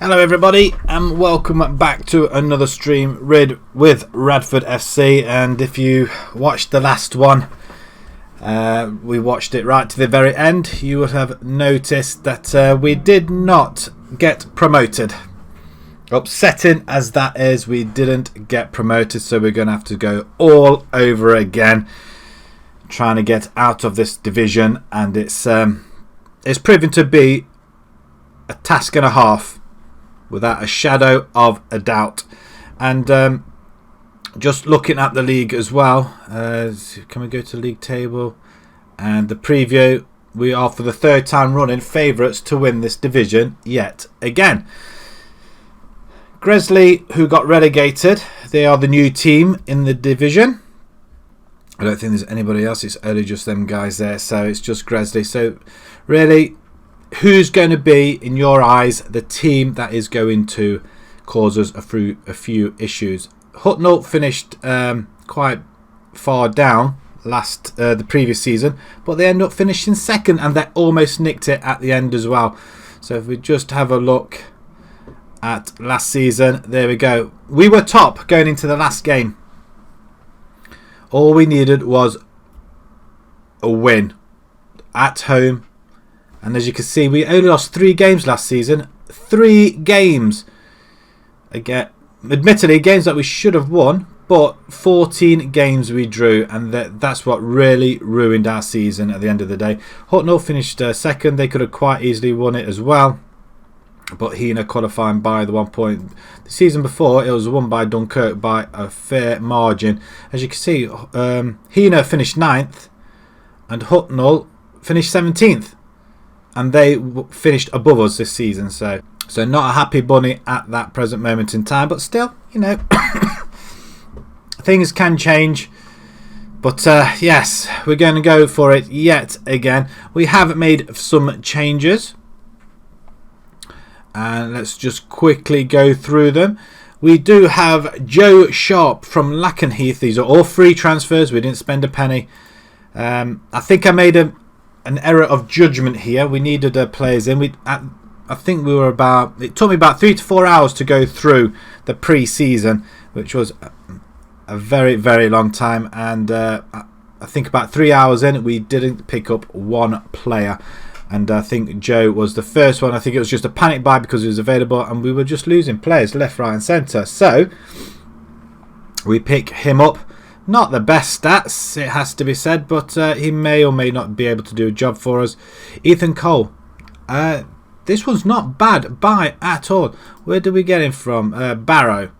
Hello everybody and welcome back to another stream with Radford FC. And if you watched the last one, we watched it right to the very end, you would have noticed that we did not get promoted. Upsetting as that is, we didn't get promoted, so we're going to have to go all over again trying to get out of this division, and it's proven to be a task and a half without a shadow of a doubt. And just looking at the league as well, can we go to the league table and the preview? We are for the third time running favourites to win this division yet again. Gresley, who got relegated, they are the new team in the division. I don't think there's anybody else, it's only just them guys there, so it's just Gresley. So really, who's going to be, in your eyes, the team that is going to cause us a few issues? Hucknall finished quite far down the previous season, but they end up finishing second, and they almost nicked it at the end as well. So if we just have a look at last season, there we go. We were top going into the last game. All we needed was a win at home. And as you can see, we only lost 3 games last season. 3 games. Again, admittedly, games that we should have won, but 14 games we drew, and that's what really ruined our season at the end of the day. Hucknall finished second. They could have quite easily won it as well, but Hina qualifying by the 1 point. The season before, it was won by Dunkirk by a fair margin. As you can see, Hina finished 9th, and Hucknall finished 17th. And they finished above us this season, so not a happy bunny at that present moment in time. But still, you know, things can change. But yes, we're going to go for it yet again. We have made some changes, and let's just quickly go through them. We do have Joe Sharp from Lakenheath. These are all free transfers. We didn't spend a penny. I think I made an error of judgment here. We needed players in. I think we were about. It took me about 3 to 4 hours to go through the pre-season, which was a very, very long time. And I think about 3 hours in, we didn't pick up one player. And I think Joe was the first one. I think it was just a panic buy because he was available, and we were just losing players left, right, and centre. So we pick him up. Not the best stats, it has to be said, but he may or may not be able to do a job for us. Ethan Cole. This one's not bad buy at all. Where did we get him from? Barrow.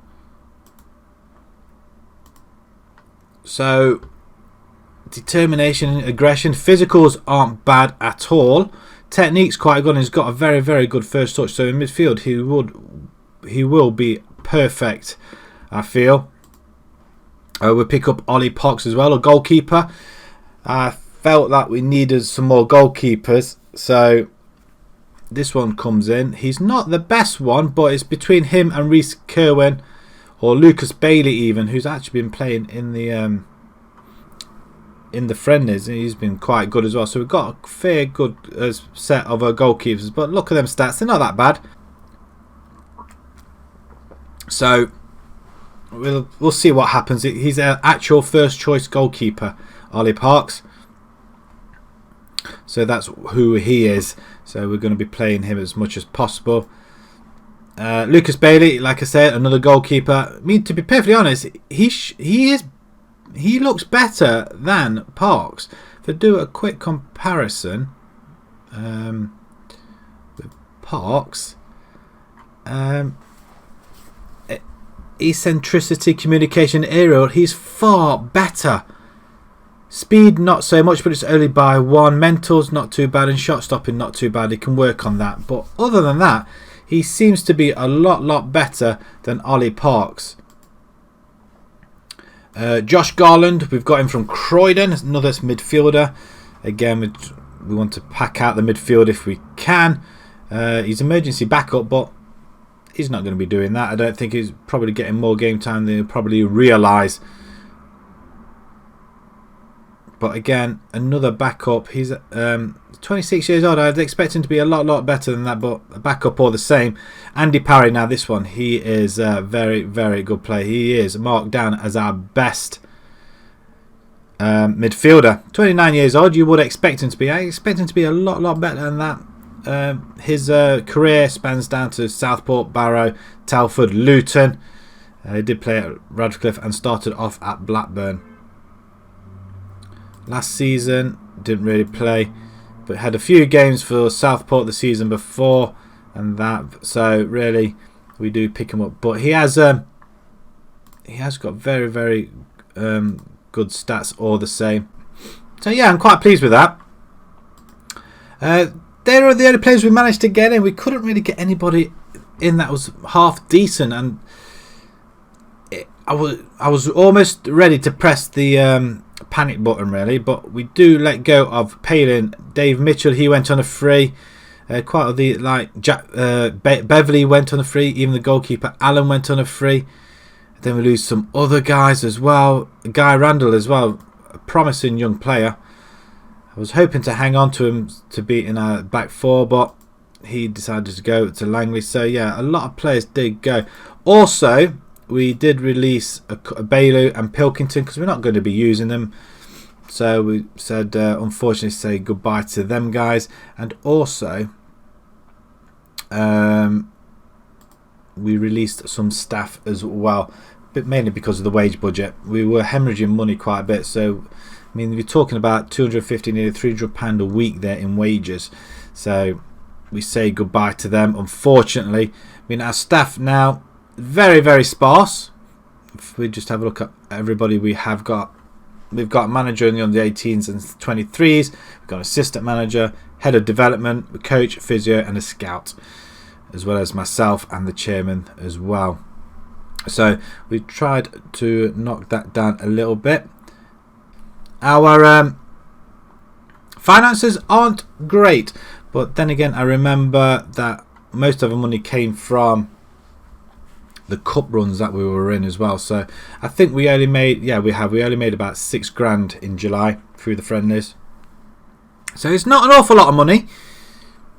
So, determination and aggression. Physicals aren't bad at all. Technique's quite good, and he's got a very, very good first touch. So in midfield, he will be perfect, I feel. We'll pick up Ollie Pox as well, a goalkeeper. I felt that we needed some more goalkeepers, so this one comes in. He's not the best one, but it's between him and Reece Kerwin, or Lucas Bailey even, who's actually been playing in the friendlies. He's been quite good as well. So we've got a fair good set of goalkeepers, but look at them stats. They're not that bad. So We'll see what happens. He's an actual first choice goalkeeper, Ollie Parks. So that's who he is. So we're going to be playing him as much as possible. Lucas Bailey, like I said, another goalkeeper. I mean, to be perfectly honest, he looks better than Parks. If I do a quick comparison with Parks, eccentricity, communication, aerial, he's far better. Speed not so much, but it's only by 1. Mentals not too bad, and shot stopping not too bad. He can work on that, but other than that, he seems to be a lot better than Ollie Parks. Josh Garland, we've got him from Croydon, another midfielder. Again, we want to pack out the midfield if we can. He's emergency backup, but he's not going to be doing that. I don't think he's probably getting more game time than he'll probably realise. But again, another backup. He's 26 years old. I'd expect him to be a lot better than that, but a backup all the same. Andy Parry, now this one, he is a very good player. He is marked down as our best midfielder. 29 years old. You would expect him to be. I expect him to be a lot better than that. His career spans down to Southport, Barrow, Telford, Luton. He did play at Radcliffe and started off at Blackburn. Last season didn't really play, but had a few games for Southport the season before and that. So really, we do pick him up. But he has got very good stats all the same. So yeah, I'm quite pleased with that. They are the only players we managed to get in. We couldn't really get anybody in that was half decent, and I was almost ready to press the panic button really, but we do let go of Palin. Dave Mitchell, he went on a free. Quite a the Beverley went on a free. Even the goalkeeper Alan went on a free. Then we lose some other guys as well. Guy Randall as well, a promising young player. I was hoping to hang on to him to be in our back four, but he decided to go to Langley. So yeah, a lot of players did go. Also, we did release a Bailey and Pilkington because we're not going to be using them. So we said, unfortunately, say goodbye to them guys. And also, we released some staff as well, but mainly because of the wage budget. We were hemorrhaging money quite a bit. So, I mean, we're talking about £250, nearly £300 a week there in wages. So we say goodbye to them, unfortunately. I mean, our staff now, very sparse. If we just have a look at everybody we have got, we've got a manager in the under 18s and 23s, we've got an assistant manager, head of development, a coach, physio and a scout, as well as myself and the chairman as well. So we tried to knock that down a little bit. Our finances aren't great, but then again I remember that most of our money came from the cup runs that we were in as well. So I think we only made, we only made about £6,000 in July through the friendlies. So it's not an awful lot of money.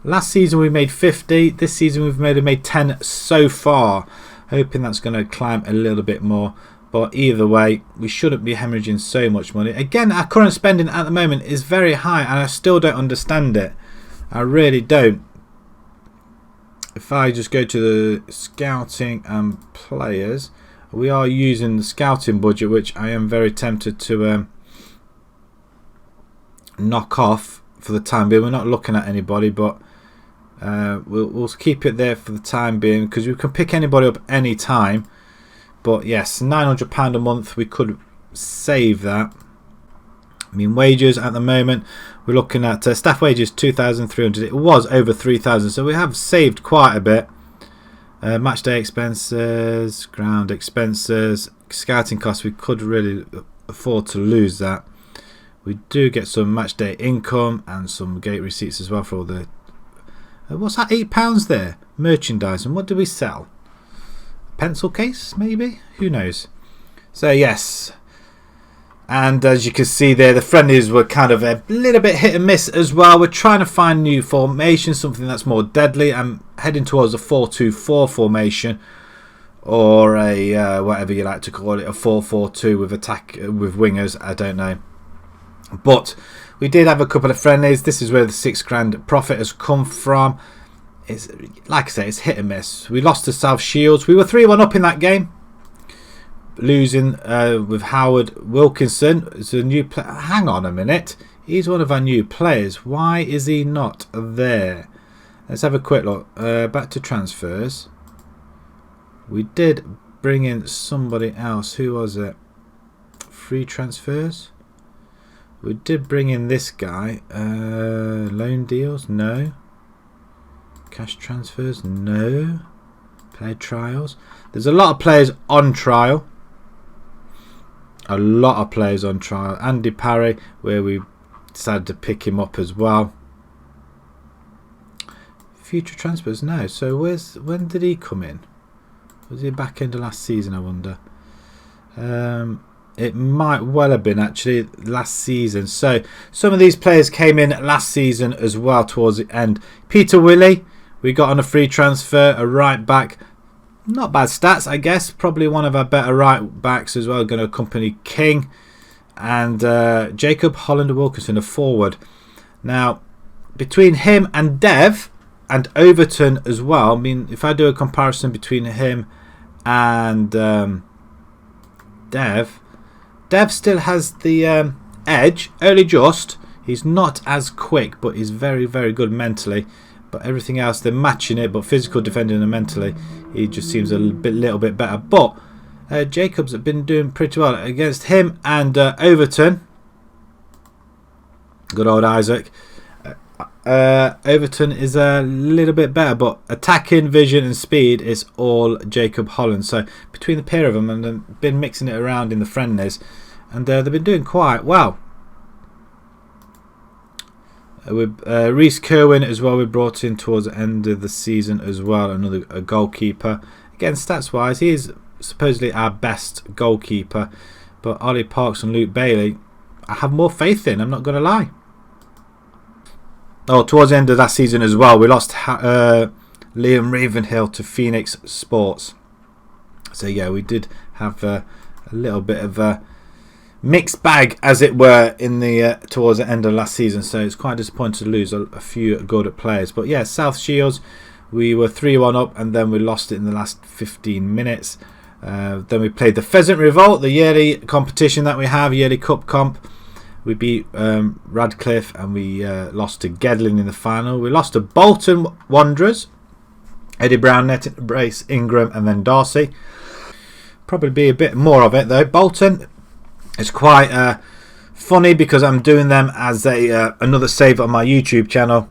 Last season we made 50. This season we've made 10 so far. Hoping that's going to climb a little bit more. But either way, we shouldn't be hemorrhaging so much money. Again, our current spending at the moment is very high, and I still don't understand it. I really don't. If I just go to the scouting and players, we are using the scouting budget, which I am very tempted to knock off for the time being. We're not looking at anybody, but we'll keep it there for the time being because we can pick anybody up any time. But yes, £900 a month, we could save that. I mean, wages at the moment, we're looking at staff wages 2,300. It was over 3,000, so we have saved quite a bit. Match day expenses, ground expenses, scouting costs, we could really afford to lose that. We do get some match day income and some gate receipts as well for all the... what's that, £8 there? Merchandise, and what do we sell? Pencil case maybe, who knows. So yes, and as you can see there, the friendlies were kind of a little bit hit and miss as well. We're trying to find new formation, something that's more deadly. I'm heading towards a 4-2-4 formation, or a whatever you like to call it, a 4-4-2 with attack with wingers, I don't know. But we did have a couple of friendlies. This is where the £6,000 profit has come from. It's, like I say, it's hit and miss. We lost to South Shields. We were 3-1 up in that game, losing with Howard Wilkinson. It's a new player. Hang on a minute, he's one of our new players. Why is he not there? Let's have a quick look. Back to transfers. We did bring in somebody else. Who was it? Free transfers. We did bring in this guy. Loan deals? No. Cash transfers? No. Play trials? There's a lot of players on trial. A lot of players on trial. Andy Parry, where we decided to pick him up as well. Future transfers? No. So when did he come in? Was he back end of last season, I wonder? It might well have been actually last season. So some of these players came in last season as well towards the end. Peter Willie, we got on a free transfer, a right back. Not bad stats, I guess. Probably one of our better right backs as well. Going to accompany King. And Jacob Holland-Wilkinson, a forward. Now, between him and Dev and Overton as well, I mean, if I do a comparison between him and Dev still has the edge, only just. He's not as quick, but he's very, very good mentally. But everything else, they're matching it. But physical, defending, and mentally, he just seems a little bit better. But Jacobs have been doing pretty well against him and Overton. Good old Isaac. Overton is a little bit better, but attacking, vision, and speed is all Jacob Holland. So between the pair of them, and they've been mixing it around in the friendlies, and they've been doing quite well. With Reece Kerwin as well, we brought in towards the end of the season as well, a goalkeeper. Again, stats wise, he is supposedly our best goalkeeper, but Ollie Parks and Luke Bailey, I have more faith in, I'm not going to lie. Oh, towards the end of that season as well, we lost Liam Ravenhill to Phoenix Sports. So yeah, we did have a little bit of a mixed bag, as it were, in the towards the end of last season. So it's quite disappointing to lose a few good players. But yeah, South Shields, we were 3-1 up, and then we lost it in the last 15 minutes. Then we played the Pheasant Revolt, the yearly competition that we have, yearly cup comp. We beat Radcliffe, and we lost to Gedling in the final. We lost to Bolton Wanderers, Eddie Brown, Net Brace, Ingram, and then Darcy. Probably be a bit more of it though. Bolton, it's quite funny because I'm doing them as another save on my YouTube channel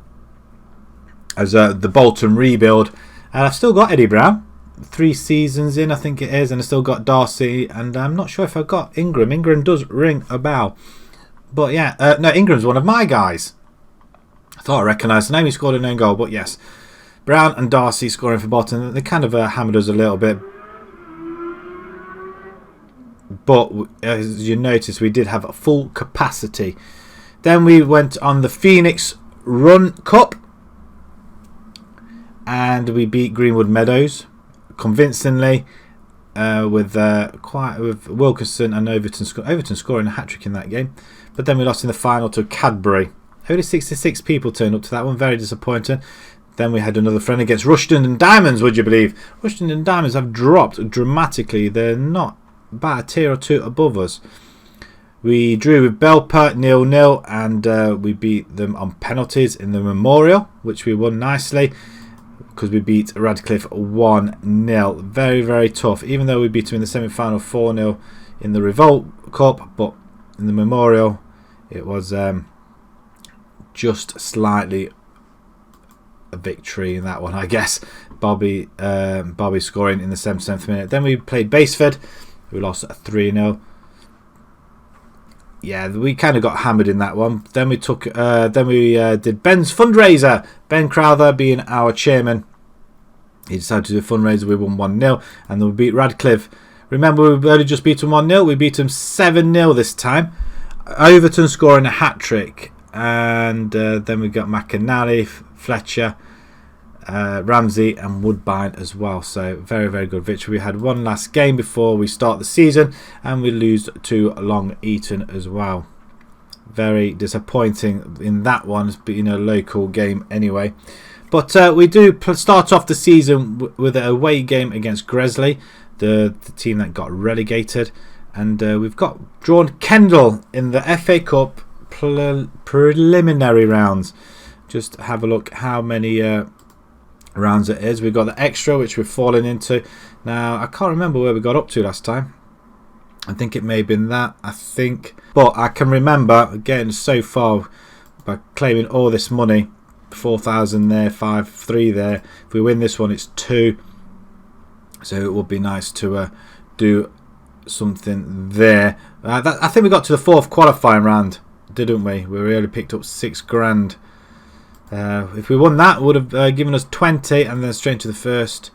as the Bolton rebuild, and I've still got Eddie Brown, 3 seasons in I think it is, and I've still got Darcy, and I'm not sure if I've got Ingram. Ingram does ring a bell, but yeah, no, Ingram's one of my guys. I thought I recognised the name. He scored an own goal, but yes, Brown and Darcy scoring for Bolton. They kind of hammered us a little bit. But as you notice, we did have a full capacity. Then we went on the Phoenix Run Cup, and we beat Greenwood Meadows convincingly with Wilkinson and Overton scoring a hat-trick in that game. But then we lost in the final to Cadbury. Only 66 people turned up to that one, very disappointing. Then we had another friend against Rushden and Diamonds, would you believe? Rushden and Diamonds have dropped dramatically. They're not about a tier or two above us. We drew with Belper 0-0, and we beat them on penalties in the Memorial, which we won nicely because we beat Radcliffe 1-0. Very, very tough, even though we beat them in the semi-final 4-0 in the Revolt Cup, but in the Memorial it was just slightly a victory in that one, I guess. Bobby scoring in the 77th minute. Then we played Baseford. We lost 3-0. Yeah, we kind of got hammered in that one. Then we did Ben's fundraiser. Ben Crowther being our chairman, he decided to do a fundraiser. We won 1-0, and then we beat Radcliffe. Remember, we only just beat them 1-0. We beat them 7-0 this time. Overton scoring a hat-trick, and then we got McAnally, Fletcher, Ramsey and Woodbine as well. So very, very good victory. We had one last game before we start the season, and we lose to Long Eaton as well. Very disappointing in that one, being a local game anyway. But we do start off the season with an away game against Gresley, the team that got relegated, and we've got drawn Kendall in the FA Cup preliminary rounds. Just have a look how many rounds it is. We've got the extra, which we've fallen into. Now, I can't remember where we got up to last time. I think it may have been that, but I can remember getting so far by claiming all this money. 4,000 there, 5-3 there. If we win this one, it's 2. So it would be nice to do something there. I think we got to the 4th qualifying round, didn't we? We really picked up £6,000. If we won that, it would have given us 20, and then straight to the first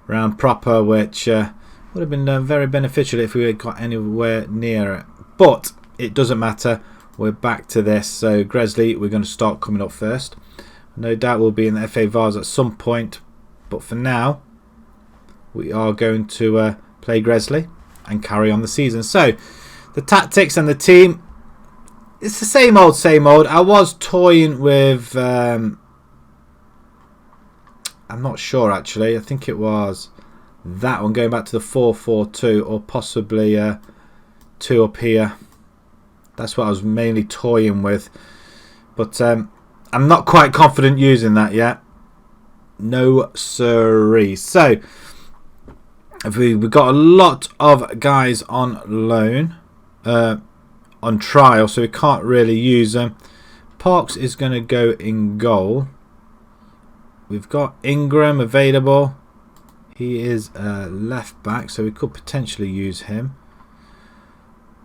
round proper, which would Would have been very beneficial if we had got anywhere near it. But it doesn't matter. We're back to this. So Gresley, we're going to start coming up first. No doubt we'll be in the FA Vars at some point. But for now, we are going to play Gresley and carry on the season. So the tactics and the team, it's the same old, same old. I was toying with, I'm not sure actually. I think it was that one, going back to the 4-4-2 or possibly 2 up here. That's what I was mainly toying with. But I'm not quite confident using that yet. No siree. So we've got a lot of guys on loan, on trial, so we can't really use them. Parks is going to go in goal. We've got Ingram available. He is left back, so we could potentially use him.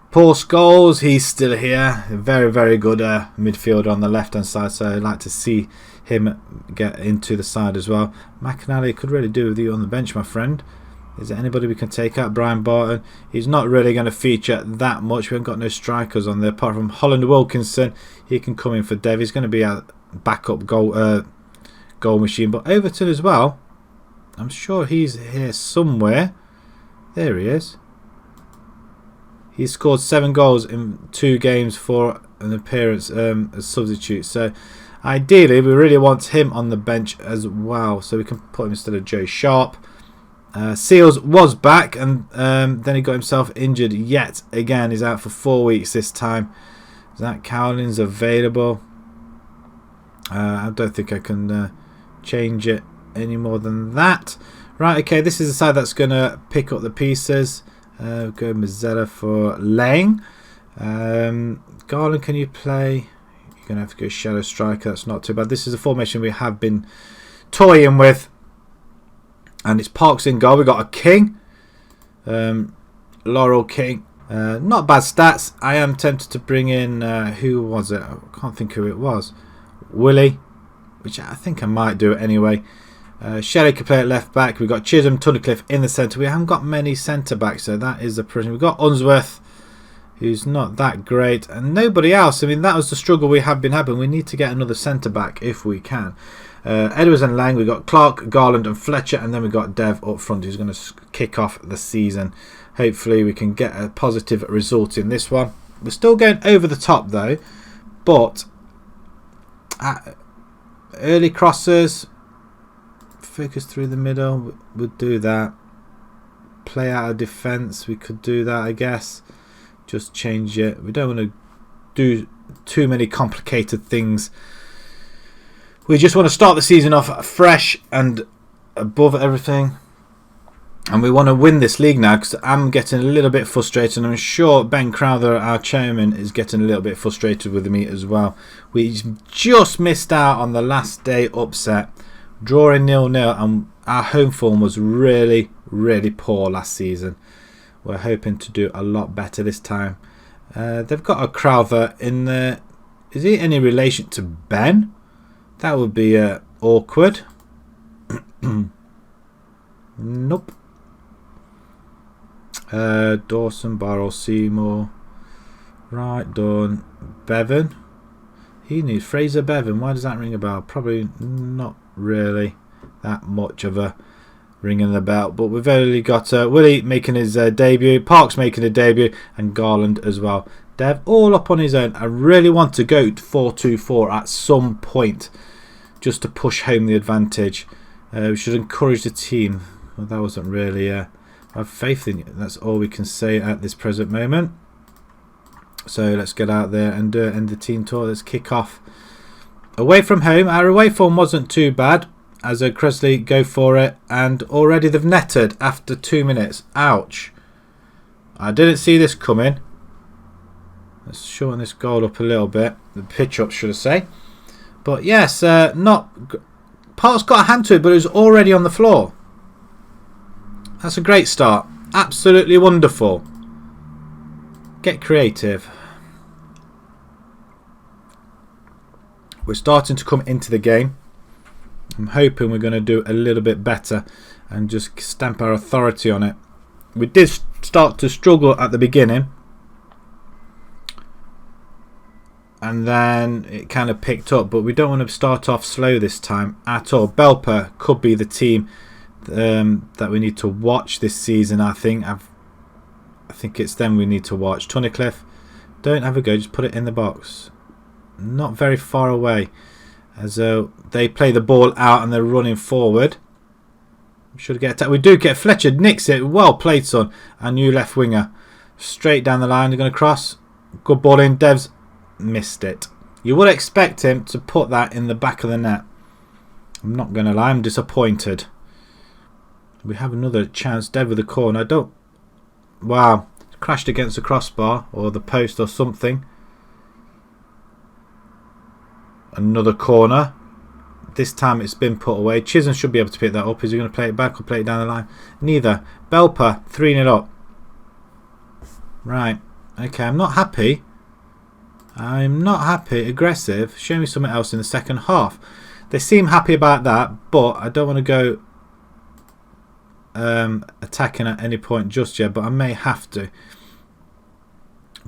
Paul Scholes, he's still here. Very, very good midfielder on the left-hand side, so I'd like to see him get into the side as well. McAnally could really do with you on the bench, my friend. Is there anybody we can take out? Brian Barton. He's not really going to feature that much. We haven't got no strikers on there apart from Holland Wilkinson. He can come in for Dev. He's going to be a backup goal machine. But Overton as well. I'm sure he's here somewhere. There he is. He scored 7 goals in 2 games for an appearance as substitute. So ideally, we really want him on the bench as well. So we can put him instead of Joe Sharp. Seals was back, and then he got himself injured yet again. He's out for 4 weeks this time. Zach Cowling's available. I don't think I can change it any more than that. Right, okay, this is the side that's going to pick up the pieces. Go Mazzella for Lang. Garland, can you play? You're going to have to go Shadow Striker. That's not too bad. This is a formation we have been toying with. And it's Parks in goal. We've got a King. Laurel King. Not bad stats. I am tempted to bring in... who was it? I can't think who it was. Willie. Which I think I might do it anyway. Shelley can play at left back. We've got Chisholm, Tunnicliffe in the centre. We haven't got many centre backs, so that is a prison. We've got Unsworth, who's not that great, and nobody else. I mean, that was the struggle we have been having. We need to get another centre back if we can. Edwards and Lang. We've got Clark, Garland, and Fletcher, and then we've got Dev up front, who's going to kick off the season. Hopefully, we can get a positive result in this one. We're still going over the top though, but early crosses. Focus through the middle, we'll do that. Play out of defence, we could do that, I guess. Just change it. We don't want to do too many complicated things. We just want to start the season off fresh and above everything. And we want to win this league now, because I'm getting a little bit frustrated. And I'm sure Ben Crowther, our chairman, is getting a little bit frustrated with me as well. We just missed out on the last day upset. Drawing 0-0, and our home form was really, really poor last season. We're hoping to do a lot better this time. They've got a Crowther in there. Is he any relation to Ben? That would be awkward. Nope. Dawson, Barrow, Seymour. Right, done. Bevan. He needs Fraser Bevan. Why does that ring a bell? Probably not really that much of a ring in the bell, but we've only got Willie making his debut, Parks making a debut, and Garland as well. Dev all up on his own. I really want to go 4-2-4 at some point just to push home the advantage. We should encourage the team. Well, that wasn't really I have faith in it. That's all we can say at this present moment. So let's get out there and end the team tour. Let's kick off. Away from home, our away form wasn't too bad as Cresley go for it, and already they've netted after 2 minutes. Ouch. I didn't see this coming. Let's shorten this goal up a little bit. The pitch up, should I say. But yes, Park's got a hand to it, but it was already on the floor. That's a great start. Absolutely wonderful. Get creative. We're starting to come into the game. I'm hoping we're going to do a little bit better and just stamp our authority on it. We did start to struggle at the beginning, and then it kind of picked up, but we don't want to start off slow this time at all. Belper could be the team that we need to watch this season. I think it's them we need to watch. Tunnicliffe, don't have a go, just put it in the box. Not very far away, as though they play the ball out and they're running forward. Should get attacked. We do get Fletcher, nicks it. Well played, son. Our new left winger. Straight down the line. They're going to cross. Good ball in. Devs missed it. You would expect him to put that in the back of the net. I'm not going to lie. I'm disappointed. We have another chance. Dev with the corner. Wow. Crashed against the crossbar or the post or something. Another corner. This time it's been put away. Chisholm should be able to pick that up. Is he going to play it back or play it down the line? Neither. Belper, 3-0 up. Right. Okay, I'm not happy. I'm not happy. Aggressive. Show me something else in the second half. They seem happy about that, but I don't want to go attacking at any point just yet, but I may have to.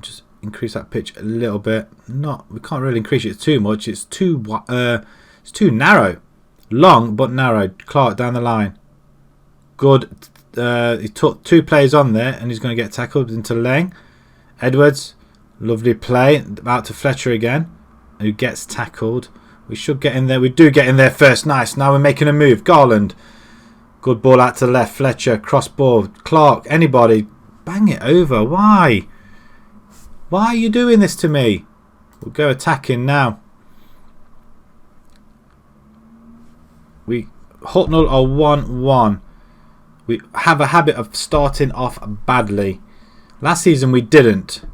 Just increase that pitch a little bit. We can't really increase it too much. It's too narrow. Long but narrow. Clark down the line. Good. He took 2 players on there and he's going to get tackled into Lang. Edwards. Lovely play. Out to Fletcher again, who gets tackled. We should get in there. We do get in there first. Nice. Now we're making a move. Garland. Good ball out to left. Fletcher. Cross ball. Clark. Anybody. Bang it over. Why? Why are you doing this to me? We'll go attacking now. Hucknall are 1-1. We have a habit of starting off badly. Last season we didn't.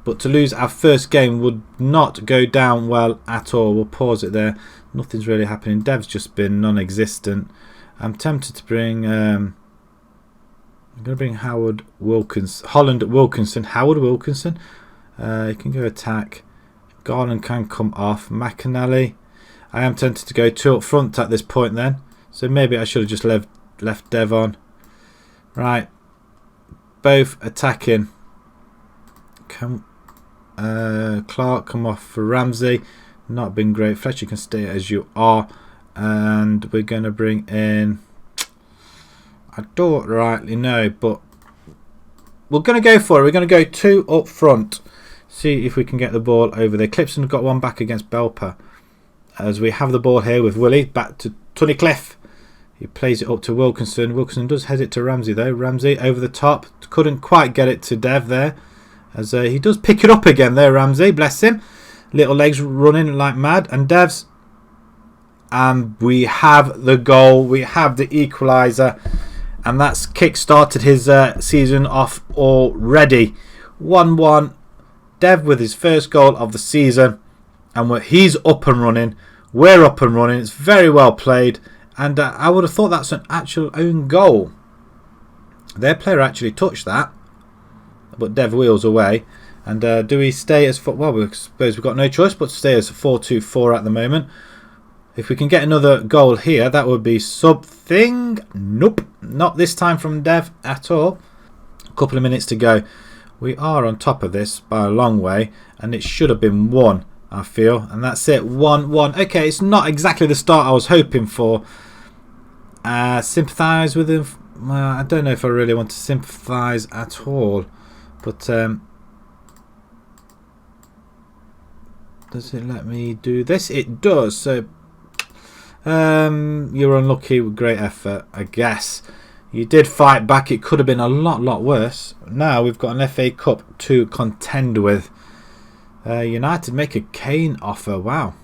But to lose our first game would not go down well at all. We'll pause it there. Nothing's really happening. Dev's just been non-existent. I'm tempted to bring... I'm going to bring Howard Wilkinson. Holland Wilkinson. Howard Wilkinson. He can go attack. Garland can come off. McAnally. I am tempted to go 2 up front at this point then. So maybe I should have just left Dev on. Right. Both attacking. Clark come off for Ramsey. Not been great. Fletcher, you can stay as you are. And we're going to bring in... I don't rightly know, but we're going to go for it. We're going to go 2 up front. See if we can get the ball over there. Clipson got one back against Belper. As we have the ball here with Willie. Back to Tunnicliffe. He plays it up to Wilkinson. Wilkinson does head it to Ramsey though. Ramsey over the top. Couldn't quite get it to Dev there. As he does pick it up again there, Ramsey. Bless him. Little legs running like mad. And Dev's. And we have the goal. We have the equaliser. And that's kick-started his season off already. 1-1. Dev with his first goal of the season. And he's up and running. We're up and running. It's very well played. And I would have thought that's an actual own goal. Their player actually touched that. But Dev wheels away. And do we stay as... Well, I suppose we've got no choice but to stay as 4-2-4 at the moment. If we can get another goal here, that would be something. Nope. Not this time from Dev at all. A couple of minutes to go. We are on top of this by a long way. And it should have been 1, I feel. And that's it. 1-1. Okay, it's not exactly the start I was hoping for. Sympathise with him. Well, I don't know if I really want to sympathise at all. But does it let me do this? It does. So you're unlucky with great effort, I guess. You did fight back. It could have been a lot worse. Now we've got an FA Cup to contend with. United make a Kane offer. Wow.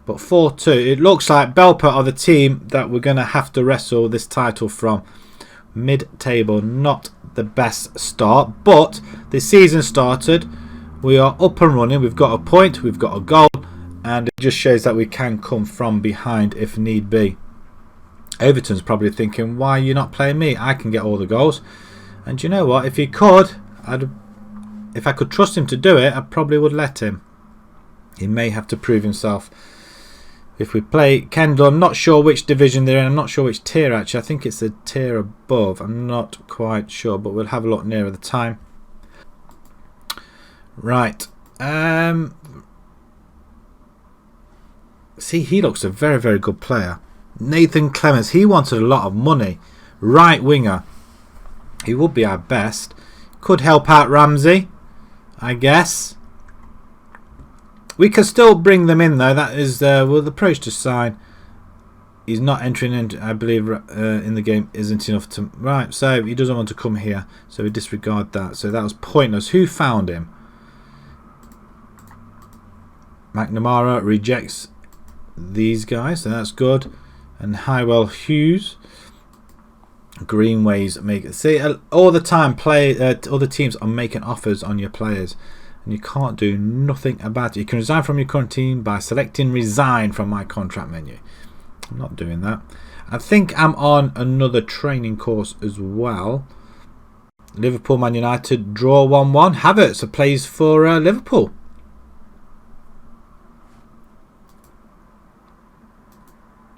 But 4-2. It looks like Belper are the team that we're going to have to wrestle this title from. Mid-table, not the best start. But the season started. We are up and running. We've got a point. We've got a goal. And it just shows that we can come from behind if need be. Everton's probably thinking, why are you not playing me? I can get all the goals. And you know what? If he could, if I could trust him to do it, I probably would let him. He may have to prove himself. if we play Kendall, I'm not sure which division they're in. I'm not sure which tier actually. I think it's the tier above. I'm not quite sure, but we'll have a look nearer the time. Right. See, he looks a very, very good player. Nathan Clements. He wanted a lot of money. Right winger. He would be our best. Could help out Ramsey, I guess. We can still bring them in though. That is well, the approach to sign. He's not entering in, I believe, in the game isn't enough to. Right, so he doesn't want to come here, so we disregard that. So that was pointless. Who found him? McNamara rejects these guys, so that's good. And Highwell Hughes. Greenways make. See, all the time, other teams are making offers on your players. And you can't do nothing about it. You can resign from your current team by selecting resign from my contract menu. I'm not doing that. I think I'm on another training course as well. Liverpool Man United draw 1-1. Havertz plays for Liverpool.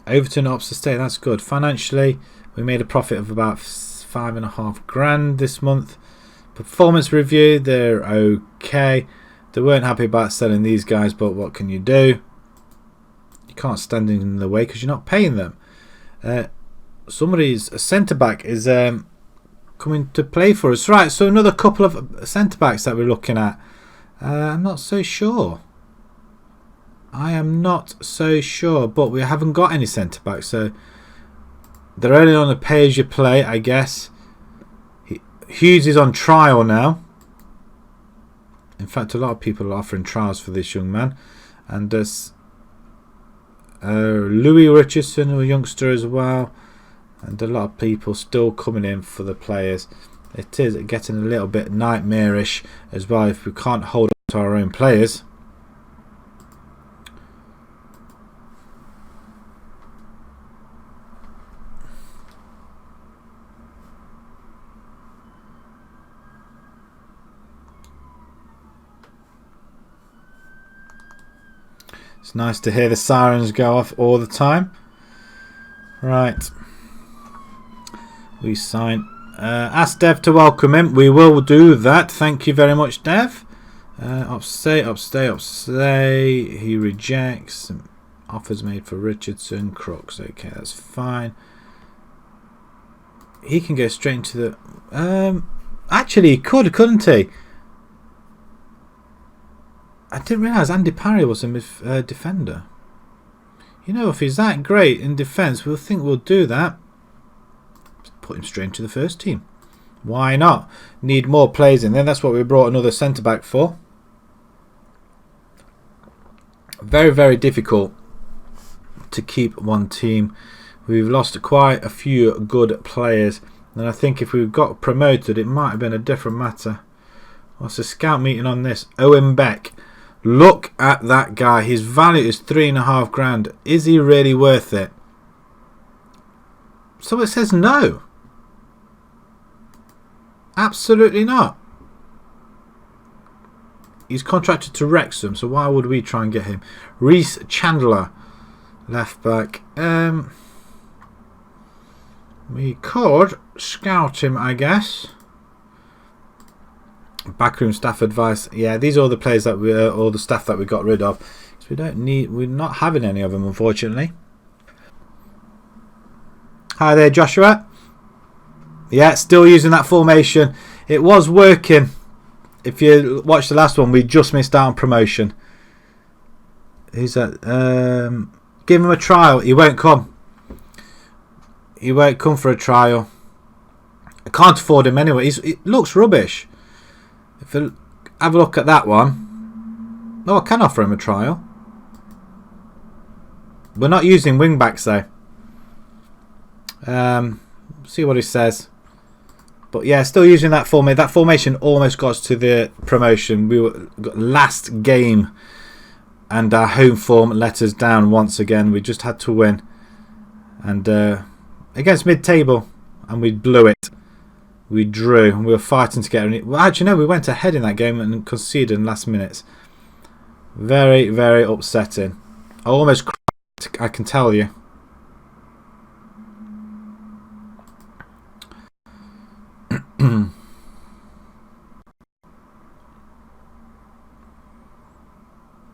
Overton opts to stay. That's good. Financially, we made a profit of about £5,500 this month. Performance review, they're okay. They weren't happy about selling these guys, but what can you do? You can't stand in the way because you're not paying them. Somebody's centre back is coming to play for us. Right, so another couple of centre backs that we're looking at. I'm not so sure. I am not so sure, but we haven't got any centre backs, so they're only on a pay as you play, I guess. Hughes is on trial now. In fact, a lot of people are offering trials for this young man. And Louis Richardson, a youngster as well. And a lot of people still coming in for the players. It is getting a little bit nightmarish as well if we can't hold on to our own players. It's nice to hear the sirens go off all the time. Right. We sign. Ask Dev to welcome him. We will do that. Thank you very much, Dev. Upstay. He rejects. Offers made for Richardson. Crooks. Okay, that's fine. He can go straight into the... actually, he could, couldn't he? I didn't realise Andy Parry was a defender. You know, if he's that great in defence, we'll do that. Put him straight into the first team. Why not? Need more players in there. That's what we brought another centre-back for. Very, very difficult to keep one team. We've lost quite a few good players. And I think if we got promoted, it might have been a different matter. What's the scout meeting on this? Owen Beck. Look at that guy. His value is £3,500. Is he really worth it? So it says no. Absolutely not. He's contracted to Wrexham, so why would we try and get him? Reece Chandler, left back. We could scout him, I guess. Backroom staff advice. Yeah, these are all the players that we, all the staff that we got rid of. So we don't need. We're not having any of them, unfortunately. Hi there, Joshua. Yeah, still using that formation. It was working. If you watched the last one, we just missed out on promotion. Who's that? Give him a trial. He won't come. He won't come for a trial. I can't afford him anyway. It looks rubbish. If I have a look at that one. No, I can offer him a trial. We're not using wing backs though. See what he says. But yeah, still using that formation. That formation almost got us to the promotion. We were last game, and our home form let us down once again. We just had to win, and against mid-table, and we blew it. We drew, and we were fighting to get it. Well, actually, no, we went ahead in that game and conceded in the last minutes. Very, very upsetting. I almost cried I can tell you.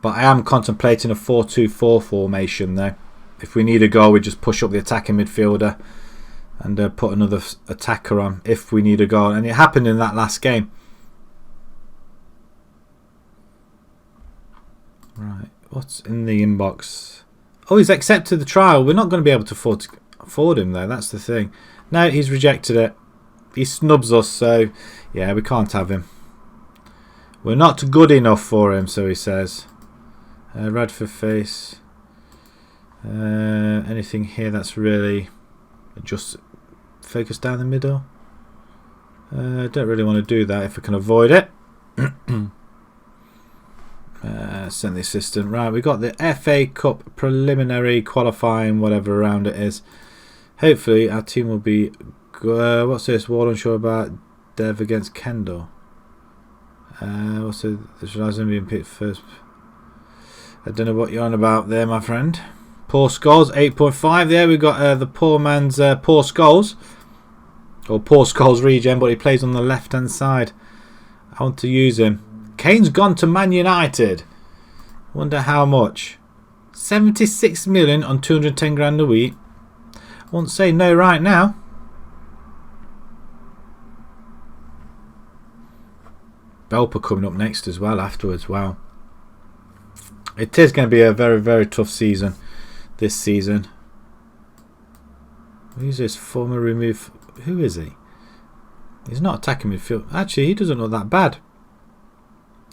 But I am contemplating a 4-2-4 formation though. If we need a goal, we just push up the attacking midfielder and put another attacker on if we need a goal. And it happened in that last game. Right, what's in the inbox? Oh, he's accepted the trial. We're not going to be able to afford him though. That's the thing. No, he's rejected it. He snubs us, so yeah, we can't have him. We're not good enough for him, so he says. Radford face. Anything here that's really just focus down the middle? Don't really want to do that if we can avoid it. Send the assistant. Right, we got the FA Cup preliminary qualifying, whatever round it is. Hopefully our team will be good. What's this? Wall unsure about Dev against Kendall. What's this? This being picked first. I don't know what you're on about there, my friend. Poor Skulls, 8.5 there. We've got the poor man's Poor Skulls. Or Poor Skulls regen, but he plays on the left-hand side. I want to use him. Kane's gone to Man United. Wonder how much. 76 million on 210 grand a week. I won't say no right now. Belper coming up next as well afterwards. Wow. It is going to be a very, very tough season this season. Who's this former remove? Who is he? He's not attacking midfield. Actually, he doesn't look that bad.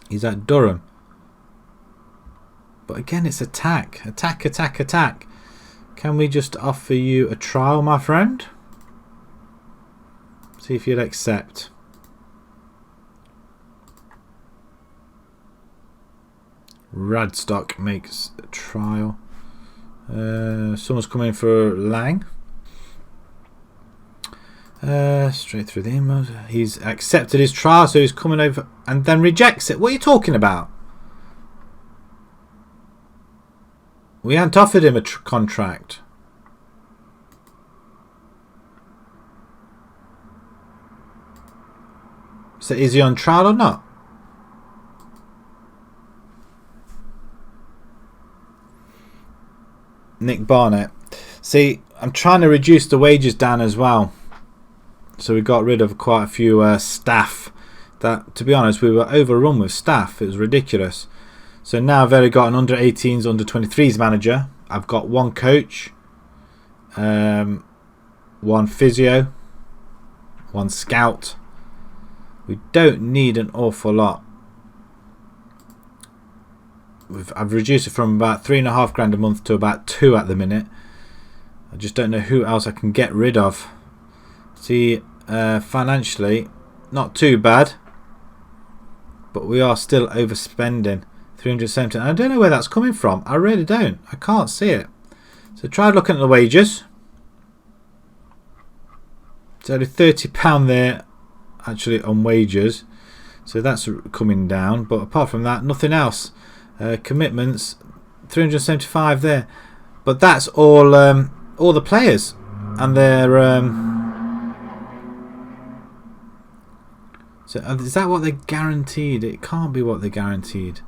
He's at Durham. But again, it's attack. Attack, attack, attack. Can we just offer you a trial, my friend? See if you'd accept. Radstock makes a trial. Someone's coming for Lang. Straight through the emails. He's accepted his trial, so he's coming over and then rejects it. What are you talking about? We hadn't offered him a contract. So is he on trial or not? Nick Barnett. See, I'm trying to reduce the wages down as well. So we got rid of quite a few staff. That, to be honest, we were overrun with staff. It was ridiculous. So now I've only got an under 18s, under 23s manager. I've got one coach, one physio, one scout. We don't need an awful lot. I've reduced it from about £3.5 grand a month to about 2 at the minute. I just don't know who else I can get rid of. See, financially, not too bad, but we are still overspending. 370. I don't know where that's coming from. I really don't. I can't see it. So try looking at the wages. It's only £30 there, actually, on wages. So that's coming down. But apart from that, nothing else. Commitments, 375 there, but that's all the players and their so is that what they guaranteed? It can't be what they guaranteed.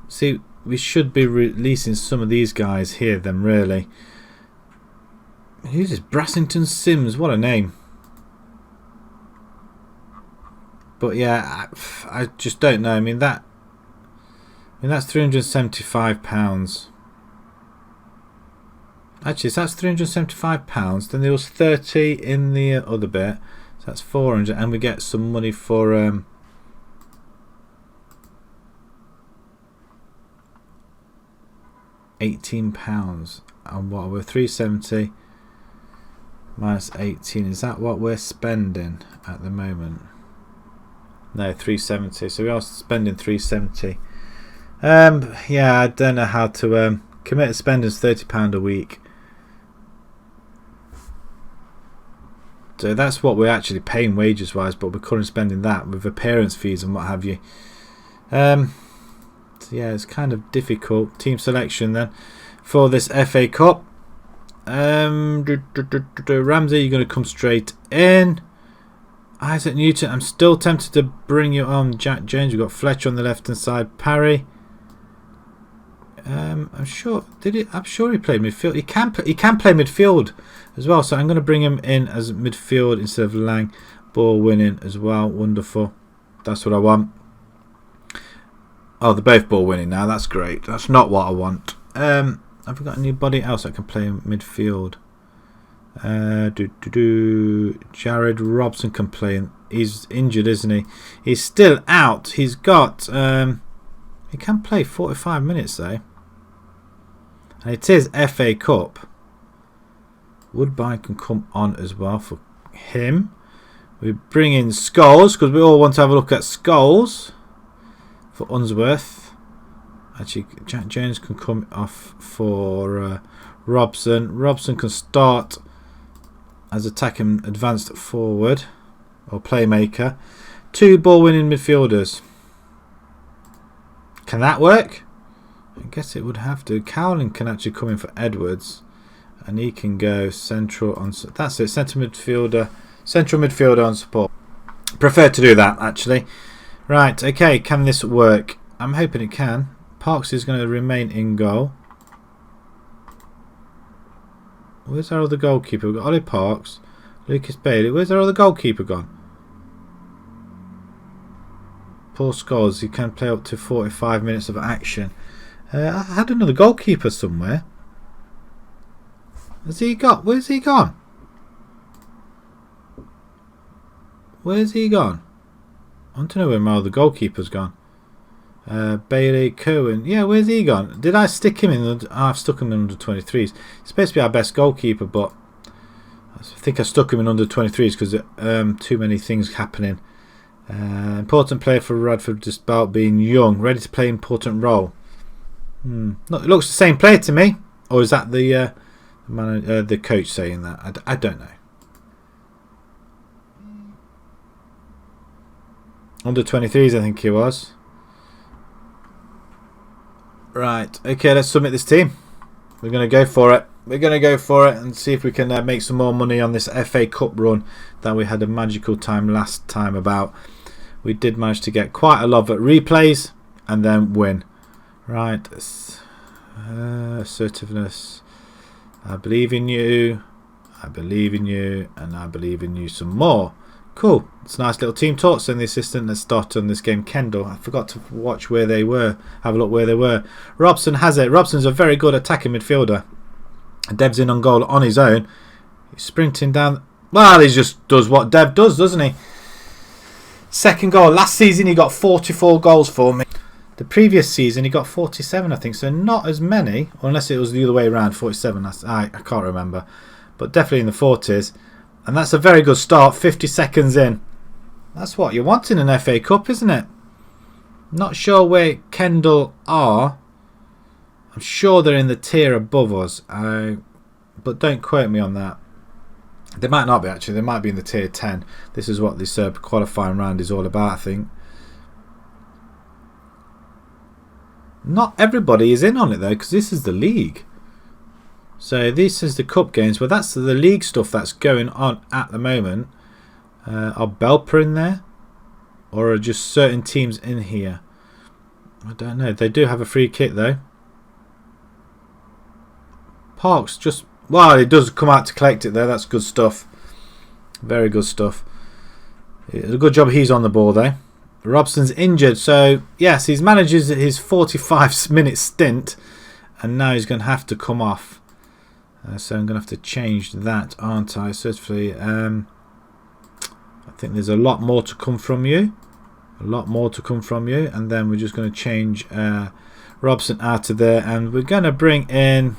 See, we should be releasing some of these guys here then, really. Who's this? Brassington Sims, what a name. But yeah, I just don't know. I mean that's £375. Actually, so that's £375. Then there was 30 in the other bit, so that's 400, and we get some money for £18. And what we're 370 minus 18. Is that what we're spending at the moment? No, 370. So we are spending 370. Yeah, I don't know how to commit to spending £30 a week. So that's what we're actually paying wages wise, but we're currently spending that with appearance fees and what have you. So yeah, it's kind of difficult. Team selection then. for this FA Cup. Ramsey, you're going to come straight in. Isaac Newton, I'm still tempted to bring you on. Jack Jones, we've got Fletcher on the left hand side. Parry. I'm sure he played midfield. He can play midfield as well. So I'm going to bring him in as midfield instead of Lang. Ball winning as well. Wonderful. That's what I want. Oh, they're both ball winning now. That's great. That's not what I want. Have we got anybody else that can play midfield? Jared Robson can play. He's injured, isn't he? He's still out. He's got. He can play 45 minutes though. And it is FA Cup. Woodbine can come on as well for him. We bring in Scholes because we all want to have a look at Scholes for Unsworth. Actually, Jack Jones can come off for Robson. Robson can start as attacking advanced forward or playmaker. 2 ball winning midfielders. Can that work? I guess it would have to. Cowling can actually come in for Edwards, and he can go central on. That's it. Central midfielder on support. Prefer to do that actually. Right. Okay. Can this work? I'm hoping it can. Parks is going to remain in goal. Where's our other goalkeeper? We've got Ollie Parks, Lucas Bailey. Where's our other goalkeeper gone? Paul Scholes. He can play up to 45 minutes of action. I had another goalkeeper somewhere. Has he got? Where's he gone? Where's he gone? I want to know where my other goalkeeper's gone. Bailey, Cohen. Yeah, where's he gone? Did I stick him in? I've stuck him in under 23s. He's supposed to be our best goalkeeper, but I think I stuck him in under 23s because too many things happening. Important player for Radford, despite being young, ready to play important role. Look, it looks the same player to me, or is that the coach saying that? I don't know. Under 23s, I think he was. Right. Okay, let's submit this team. We're going to go for it. We're going to go for it and see if we can make some more money on this FA Cup run that we had a magical time last time about. We did manage to get quite a lot of replays and then win. Right. Assertiveness. I believe in you. I believe in you. And I believe in you some more. Cool. It's a nice little team talk. So the assistant that started on this game, Kendall. I forgot to watch where they were. Have a look where they were. Robson has it. Robson's a very good attacking midfielder. Dev's in on goal on his own. He's sprinting down. Well, he just does what Dev does, doesn't he? Second goal. Last season he got 44 goals for me. The previous season he got 47, I think. So not as many, unless it was the other way around, 47. I can't remember. But definitely in the 40s. And that's a very good start, 50 seconds in. That's what you want in an FA Cup, isn't it? Not sure where Kendall are. I'm sure they're in the tier above us. But don't quote me on that. They might not be, actually. They might be in the tier 10. This is what this qualifying round is all about, I think. Not everybody is in on it, though, because this is the league. So this is the cup games. Well, that's the league stuff that's going on at the moment. Are Belper in there? Or are just certain teams in here? I don't know. They do have a free kick, though. Parks just... Well, it does come out to collect it, though. That's good stuff. Very good stuff. It's a good job he's on the ball, though. Robson's injured. So, yes, he's manages his 45-minute stint. And now he's going to have to come off. So I'm going to have to change that, aren't I? Certainly. I think there's a lot more to come from you. A lot more to come from you. And then we're just going to change Robson out of there. And we're going to bring in...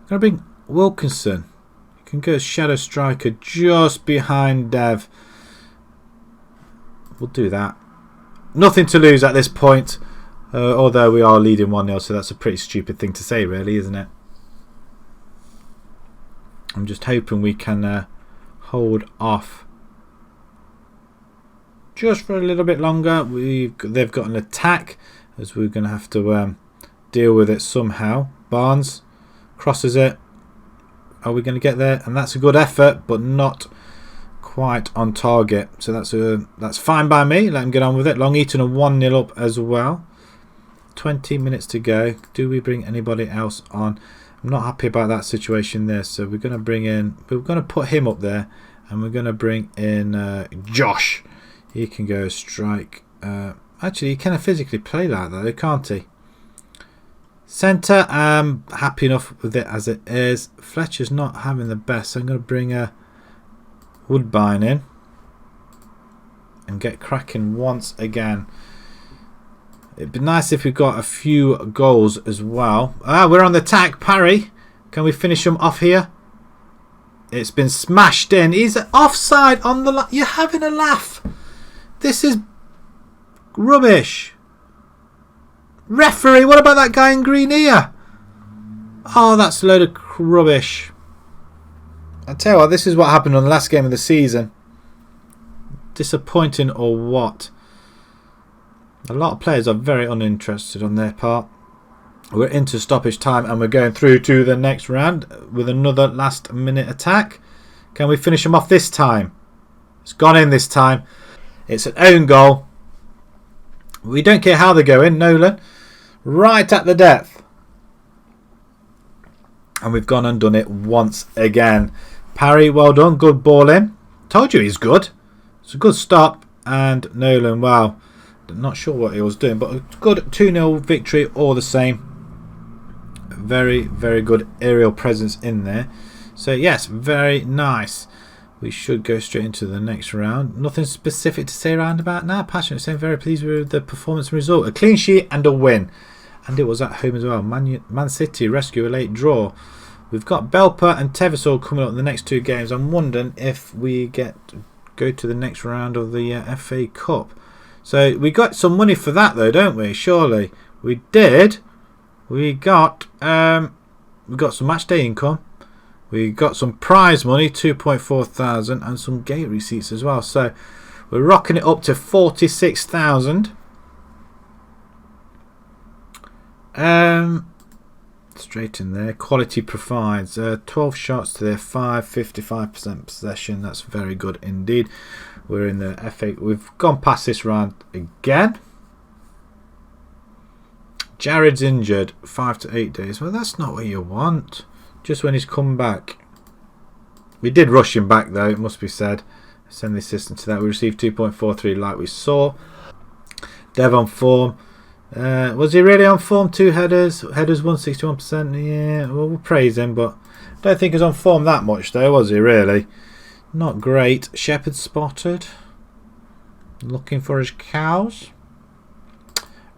I'm going to bring Wilkinson. You can go shadow striker just behind Dev. We'll do that. Nothing to lose at this point. Although we are leading 1-0. So that's a pretty stupid thing to say, really, isn't it? I'm just hoping we can hold off just for a little bit longer. They've got an attack, as we're going to have to deal with it somehow. Barnes crosses it. Are we going to get there? And that's a good effort, but not quite on target. So that's fine by me. Let him get on with it. Long Eaton are 1-0 up as well. 20 minutes to go. Do we bring anybody else on? I'm not happy about that situation there. So we're going to bring in. We're going to put him up there, and we're going to bring in Josh. He can go strike. Actually, he can physically play like that, can't he? Centre, I'm happy enough with it as it is. Fletcher's not having the best, so I'm going to bring a Woodbine in and get cracking once again. It'd be nice if we got a few goals as well. We're on the attack. Parry, can we finish him off here? It's been smashed in. He's offside on the. You're having a laugh. This is rubbish. Referee, what about that guy in green here? Oh, that's a load of rubbish. I tell you what, this is what happened on the last game of the season. Disappointing or what? A lot of players are very uninterested on their part. We're into stoppage time and we're going through to the next round with another last minute attack. Can we finish them off this time? It's gone in this time. It's an own goal. We don't care how they go in. Nolan, right at the depth. And we've gone and done it once again. Parry, well done. Good ball in. Told you he's good. It's a good stop. And Nolan, wow. Not sure what he was doing, but a good 2-0 victory all the same. Very, very good aerial presence in there. So, yes, very nice. We should go straight into the next round. Nothing specific to say around about now. Passionate saying very pleased with the performance and result. A clean sheet and a win. And it was at home as well. Man City rescue a late draw. We've got Belper and Tevisol coming up in the next two games. I'm wondering if we go to the next round of the FA Cup. So we got some money for that though, don't we? Surely we did. We got some match day income. We got some prize money, 2.4 thousand, and some gate receipts as well. So we're rocking it up to 46,000. Straight in there. Quality provides 12 shots to their 5, 55% possession. That's very good indeed. We're in the FA. We've gone past this round again. Jared's injured 5 to 8 days. Well, that's not what you want. Just when he's come back. We did rush him back though, it must be said. Send the assistant to that. We received 2.43 like we saw. Dev on form. Was he really on form? 2 headers. Headers 161%. Yeah, well, we'll praise him, but I don't think he's on form that much though, was he really? Not great. Shepherd spotted. Looking for his cows.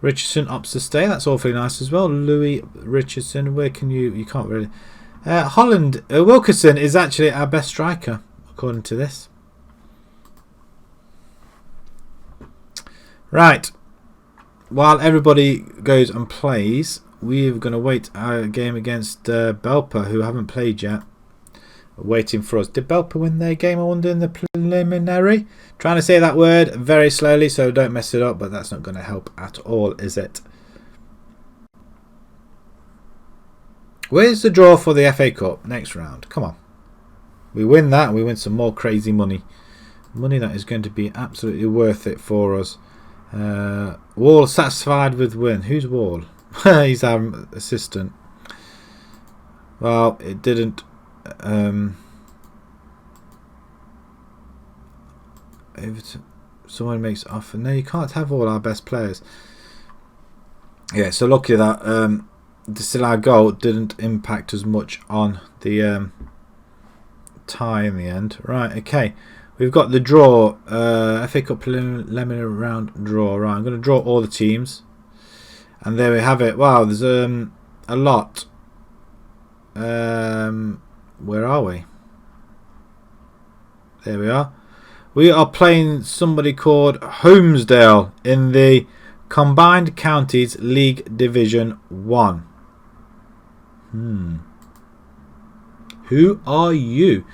Richardson opts to stay. That's awfully nice as well. Louis Richardson. Where can you can't really. Holland. Wilkerson is actually our best striker, according to this. Right. While everybody goes and plays, we're going to wait our game against Belper, who haven't played yet. Waiting for us. Did Belper win their game, I wonder, in the preliminary? Trying to say that word very slowly, so don't mess it up, but that's not going to help at all, is it? Where's the draw for the FA Cup next round? Come on. We win that and we win some more crazy money. Money that is going to be absolutely worth it for us. Wall satisfied with win. Who's Wall? He's our assistant. Well, it didn't. If someone makes offer, no, you can't have all our best players. Yeah, so lucky that still our goal didn't impact as much on the tie in the end. Right, okay. We've got the draw, FA Cup preliminary round draw. Right, I'm going to draw all the teams, and there we have it. Wow, there's a lot. Where are we? There we are. We are playing somebody called Holmesdale in the Combined Counties League Division 1. Who are you?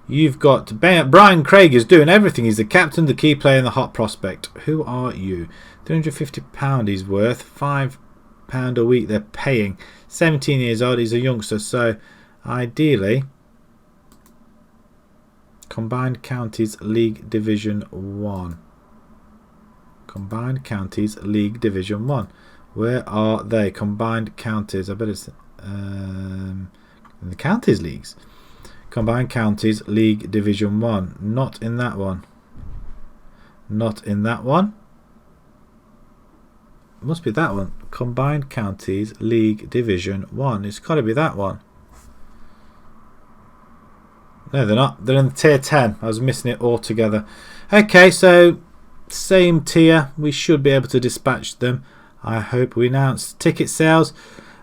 You've got Brian Craig is doing everything. He's the captain, the key player, and the hot prospect. Who are you? £350 he's worth. 5 a week they're paying. 17 years old, he's a youngster, so ideally Combined Counties League Division 1. Combined Counties League Division 1. Where are they? Combined Counties. I bet it's in the Counties Leagues. Combined Counties League Division 1. Not in that one. Not in that one. It must be that one. Combined Counties League Division 1. It's got to be that one. No, they're not. They're in the tier 10. I was missing it altogether. Okay, so same tier. We should be able to dispatch them. I hope. We announced ticket sales.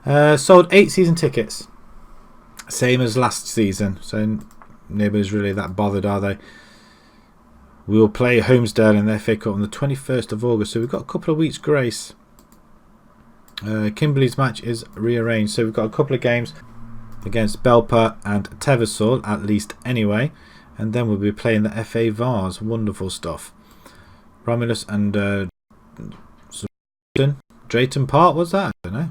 Sold 8 season tickets. Same as last season. So nobody's really that bothered, are they? We will play Holmesdale in the FA Cup on the 21st of August. So we've got a couple of weeks' grace. Kimberley's match is rearranged. So we've got a couple of games against Belper and Teversall, at least anyway. And then we'll be playing the FA Vars. Wonderful stuff. Romulus and Drayton Park, was that? I don't know.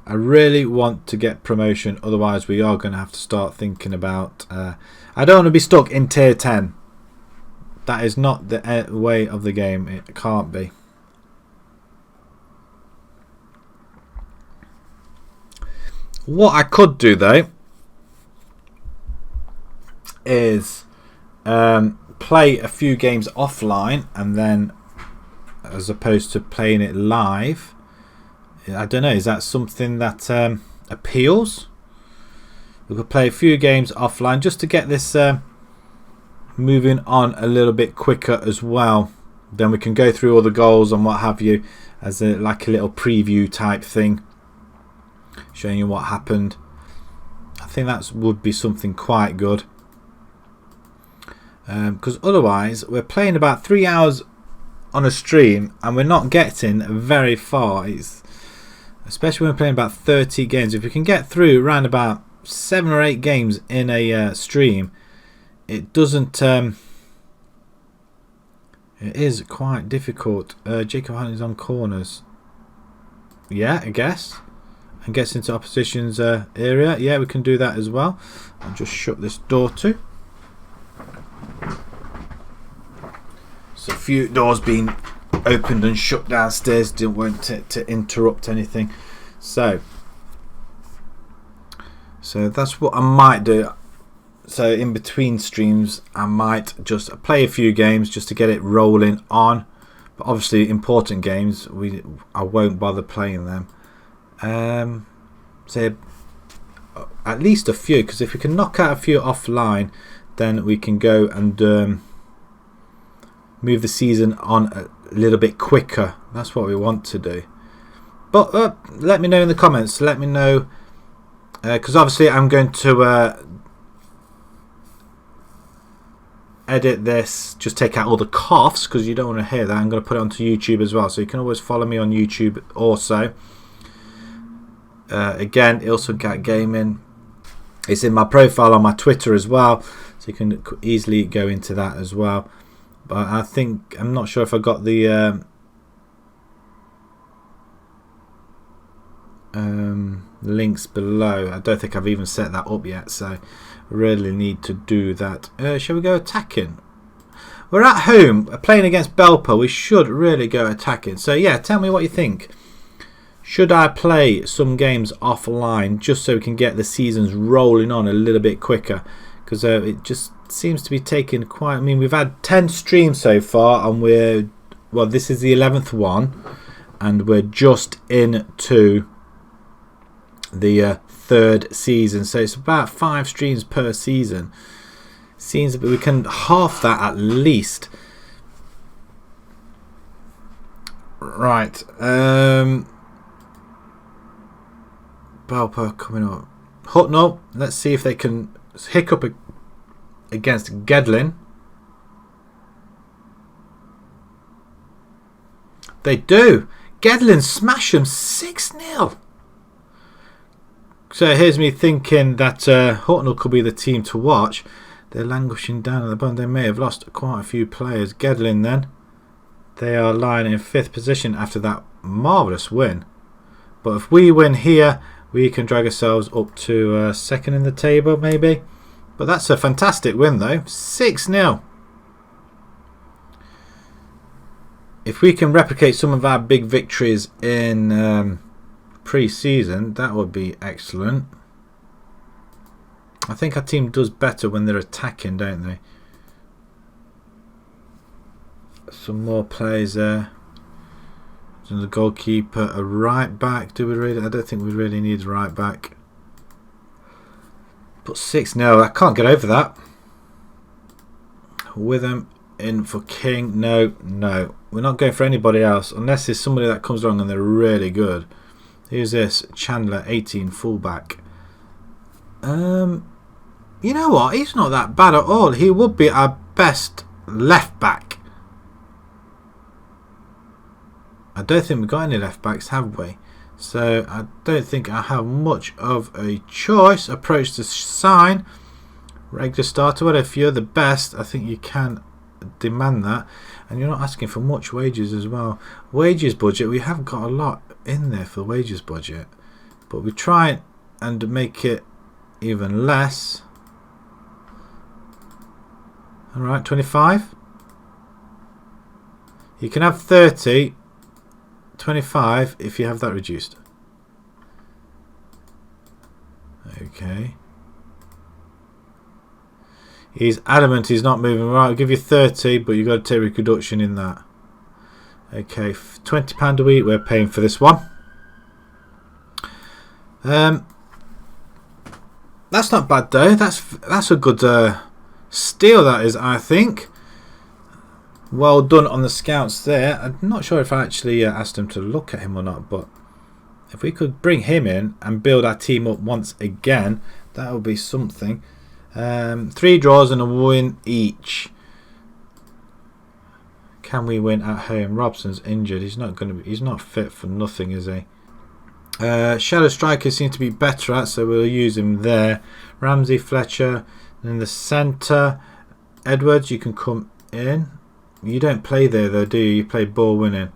I really want to get promotion, otherwise we are going to have to start thinking about... I don't want to be stuck in tier 10. That is not the way of the game. It can't be. What I could do though is play a few games offline, and then as opposed to playing it live. I don't know, is that something that appeals? We could play a few games offline just to get this moving on a little bit quicker as well. Then we can go through all the goals and what have you as like a little preview type thing, showing you what happened. I think that would be something quite good, because otherwise we're playing about 3 hours on a stream and we're not getting very far. Especially when we're playing about 30 games. If we can get through around about 7 or 8 games in a stream, it doesn't... it is quite difficult. Jacob Hunt is on corners. Yeah, I guess. And gets into opposition's area. Yeah, we can do that as well. I'll just shut this door too. So a few doors being opened and shut downstairs, didn't want to interrupt anything. So that's what I might do. So in between streams I might just play a few games just to get it rolling on, but obviously important games I won't bother playing them. So at least a few, because if we can knock out a few offline, then we can go and move the season on a little bit quicker. That's what we want to do. But let me know in the comments. Let me know, because obviously I'm going to edit this, just take out all the coughs because you don't want to hear that. I'm going to put it onto YouTube as well, so you can always follow me on YouTube also. Again, IlsonCatGaming. It's in my profile on my Twitter as well, so you can easily go into that as well. But I think, I'm not sure if I got the links below. I don't think I've even set that up yet, so really need to do that. Shall we go attacking? We're at home playing against Belper. We should really go attacking. So yeah, tell me what you think. Should I play some games offline just so we can get the seasons rolling on a little bit quicker? Because it just seems to be taking quite... I mean, we've had 10 streams so far, and we're... Well, this is the 11th one, and we're just into the 3rd season. So it's about 5 streams per season. Seems that we can half that at least. Right. Belper coming up. Hucknall. Let's see if they can hiccup against Gedlin. They do. Gedlin smash them 6-0. So here's me thinking that Hucknall could be the team to watch. They're languishing down at the bottom. They may have lost quite a few players. Gedlin then. They are lying in 5th position after that marvellous win. But if we win here, we can drag ourselves up to 2nd in the table maybe. But that's a fantastic win though. 6-0. If we can replicate some of our big victories in pre-season, that would be excellent. I think our team does better when they're attacking, don't they? Some more players there. The goalkeeper, a right back. Do we really? I don't think we really need a right back. But 6-0, I can't get over that. Witham in for King. No, no. We're not going for anybody else unless there's somebody that comes along and they're really good. Who's this? Chandler, 18, fullback. You know what? He's not that bad at all. He would be our best left back. I don't think we've got any left backs, have we? So I don't think I have much of a choice. Approach to sign. Regular starter. Well, if you're the best, I think you can demand that. And you're not asking for much wages as well. Wages budget, we haven't got a lot in there for the wages budget. But we try and make it even less. Alright, 25. You can have 30. 25 if you have that reduced. Okay. He's adamant he's not moving. Right, I'll give you 30, but you've got to take reduction in that. Okay, £20 a week we're paying for this one. That's not bad though. That's a good steal, that is, I think. Well done on the scouts there. I'm not sure if I actually asked them to look at him or not, but if we could bring him in and build our team up once again, that would be something. 3 draws and a win each. Can we win at home? Robson's injured. He's not going to be. He's not fit for nothing, is he? Shadow strikers seem to be better at, so we'll use him there. Ramsey, Fletcher, and in the centre, Edwards. You can come in. You don't play there though, do you? You play ball winning.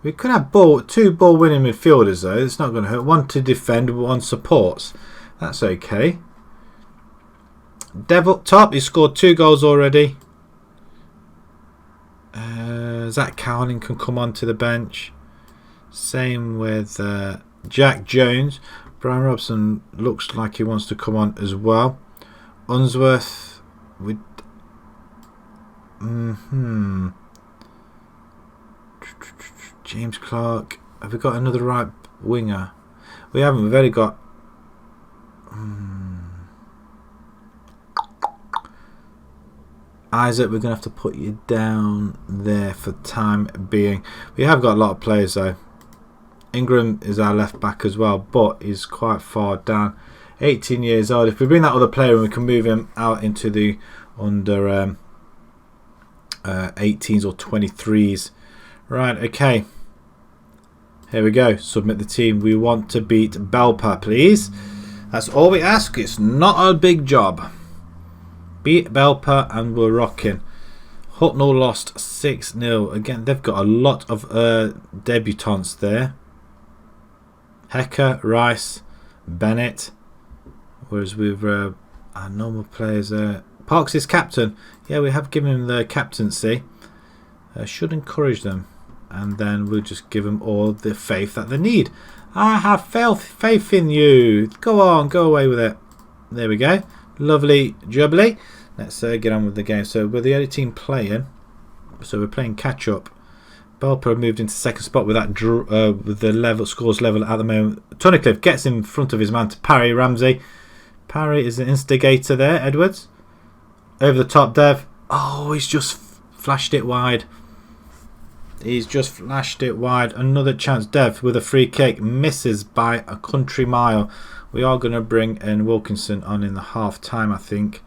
We could have 2 ball winning midfielders though. It's not going to hurt. 1 to defend, 1 supports. That's okay. Dev up top. He scored 2 goals already. Zach Cowling can come onto the bench. Same with Jack Jones. Brian Robson looks like he wants to come on as well. Unsworth with James Clark. Have we got another right winger? We haven't. We've only got Isaac. We're going to have to put you down there for time being. We have got a lot of players though. Ingram is our left back as well, but he's quite far down. 18 years old. If we bring that other player and we can move him out into the under 18s or 23s. Right, okay. Here we go. Submit the team. We want to beat Belper, please. That's all we ask. It's not a big job. Beat Belper and we're rocking. Hucknall lost 6-0. Again, they've got a lot of debutants there. Hecker, Rice, Bennett. Whereas with our normal players there. Parks is captain. Yeah, we have given him the captaincy. Should encourage them. And then we'll just give them all the faith that they need. I have faith in you. Go on, go away with it. There we go. Lovely jubbly. Let's get on with the game. So we're the only team playing. So we're playing catch up. Belper moved into 2nd spot with that with the scores level at the moment. Tunnicliffe gets in front of his man to parry Ramsey. Parry is an instigator there. Edwards. Over the top, Dev. Oh, he's just flashed it wide. He's just flashed it wide. Another chance. Dev with a free kick. Misses by a country mile. We are going to bring in Wilkinson on in the half time, I think.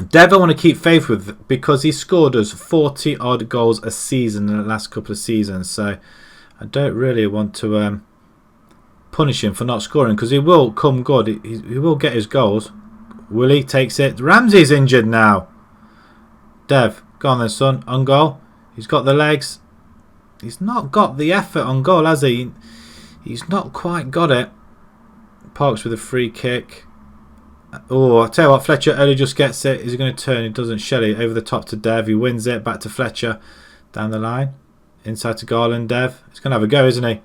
Dev I want to keep faith with because he scored us 40 odd goals a season in the last couple of seasons. So I don't really want to punish him for not scoring because he will come good. He will get his goals. Willie takes it. Ramsey's injured now. Dev, go on then, son. On goal. He's got the legs. He's not got the effort on goal, has he? He's not quite got it. Parks with a free kick. Oh, I'll tell you what, Fletcher early just gets it. Is he going to turn? He doesn't. Shelley over the top to Dev. He wins it. Back to Fletcher. Down the line. Inside to Garland. Dev. He's going to have a go, isn't he?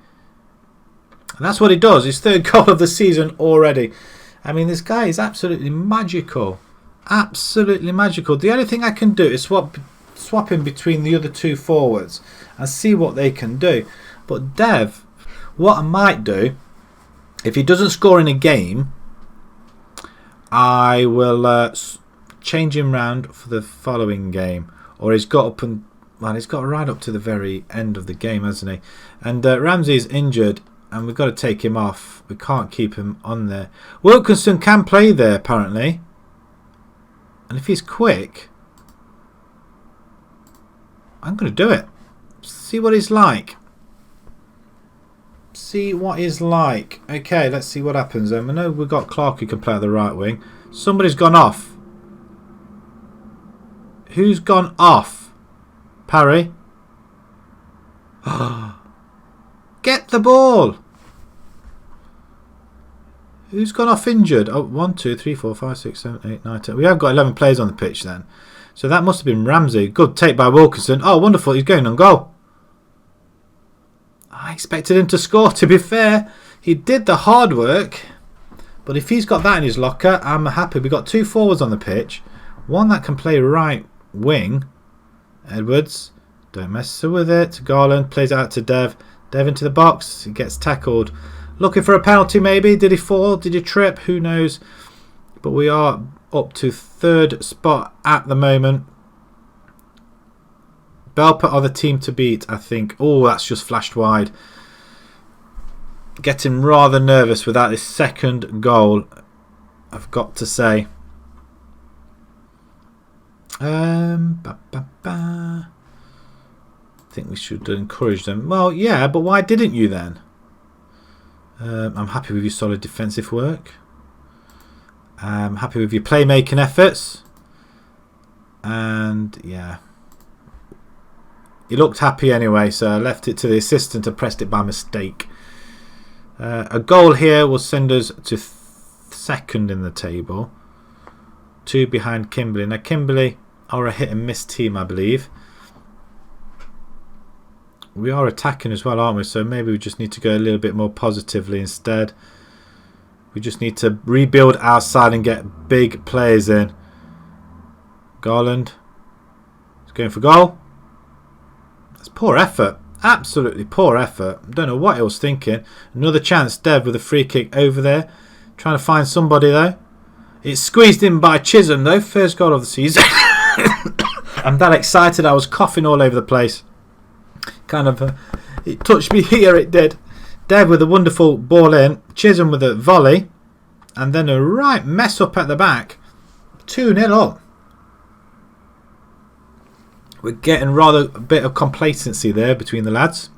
And that's what he does. His third goal of the season already. I mean, this guy is absolutely magical. Absolutely magical. The only thing I can do is swap him between the other two forwards and see what they can do. But Dev, what I might do, if he doesn't score in a game, I will change him round for the following game. Or he's got up and he's got right up to the very end of the game, hasn't he? And Ramsey's injured, and we've got to take him off. We can't keep him on there. Wilkinson can play there apparently, and if he's quick, I'm going to do it. See what he's like. See what he's like. Okay, let's see what happens. I know we've got Clark who can play at the right wing. Somebody's gone off. Who's gone off? Parry. Get the ball. Who's gone off injured? Oh, 1, 2, 3, 4, 5, 6, 7, 8, 9, 10. We have got 11 players on the pitch then. So that must have been Ramsey. Good take by Wilkinson. Oh, wonderful. He's going on goal. I expected him to score, to be fair. He did the hard work. But if he's got that in his locker, I'm happy. We've got two forwards on the pitch. One that can play right wing. Edwards. Don't mess with it. Garland plays out to Dev. Dev into the box. He gets tackled. Looking for a penalty maybe. Did he fall? Did he trip? Who knows? But we are up to third spot at the moment. Belper are the team to beat, I think. Oh, that's just flashed wide. Getting rather nervous without this second goal, I've got to say. I think we should encourage them. Well, yeah, but why didn't you then? I'm happy with your solid defensive work. I'm happy with your playmaking efforts. And yeah, he looked happy anyway, so I left it to the assistant and pressed it by mistake. A goal here will send us to second in the table. 2 behind Kimberley. Now Kimberley are a hit and miss team, I believe. We are attacking as well, aren't we? So maybe we just need to go a little bit more positively instead. We just need to rebuild our side and get big players in. Garland is going for goal. That's poor effort. Absolutely poor effort. Don't know what he was thinking. Another chance. Dev with a free kick over there. Trying to find somebody though. It's squeezed in by Chisholm though. First goal of the season. I'm that excited I was coughing all over the place. Kind of, it touched me here, it did. Dev with a wonderful ball in. Chisholm with a volley. And then a right mess up at the back. 2-0 up. We're getting rather a bit of complacency there between the lads.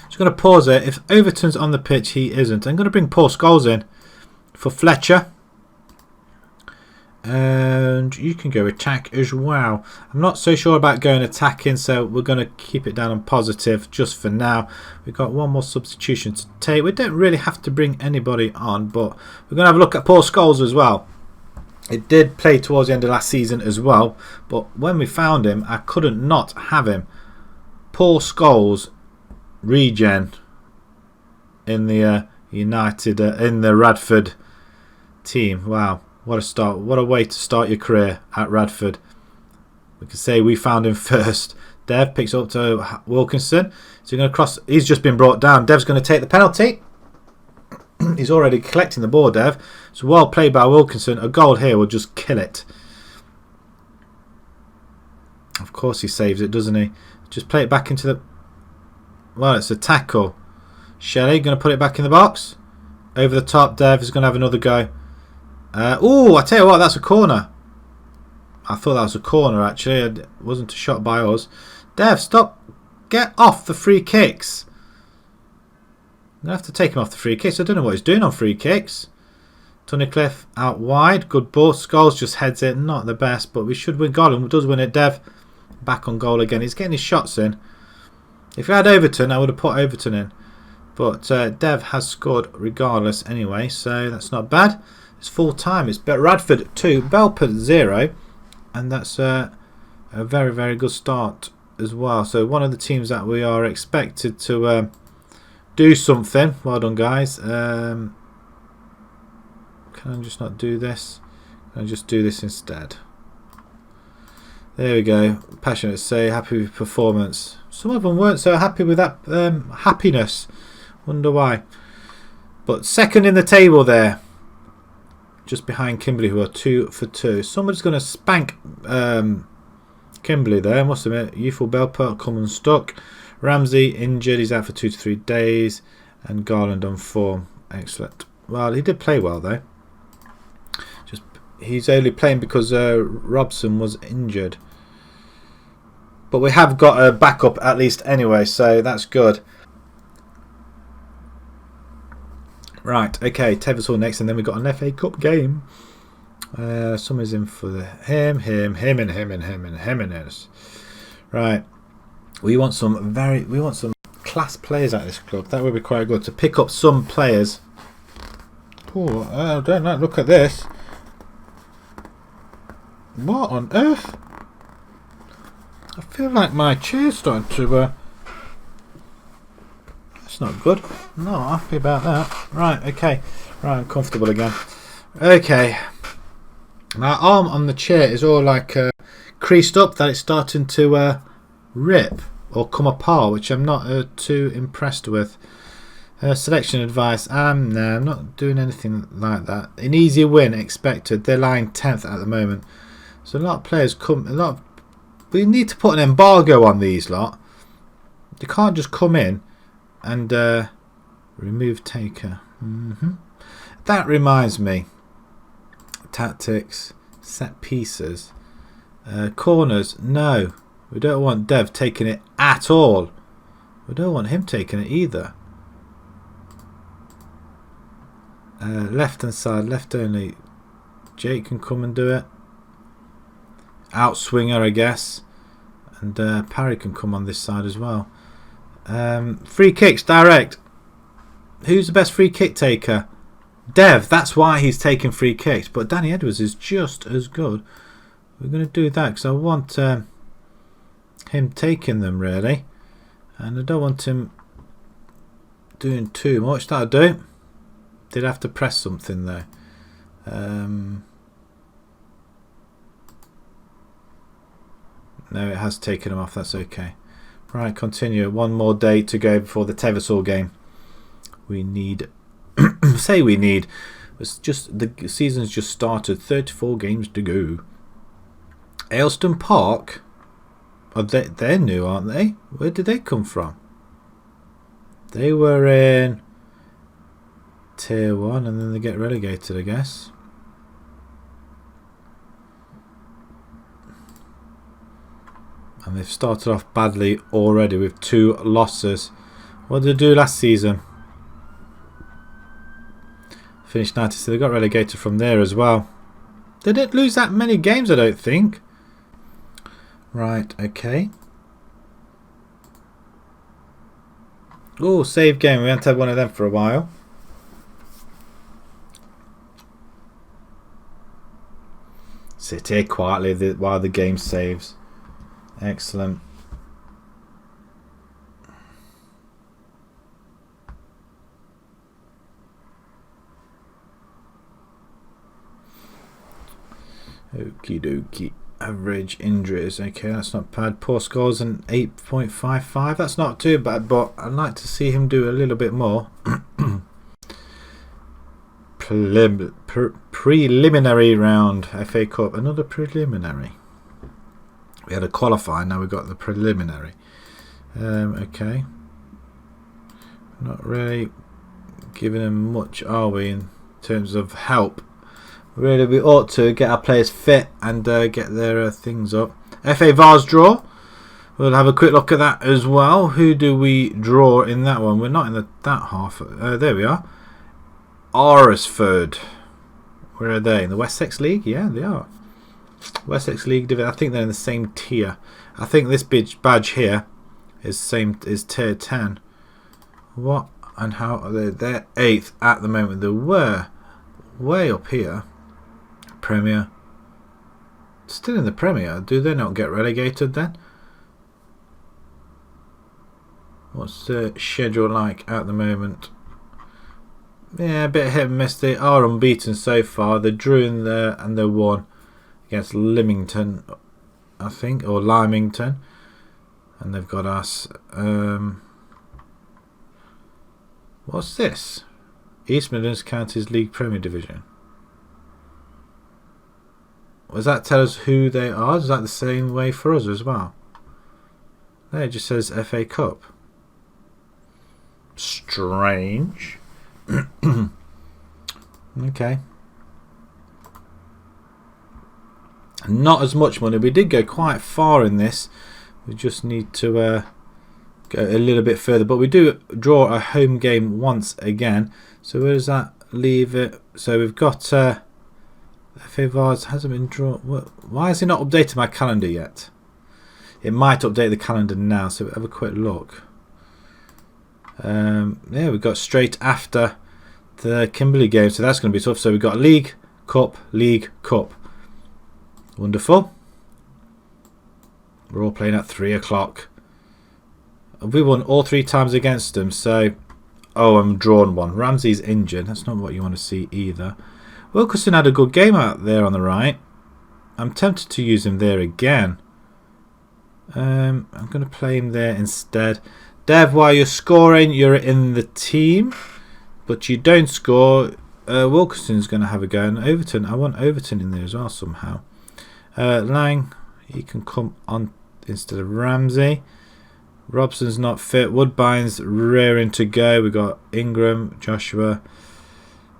Just going to pause it. If Overton's on the pitch, he isn't. I'm going to bring Paul Scholes in for Fletcher. And you can go attack as well. I'm not so sure about going attacking, so we're going to keep it down on positive just for now. We've got one more substitution to take. We don't really have to bring anybody on, but we're going to have a look at Paul Scholes as well. It did play towards the end of last season as well, but when we found him, I couldn't not have him. Paul Scholes, regen in the United, in the Radford team. Wow. What a start. What a way to start your career at Radford. We can say we found him first. Dev picks up to Wilkinson. So going to cross. He's just been brought down. Dev's going to take the penalty. He's already collecting the ball, Dev. So well played by Wilkinson. A goal here will just kill it. Of course he saves it, doesn't he? Just play it back into the... Well, it's a tackle. Shelley going to put it back in the box. Over the top, Dev is going to have another go. Oh, I tell you what, that's a corner. I thought that was a corner actually. It wasn't a shot by us. Dev, stop. Get off the free kicks. I'm going to have to take him off the free kicks. I don't know what he's doing on free kicks. Tunnicliffe out wide. Good ball. Scholes just heads it. Not the best, but we should win. Garland does win it. Dev back on goal again. He's getting his shots in. If we had Overton, I would have put Overton in. But Dev has scored regardless anyway, so that's not bad. It's full time. It's Radford 2, Belper 0. And that's a very, very good start as well. So one of the teams that we are expected to do something. Well done, guys. Can I just not do this? Can I just do this instead? There we go. Passionate say happy with performance. Some of them weren't so happy with that happiness. Wonder why. But second in the table there. Just behind Kimberley, who are 2 for 2. Somebody's going to spank Kimberley there. Must admit, youthful Belper come unstuck. Ramsey injured. He's out for 2 to 3 days. And Garland on form. Excellent. Well, he did play well though. Just he's only playing because Robson was injured. But we have got a backup at least anyway, so that's good. Right, okay, Teversall next, and then we've got an FA Cup game. Someone's in for him, and us. Right, we want some class players at this club. That would be quite good to pick up some players. Oh, I don't know. Look at this. What on earth? I feel like my chair's starting to. That's not good. Not happy about that. Right, okay. Right, I'm comfortable again. Okay. My arm on the chair is all like creased up that it's starting to rip or come apart, which I'm not too impressed with. Selection advice. No, I'm not doing anything like that. An easy win expected. They're lying 10th at the moment. So a lot of players come. We need to put an embargo on these lot. They can't just come in and remove taker. That reminds me. Tactics, set pieces, corners. No, we don't want Dev taking it at all. We don't want him taking it either. Left hand side, left only. Jake can come and do it. Outswinger, I guess. And Parry can come on this side as well. Free kicks, direct. Who's the best free kick taker? Dev. That's why he's taking free kicks. But Danny Edwards is just as good. We're going to do that because I want him taking them, really. And I don't want him doing too much. That'll do. Did have to press something though. No, it has taken him off. That's okay. Right, continue. One more day to go before the Teversall game. We need. Say we need. It's just the season's just started. 34 games to go. Aylstone Park. Oh, they're new, aren't they? Where did they come from? They were in Tier 1 and then they get relegated, I guess. And they've started off badly already with 2 losses. What did they do last season? Finished 90, so they got relegated from there as well. They didn't lose that many games, I don't think. Right, okay. Oh, save game. We haven't had one of them for a while. Sit here quietly while the game saves. Excellent. Okie dokie. Average injuries. Okay, that's not bad. Poor scores an 8.55. That's not too bad, but I'd like to see him do a little bit more. Preliminary round. FA Cup. Another preliminary. We had a qualifying, now we've got the preliminary. Okay. Not really giving them much, are we, in terms of help? Really, we ought to get our players fit and get their things up. FA Vars draw. We'll have a quick look at that as well. Who do we draw in that one? We're not in that half. There we are. Arsford. Where are they? In the Wessex League? Yeah, they are. Wessex League Division. I think they're in the same tier. I think this badge here is tier 10. What and how are they? They're 8th at the moment. They were way up here. Premier. Still in the Premier. Do they not get relegated then? What's the schedule like at the moment? Yeah, a bit hit and miss. They are unbeaten so far. They drew in there and they won against Lymington, I think, or Lymington. And they've got us. What's this? East Midlands Counties League Premier Division. Does that tell us who they are? Is that the same way for us as well? There, it just says FA Cup. Strange. Okay. Not as much money. We did go quite far in this. We just need to go a little bit further. But we do draw a home game once again. So where does that leave it? So we've got FA Vars hasn't been drawn. Why has it not updated my calendar yet? It might update the calendar now. So we'll have a quick look. Yeah, we've got straight after the Kimberley game, so that's going to be tough. So we've got League, Cup, League, Cup. Wonderful. We're all playing at 3 o'clock. We won all 3 times against them, so... Oh, I'm drawn one. Ramsey's injured. That's not what you want to see either. Wilkerson had a good game out there on the right. I'm tempted to use him there again. I'm going to play him there instead. Dev, while you're scoring, you're in the team, but you don't score. Wilkerson's going to have a go, and Overton. I want Overton in there as well somehow. Lang, he can come on instead of Ramsey. Robson's not fit. Woodbine's rearing to go. We've got Ingram, Joshua.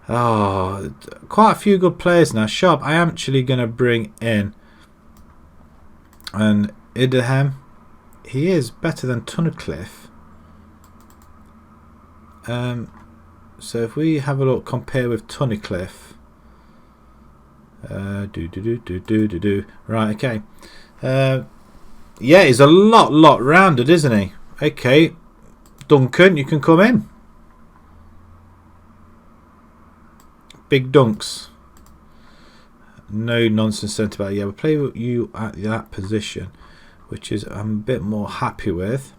Oh, quite a few good players now. Sharp, I am actually going to bring in. And Idaham, he is better than Tunnicliffe. So if we have a look, compare with Tunnicliffe. Right, okay. Yeah, he's a lot rounded, isn't he? Okay, Duncan, you can come in. Big dunks. No nonsense centre back. Yeah, we'll play with you at that position, which is I'm a bit more happy with.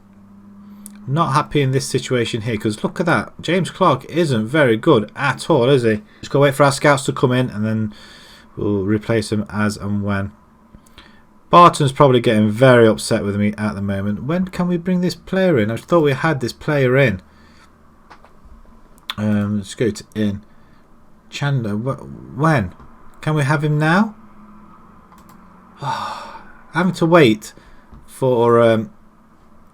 Not happy in this situation here, because look at that. James Clark isn't very good at all, is he? Just gotta wait for our scouts to come in, and then we'll replace him as and when. Barton's probably getting very upset with me at the moment. When can we bring this player in? I thought we had this player in. Let's go to in. Chandler, when? Can we have him now? Having to wait for...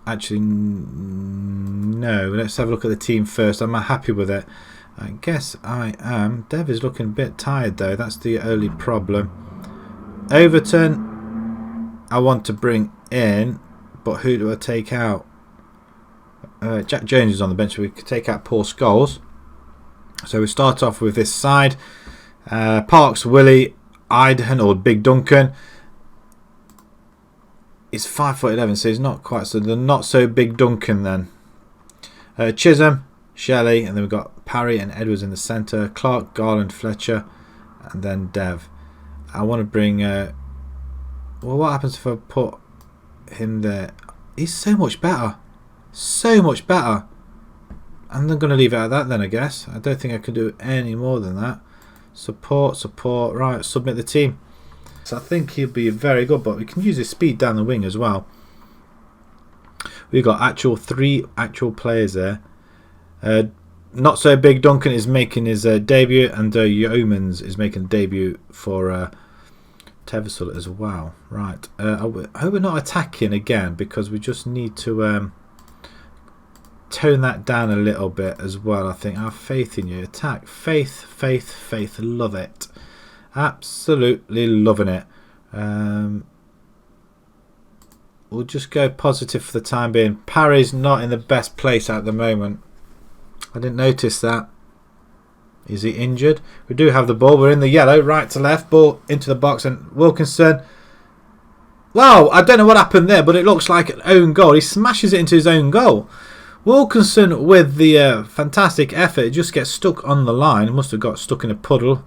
Actually, no. Let's have a look at the team first. Am I happy with it? I guess I am. Dev is looking a bit tired though. That's the only problem. Overton, I want to bring in, but who do I take out? Jack Jones is on the bench, so we could take out Paul Scholes. So we start off with this side. Parks, Willie, Idahan or Big Duncan. He's 5'11", so he's not quite so. They're not so Big Duncan then. Chisholm, Shelley, and then we've got Parry and Edwards in the centre. Clark, Garland, Fletcher, and then Dev. I want to bring. Well, what happens if I put him there? He's so much better. So much better. I'm not going to leave it at that then, I guess. I don't think I can do any more than that. Support. Right, submit the team. So I think he'll be very good, but we can use his speed down the wing as well. We've got 3 actual players there. Not so Big Duncan is making his debut, and Yeomans is making a debut for Teversal as well. Right. I hope we're not attacking again, because we just need to tone that down a little bit as well. I think our faith in you. Attack. Faith. Love it. Absolutely loving it. We'll just go positive for the time being. Parry's not in the best place at the moment. I didn't notice that. Is he injured? We do have the ball. We're in the yellow, right to left. Ball into the box, and Wilkinson. Wow, I don't know what happened there, but it looks like an own goal. He smashes it into his own goal. Wilkinson with the fantastic effort. It just gets stuck on the line. It must have got stuck in a puddle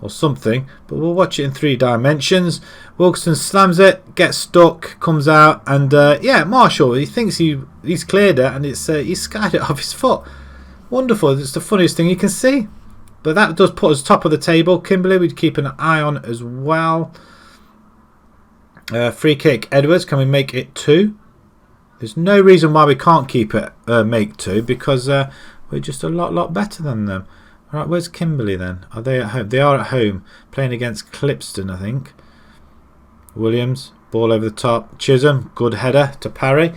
or something. But we'll watch it in 3 dimensions. Wilkinson slams it, gets stuck, comes out, and yeah, Marshall. He thinks he's cleared it, and it's he's skied it off his foot. Wonderful. It's the funniest thing you can see. But that does put us top of the table. Kimberley, we'd keep an eye on as well. Free kick, Edwards. Can we make it 2? There's no reason why we can't keep it make 2, because we're just a lot better than them. All right, where's Kimberley then? Are they at home? They are at home, playing against Clipston, I think. Williams, ball over the top. Chisholm, good header to Parry,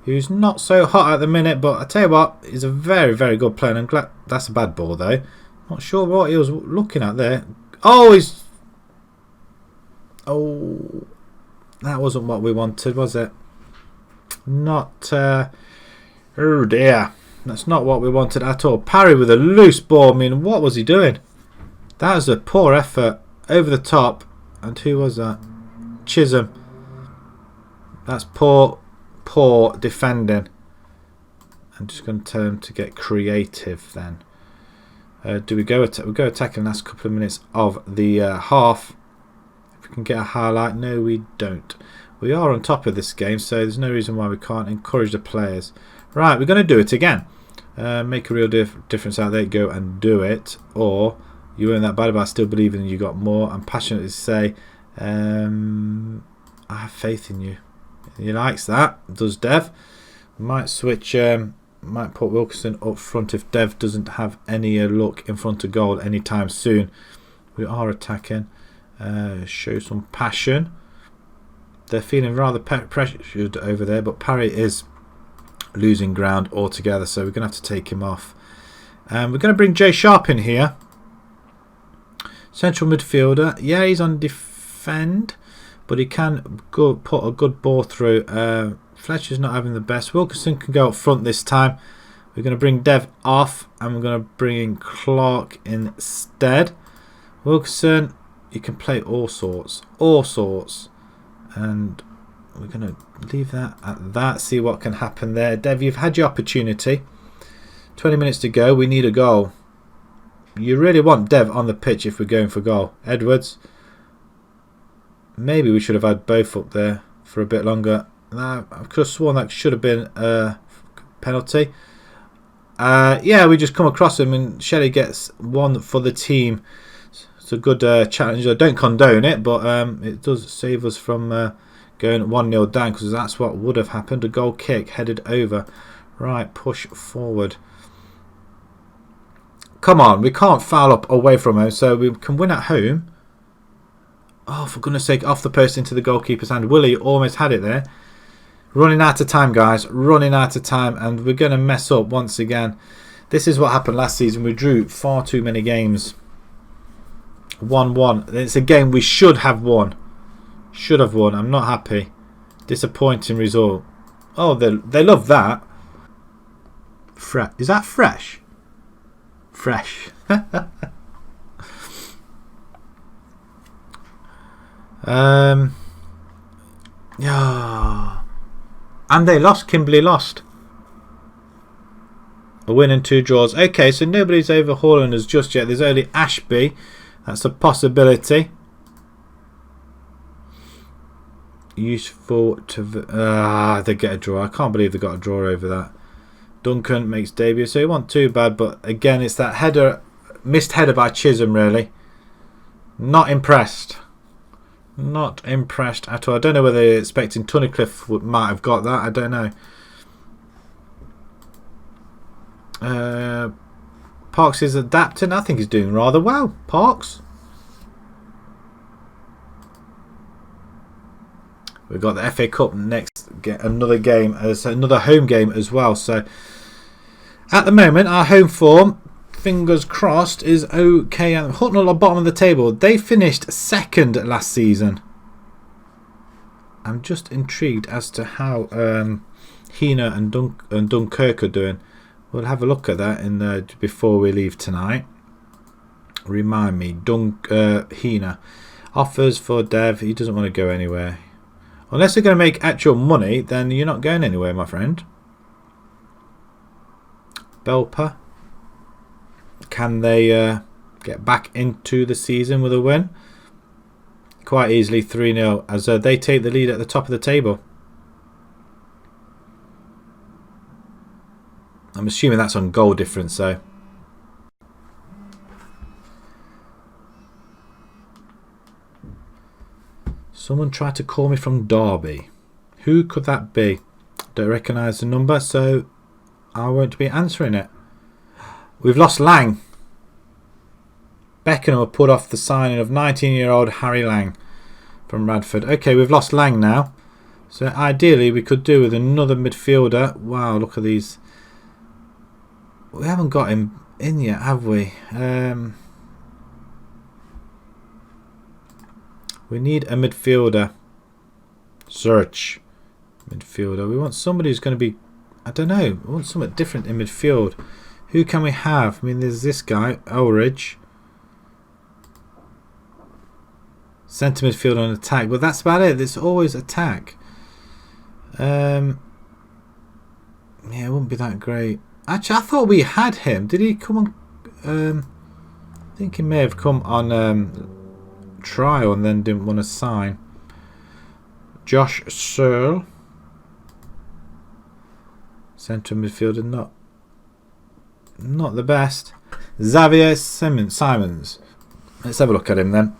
who's not so hot at the minute, but I tell you what, he's a very good player. I'm glad. That's a bad ball though. Not sure what he was looking at there. Oh, he's. Oh, that wasn't what we wanted, was it? Not. Oh dear. That's not what we wanted at all. Parry with a loose ball. I mean, what was he doing? That was a poor effort. Over the top. And who was that? Chisholm. That's poor defending. I'm just going to tell him to get creative then. Do we go attacking the last couple of minutes of the half? If we can get a highlight. No, we don't. We are on top of this game, so there's no reason why we can't encourage the players. Right, we're going to do it again. Make a real difference out there. Go and do it. Or you weren't that bad, but I still believe in you. You got more. I'm passionate to say, I have faith in you. He likes that. Does Dev? Might switch. Might put Wilkinson up front if Dev doesn't have any luck in front of goal anytime soon. We are attacking. Show some passion. They're feeling rather pressured over there, but Parry is losing ground altogether, so we're going to have to take him off. We're going to bring Jay Sharp in here. Central midfielder. Yeah, he's on defend, but he can put a good ball through. Fletcher's not having the best. Wilkinson can go up front this time. We're going to bring Dev off, and we're going to bring in Clark instead. Wilkinson, you can play all sorts. And we're going to leave that at that. See what can happen there. Dev, you've had your opportunity. 20 minutes to go. We need a goal. You really want Dev on the pitch if we're going for goal. Edwards. Maybe we should have had both up there for a bit longer. I could have sworn that should have been a penalty. Yeah, we just come across him, and Shelley gets one for the team. It's a good challenge. I don't condone it, but it does save us from going 1-0 down, because that's what would have happened. A goal kick headed over. Right, push forward. Come on, we can't foul up away from home, so we can win at home. Oh, for goodness sake, off the post into the goalkeeper's hand. Willie almost had it there. Running out of time, guys. Running out of time, and we're going to mess up once again. This is what happened last season. We drew far too many games. 1-1. It's a game we should have won. Should have won. I'm not happy. Disappointing result. Oh, they love that. Is that fresh? Fresh. Yeah. And they lost. Kimberley lost. A win and 2 draws. Okay, so nobody's overhauling us just yet. There's only Ashby. That's a possibility. Useful to... they get a draw. I can't believe they got a draw over that. Duncan makes debut. So he wasn't too bad, but again, it's that header, missed header by Chisholm, really. Not impressed. Not impressed at all. I don't know whether they're expecting Tunnicliffe might have got that. I don't know. Parks is adapting. I think he's doing rather well. Parks. We've got the FA Cup next. Get another game as another home game as well. So at the moment, our home form, fingers crossed, is okay. And Hucknall at bottom of the table. They finished second last season. I'm just intrigued as to how Hina and Dunkirk are doing. We'll have a look at that in before we leave tonight. Remind me. Hina. Offers for Dev. He doesn't want to go anywhere. Unless they're going to make actual money, then you're not going anywhere, my friend. Belper. Can they get back into the season with a win? Quite easily 3-0 as they take the lead at the top of the table. I'm assuming that's on goal difference though. Someone tried to call me from Derby. Who could that be? Don't recognise the number, so I won't be answering it. We've lost Lang. Beckenham have put off the signing of 19-year-old Harry Lang from Radford. Okay, we've lost Lang now. So ideally we could do with another midfielder. Wow, look at these. We haven't got him in yet, have we? We need a midfielder. Search. Midfielder. We want somebody who's going to be... I don't know. We want something different in midfield. Who can we have? I mean, there's this guy, Ulrich. Centre midfield on attack. But that's about it. There's always attack. Yeah, it wouldn't be that great. Actually, I thought we had him. Did he come on... I think he may have come on... trial and then didn't want to sign. Josh Searle, centre midfielder, not the best. Xavier Simons. Let's have a look at him then.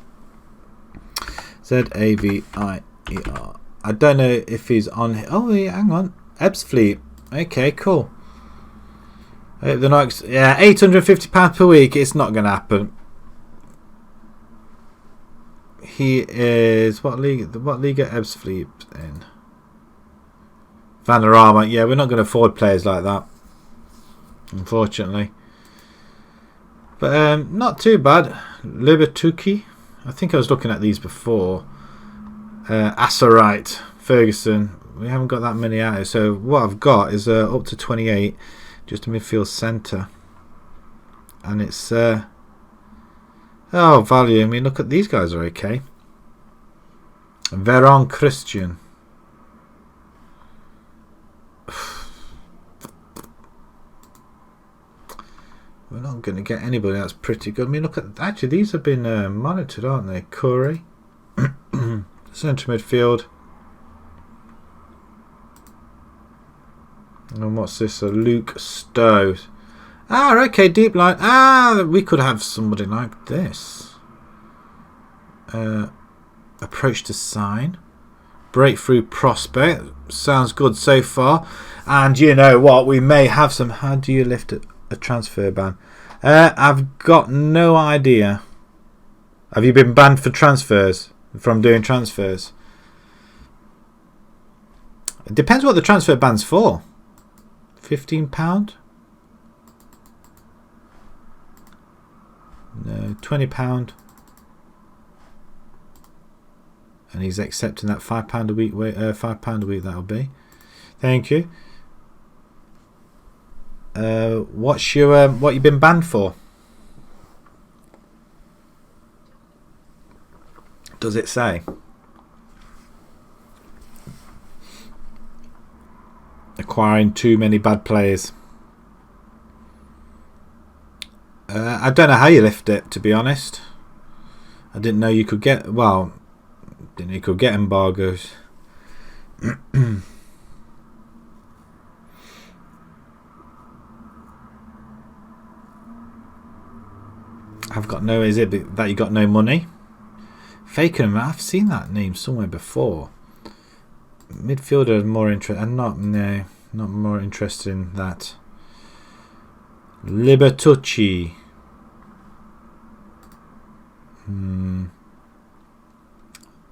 Zavier. I don't know if he's on. Oh, hang on. Ebbsfleet. Okay, cool. The next, yeah, £850 per week. It's not going to happen. He is what league? What league are Ebbsfleet in? Vanarama. Yeah, we're not going to afford players like that, unfortunately. But not too bad. Libertuki. I think I was looking at these before. Asserite, Ferguson. We haven't got that many out here. So what I've got is up to 28, just a midfield centre, and it's. Oh, value. I mean, look at these guys are okay. Veron Christian. We're not going to get anybody that's pretty good. I mean, look at... Actually, these have been monitored, aren't they? Curry. Centre midfield. And what's this? Luke Stowe. Ah, okay, deep line. Ah, we could have somebody like this. Approach to sign. Breakthrough prospect. Sounds good so far. And you know what? We may have some... How do you lift a transfer ban? I've got no idea. Have you been banned for transfers? From doing transfers? It depends what the transfer ban's for. £15? No, £20, and he's accepting that £5 a week. £5 a week that'll be. Thank you. What's your what you've been banned for? Does it say? Acquiring too many bad players. I don't know how you lift it, to be honest. I didn't know you could get... Well, didn't know you could get embargoes. I've got no... Is it that you got no money? Fakenham, I've seen that name somewhere before. Midfielder is more interested. I'm not... No, not more interested in that. Libertucci.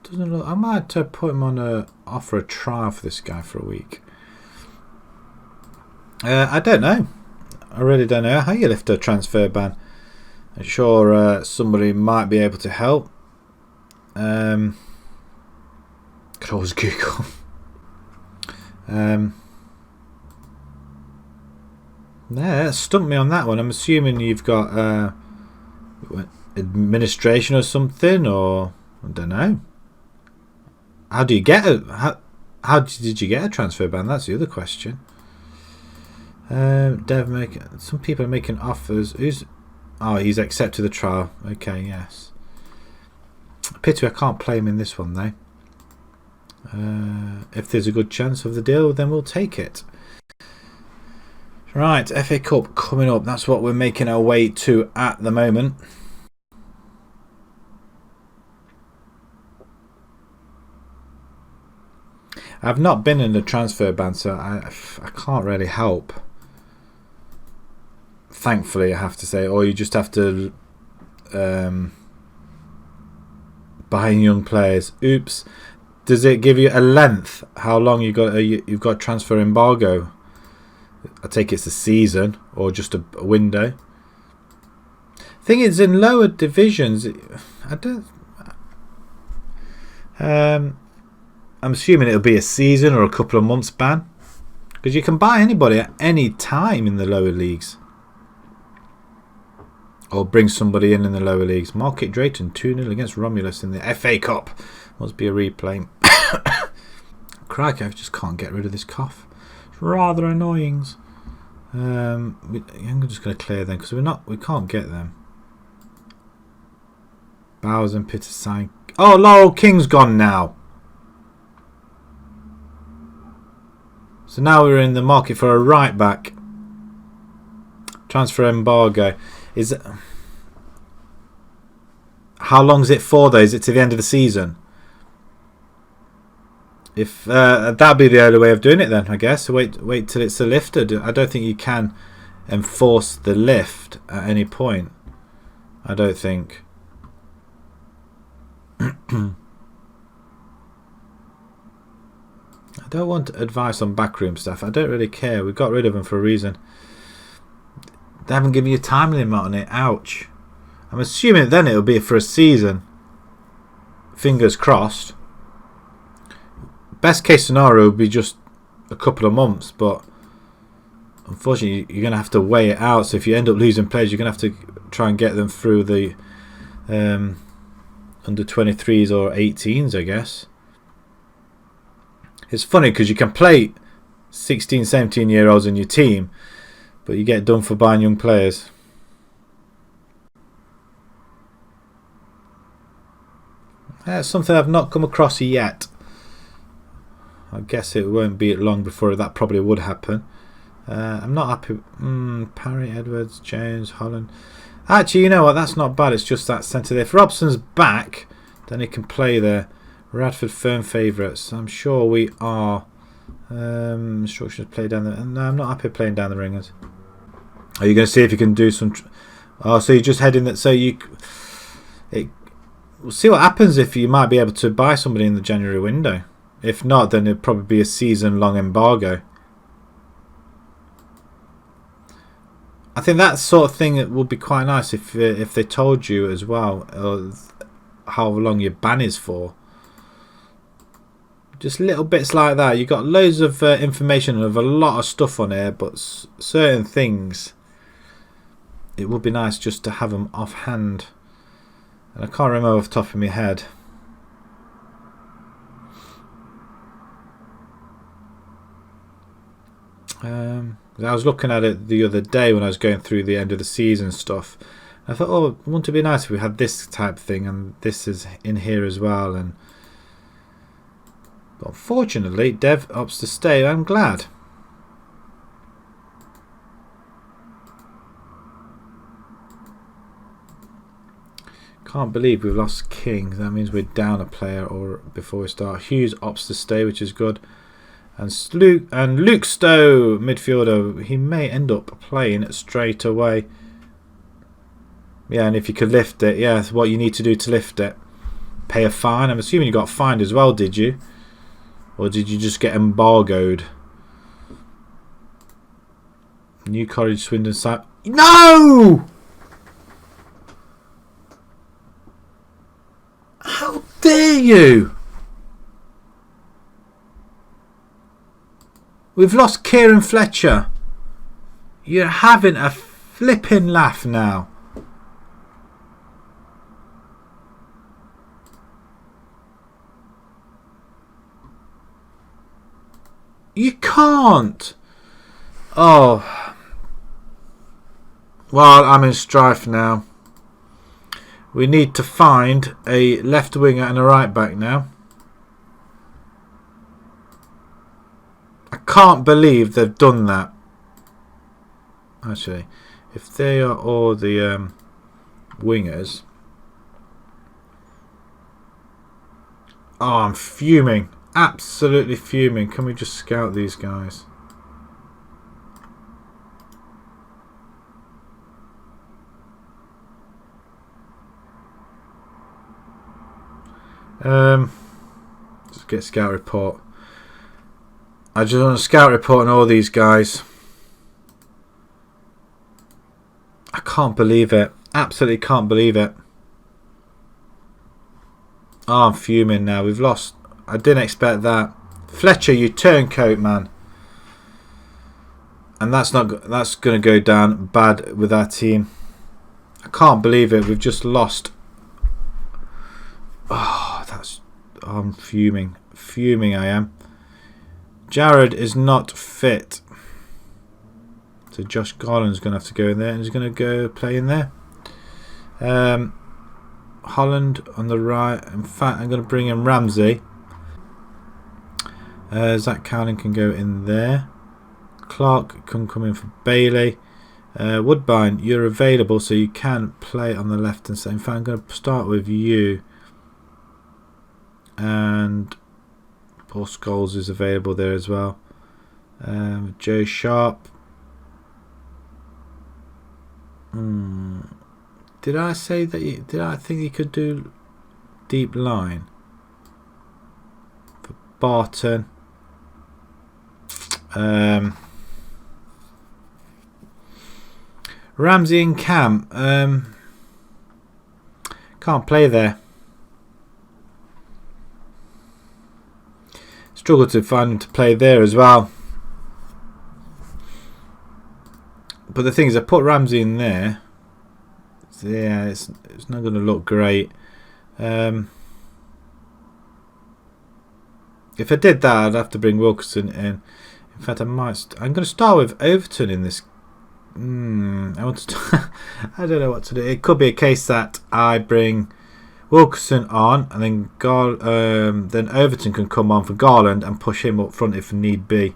Doesn't look. I might put him on offer a trial for this guy for a week. I don't know. I really don't know how you lift a transfer ban. I'm sure somebody might be able to help. Could always Google. Yeah, that stumped me on that one. I'm assuming you've got administration or something, or I don't know. How do you get a how did you get a transfer ban? That's the other question. Some people are making offers. He's accepted the trial. Okay, yes. Pity I can't play him in this one though. If there's a good chance of the deal, then we'll take it. Right, FA Cup coming up. That's what we're making our way to at the moment. I've not been in the transfer ban, so I can't really help. Thankfully, I have to say, or you just have to buy young players. Oops. Does it give you a length? How long you've got transfer embargo? I take it's a season or just a window. Thing is, in lower divisions, I don't. I'm assuming it'll be a season or a couple of months ban, because you can buy anybody at any time in the lower leagues, or bring somebody in the lower leagues. Market Drayton 2-0 against Romulus in the FA Cup. Must be a replay. Crikey, I just can't get rid of this cough. It's rather annoying. I'm just going to clear them because we can't get them. Bowers and Peter sign. Oh, Laurel King's gone now. So now we're in the market for a right back. Transfer embargo. How long is it for though? Is it to the end of the season? If that'd be the only way of doing it then, I guess. Wait till it's lifted. I don't think you can enforce the lift at any point. I don't think. I don't want advice on backroom stuff. I don't really care. We got rid of them for a reason. They haven't given you a time limit on it. Ouch. I'm assuming then it'll be for a season. Fingers crossed. Best case scenario would be just a couple of months, but unfortunately you're going to have to weigh it out. So if you end up losing players, you're going to have to try and get them through the under 23s or 18s, I guess. It's funny because you can play 16, 17 year olds in your team, but you get done for buying young players. That's something I've not come across yet. I guess it won't be long before that probably would happen. I'm not happy. Parry, Edwards, Jones, Holland. Actually, you know what? That's not bad. It's just that centre there. If Robson's back, then he can play there. Radford firm favourites. I'm sure we are. Instructions play down the. No, I'm not happy playing down the ringers. Are you going to see if you can do some? Oh, so you're just heading that. So we'll see what happens if you might be able to buy somebody in the January window. If not, then it'll probably be a season-long embargo. I think that sort of thing would be quite nice if they told you as well how long your ban is for. Just little bits like that. You've got loads of information of a lot of stuff on here, but certain things, it would be nice just to have them offhand. And I can't remember off the top of my head. I was looking at it the other day when I was going through the end of the season stuff. I thought, oh, wouldn't it be nice if we had this type of thing, and this is in here as well. But unfortunately, Dev opts to stay. I'm glad. Can't believe we've lost King. That means we're down a player or before we start. Hughes opts to stay, which is good. And Luke Stowe, midfielder, he may end up playing straight away. Yeah, and if you could lift it, yeah, that's what you need to do to lift it. Pay a fine. I'm assuming you got fined as well, did you? Or did you just get embargoed? New College, Swindon side. No! How dare you! We've lost Kieran Fletcher. You're having a flipping laugh now. You can't. Oh. Well, I'm in strife now. We need to find a left winger and a right back now. I can't believe they've done that. Actually, if they are all the wingers. Oh, I'm fuming. Absolutely fuming. Can we just scout these guys? Let's get scout report. I just want a scout report on all these guys. I can't believe it. Absolutely can't believe it. Oh, I'm fuming now. We've lost. I didn't expect that. Fletcher, you turncoat, man. And that's going to go down bad with our team. I can't believe it. We've just lost. Oh, I'm fuming. Fuming I am. Jared is not fit. So Josh Garland's going to have to go in there. And he's going to go play in there. Holland on the right. In fact, I'm going to bring in Ramsey. Zach Cowling can go in there. Clark can come in for Bailey. Woodbine, you're available, so you can play on the left and side. In fact, I'm going to start with you. And Paul Scholes is available there as well. Joe Sharp. Did I say that? Did I think he could do deep line for Barton? Ramsey and Cam. Can't play there. Struggle to find him to play there as well. But the thing is, I put Ramsey in there. So yeah, it's not going to look great. If I did that, I'd have to bring Wilkinson in. In fact, I'm going to start with Overton in this. I want to. I don't know what to do. It could be a case that I bring Wilkinson on, and then then Overton can come on for Garland and push him up front if need be.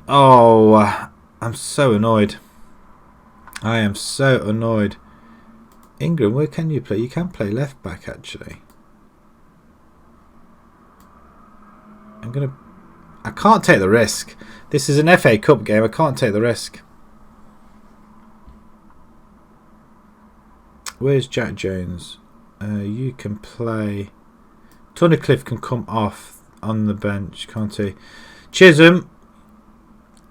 Oh, I'm so annoyed. I am so annoyed. Ingram, where can you play? You can play left back actually. I can't take the risk. This is an FA Cup game. I can't take the risk. Where's Jack Jones? You can play. Tunnicliffe can come off on the bench, can't he? Chisholm.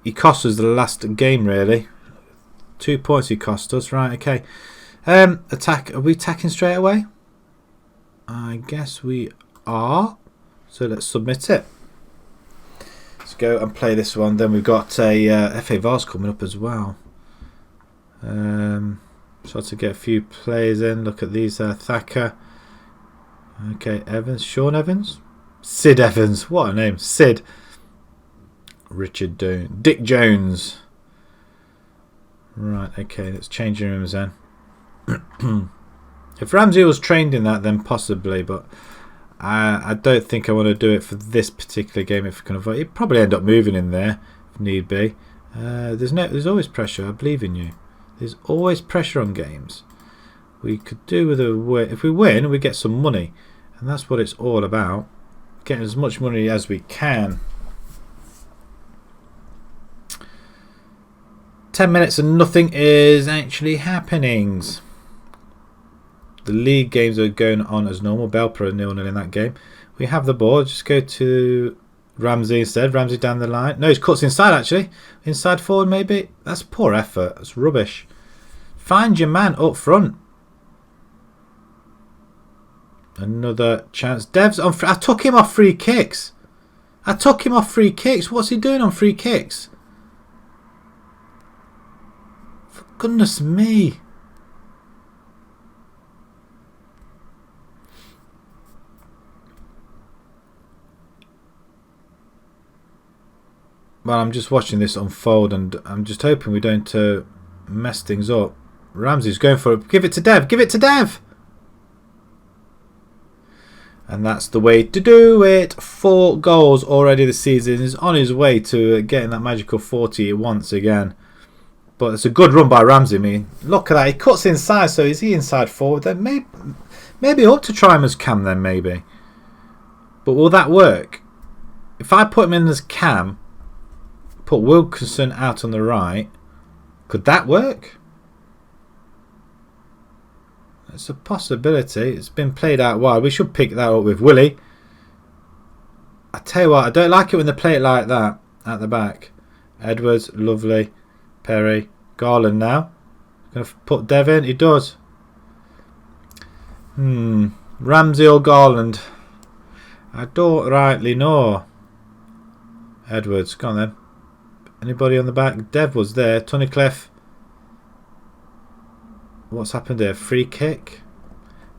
He cost us the last game, really. 2 points he cost us. Right, okay. Attack. Are we attacking straight away? I guess we are. So let's submit it. Let's go and play this one. Then we've got a FA Vars coming up as well. So to get a few players in. Look at these. Thacker. Okay, Evans. Sean Evans? Sid Evans. What a name. Sid. Richard Dick Jones. Right, okay, let's change rooms then. If Ramsey was trained in that, then possibly, but I don't think I want to do it for this particular game if we can avoid it. He'd probably end up moving in there if need be. There's always pressure. I believe in you. There's always pressure on games. We could do with a win. If we win, we get some money, and that's what it's all about. Getting as much money as we can. 10 minutes and nothing is actually happening. The league games are going on as normal. Belper 0-0 in that game. We have the ball. Just go to Ramsey instead. Ramsey down the line. No, he cuts inside actually. Inside forward maybe. That's poor effort. That's rubbish. Find your man up front. Another chance. Dev's on. I took him off free kicks. What's he doing on free kicks? For goodness me. Well, I'm just watching this unfold, and I'm just hoping we don't mess things up. Ramsey's going for it. Give it to Dev. Give it to Dev. And that's the way to do it. 4 goals already this season. He's on his way to getting that magical 40 once again. But it's a good run by Ramsey. I mean, look at that. He cuts inside. So is he inside forward? Then maybe up to try him as cam then maybe. But will that work? If I put him in as cam, put Wilkinson out on the right, could that work? It's a possibility. It's been played out wide. We should pick that up with Willie. I tell you what, I don't like it when they play it like that at the back. Edwards, lovely. Perry, Garland now. Going to put Dev in. He does. Ramsey or Garland? I don't rightly know. Edwards, go on then. Anybody on the back? Dev was there. Tunnicliffe. What's happened there? Free kick.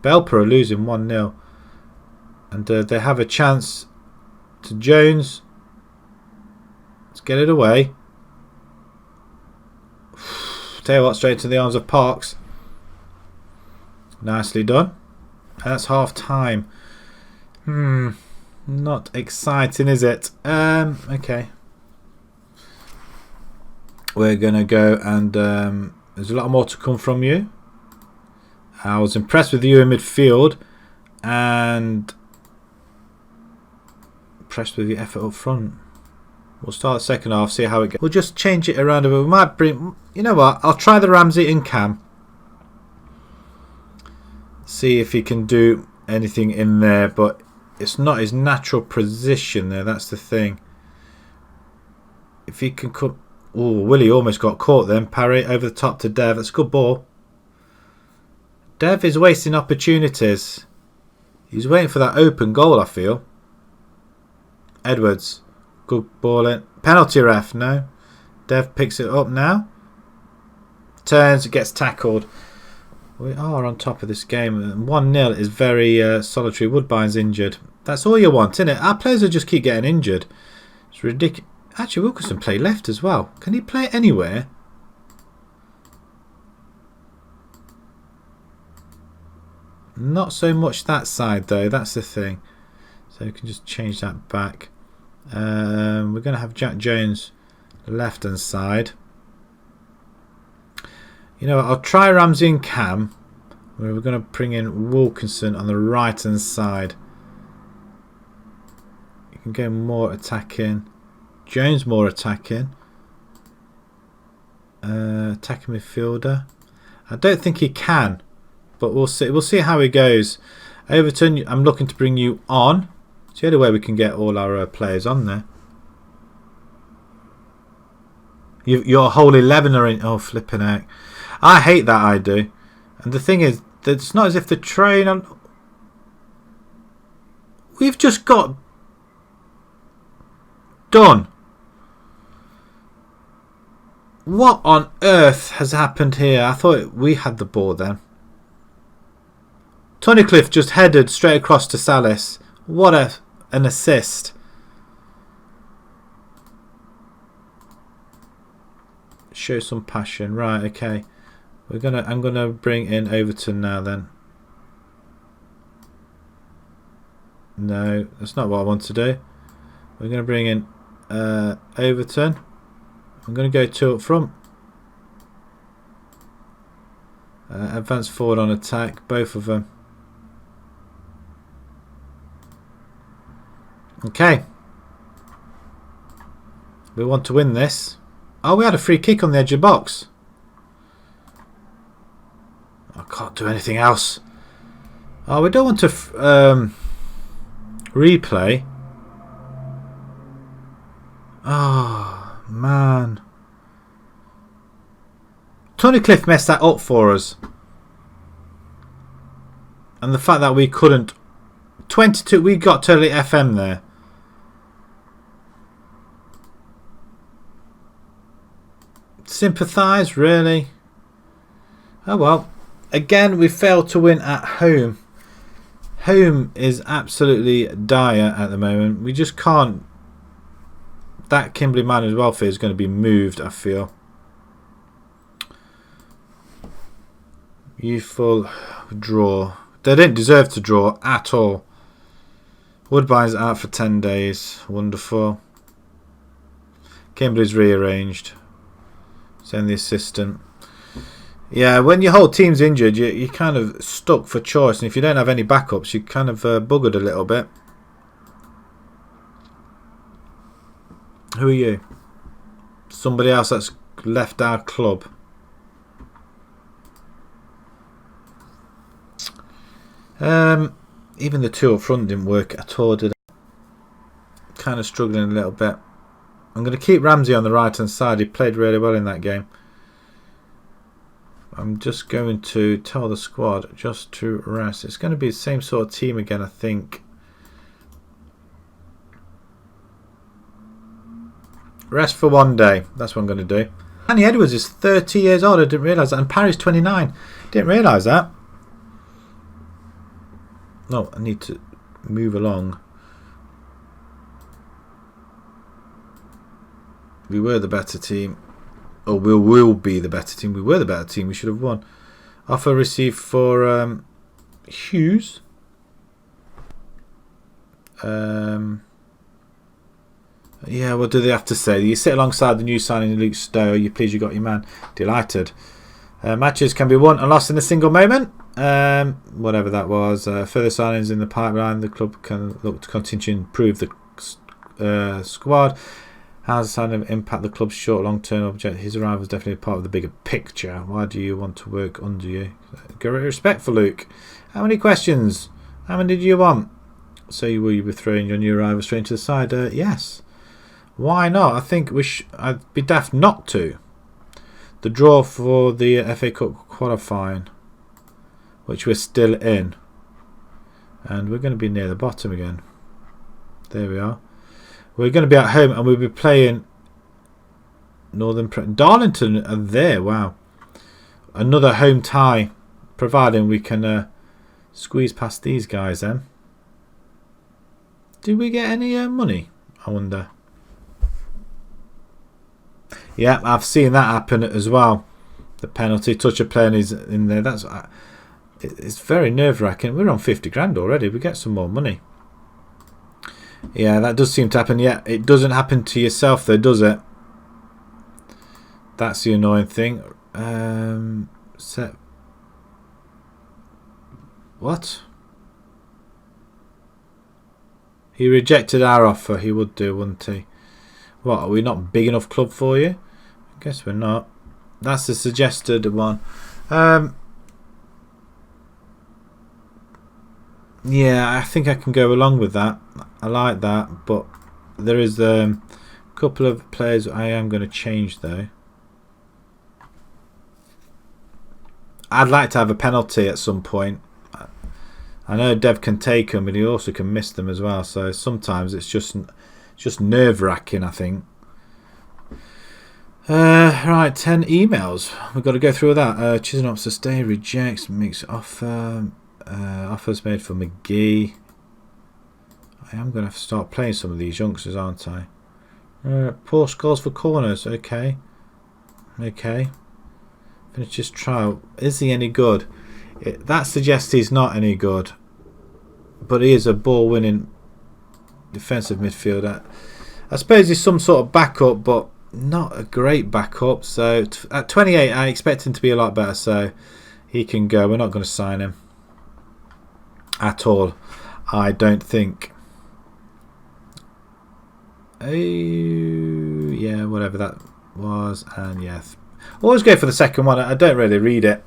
Belper are losing 1-0. And they have a chance to Jones. Let's get it away. Tell you what, straight into the arms of Parks. Nicely done. And that's half time. Not exciting, is it? Okay. We're going to go and there's a lot more to come from you. I was impressed with you in midfield and impressed with your effort up front. We'll start the second half, see how it goes. We'll just change it around a bit. We might bring, you know what, I'll try the Ramsey in cam. See if he can do anything in there, but it's not his natural position there, that's the thing. If he can cut. Oh, Willie almost got caught then. Parry over the top to Dev. That's a good ball. Dev is wasting opportunities. He's waiting for that open goal, I feel. Edwards. Good ball in. Penalty ref, no. Dev picks it up now. Turns, gets tackled. We are on top of this game. 1-0 is very solitary. Woodbine's injured. That's all you want, isn't it? Our players will just keep getting injured. It's ridiculous. Actually, Wilkinson play left as well. Can he play anywhere? Not so much that side though. That's the thing. So we can just change that back. We're going to have Jack Jones left hand side. You know what? I'll try Ramsey and Cam. We're going to bring in Wilkinson on the right hand side. You can go more attacking. Jones more attacking. Attacking midfielder. I don't think he can, but we'll see. We'll see how he goes. Overton, I'm looking to bring you on. It's the only way we can get all our players on there. Your whole 11 are in. Oh, flipping heck. I hate that, I do. And the thing is, that it's not as if the train on. We've just got done. What on earth has happened here? I thought we had the ball then. Tunnicliffe just headed straight across to Salis. What an assist. Show some passion. Right, okay. I'm gonna bring in Overton now then. No, that's not what I want to do. We're gonna bring in Overton. I'm going to go 2 up front. Advance forward on attack, both of them. Okay. We want to win this. Oh, we had a free kick on the edge of the box. I can't do anything else. Oh, we don't want to replay. Oh. Man, Tunnicliffe messed that up for us, and the fact that we couldn't 22, we got totally FM there. Sympathise, really? Oh well. Again, we failed to win at home. Home is absolutely dire at the moment. We just can't. that Kimberley Miners Welfare is going to be moved, I feel. Youthful draw. They didn't deserve to draw at all. Woodbine's out for 10 days. Wonderful. Kimberley's rearranged. Send the assistant. Yeah, when your whole team's injured, you're kind of stuck for choice. And if you don't have any backups, you're kind of buggered a little bit. Who are you? Somebody else that's left our club. Even the two up front didn't work at all, did they? Kind of struggling a little bit. I'm going to keep Ramsey on the right hand side. He played really well in that game. I'm just going to tell the squad just to rest. It's going to be the same sort of team again, I think. Rest for one day. That's what I'm going to do. Annie Edwards is 30 years old. I didn't realise that. And Parry's 29. Didn't realise that. No, I need to move along. We were the better team. Or we will be the better team. We were the better team. We should have won. Offer received for Hughes. Yeah, what do they have to say? You sit alongside the new signing Luke Stowe. Are you pleased you got your man? Delighted. Matches can be won and lost in a single moment. Whatever that was. Further signings in the pipeline. The club can look to continue to improve the squad. How does the signing impact the club's short long-term object? His arrival is definitely part of the bigger picture. Why do you want to work under you? Great respect for Luke. How many questions? How many did you want? So will you be throwing your new arrival straight to the side? Yes. Why not? I think I'd be daft not to. The draw for the FA Cup qualifying, which we're still in, and we're going to be near the bottom again. There we are. We're going to be at home and we'll be playing Darlington are there. Wow. Another home tie, providing we can squeeze past these guys then. Did we get any money? I wonder. Yeah, I've seen that happen as well. The penalty, touch of playing is in there. It's very nerve-wracking. We're on 50 grand already. We get some more money. Yeah, that does seem to happen. Yeah, it doesn't happen to yourself though, does it? That's the annoying thing. Set. What? He rejected our offer. He would do, wouldn't he? What, are we not big enough club for you? I guess we're not. That's the suggested one. Yeah, I think I can go along with that. I like that, but there is a couple of players I am going to change though. I'd like to have a penalty at some point. I know Dev can take them, but he also can miss them as well. So sometimes it's just nerve-wracking, I think. Right, 10 emails. We've got to go through that. Chisholm opts to stay, rejects, makes offer. Offers made for McGee. I am going to have to start playing some of these youngsters, aren't I? Poor scores for corners. Okay. Okay. Finish his trial. Is he any good? That suggests he's not any good. But he is a ball-winning defensive midfielder. I suppose he's some sort of backup, but not a great backup. So at 28, I expect him to be a lot better. So he can go. We're not going to sign him at all, I don't think. Oh, yeah, whatever that was. And yeah, always go for the second one. I don't really read it.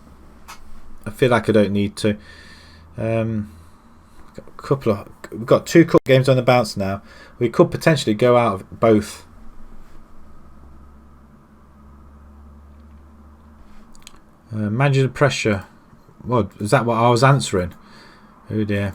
I feel like I don't need to. We've got 2 cup games on the bounce now. We could potentially go out of both. Manage the pressure. What is that? What I was answering? Oh dear.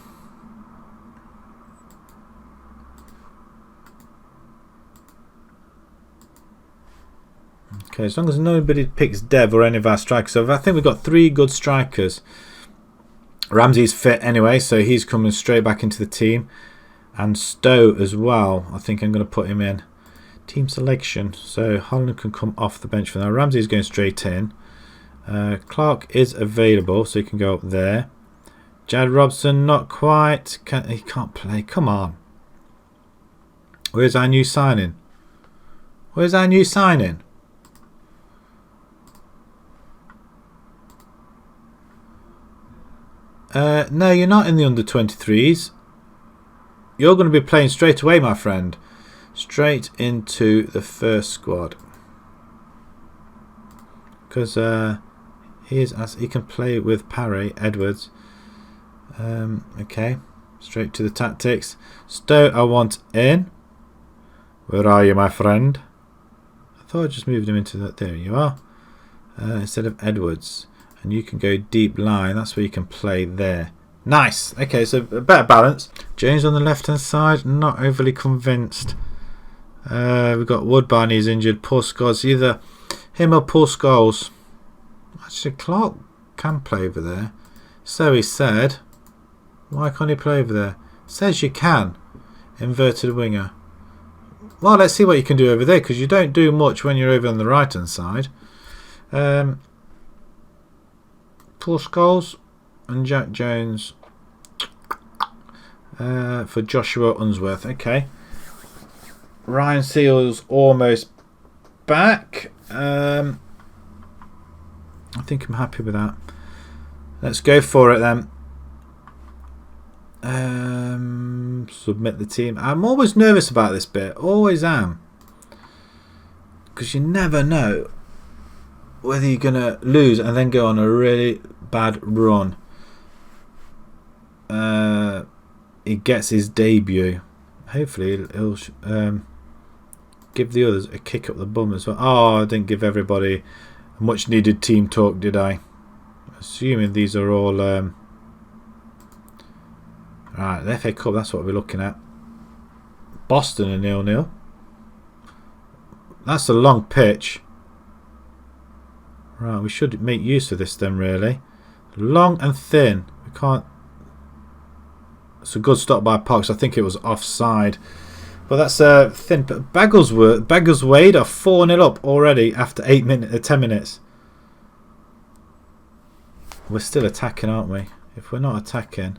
Okay, as long as nobody picks Dev or any of our strikers. So I think we've got 3 good strikers. Ramsey's fit anyway, so he's coming straight back into the team. And Stowe as well. I think I'm going to put him in. Team selection. So Holland can come off the bench for now. Ramsey's going straight in. Clark is available, so he can go up there. Jad Robson, not quite. He can't play. Come on. Where's our new signing? Where's our new signing? No, you're not in the under-23s. You're going to be playing straight away, my friend. Straight into the first squad. Because he can play with Parry, Edwards. Okay. Straight to the tactics. Stowe, I want in. Where are you, my friend? I thought I just moved him into that. There you are. Instead of Edwards. And you can go deep line. That's where you can play there. Nice. Okay, so a better balance. James on the left-hand side. Not overly convinced. We've got Woodbine. He's injured. Paul Scholes. Either him or Paul Scholes. Actually, Clark can play over there. So he said. Why can't he play over there? Says you can. Inverted winger. Well, let's see what you can do over there, because you don't do much when you're over on the right-hand side. Paul Scholes and Jack Jones for Joshua Unsworth. Okay. Ryan Seals almost back. I think I'm happy with that. Let's go for it then. Submit the team. I'm always nervous about this bit. Always am. Because you never know whether you're going to lose and then go on a really bad run. He gets his debut. Hopefully he'll give the others a kick up the bum as well. Oh, I didn't give everybody a much needed team talk, did I? Assuming these are all right, the FA Cup, that's what we're looking at. Boston a 0-0. That's a long pitch. Right, we should make use of this then, really. Long and thin. We can't. It's a good stop by Parks. I think it was offside. But that's thin. But Baggleswade are 4-0 up already after 10 minutes. We're still attacking, aren't we? If we're not attacking,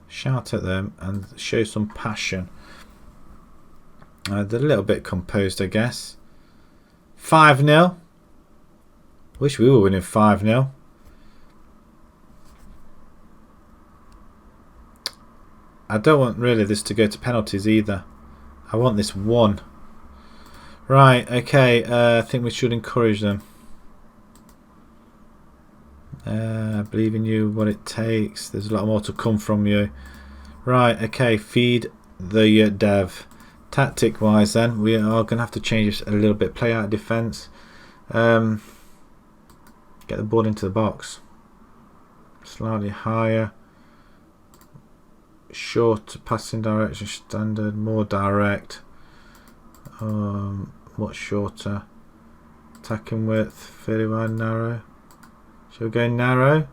shout at them and show some passion. They're a little bit composed, I guess. 5-0. Wish we were winning 5-0. I don't want really this to go to penalties either. I want this won. Right, okay. I think we should encourage them. I believe in you, what it takes. There's a lot more to come from you. Right, okay. Feed the dev. Tactic wise then, we are going to have to change this a little bit. Play out defence. Get the ball into the box. Slightly higher. Short passing direction standard. More direct. What's shorter? Attacking width. Fairly wide, narrow. Shall we go narrow?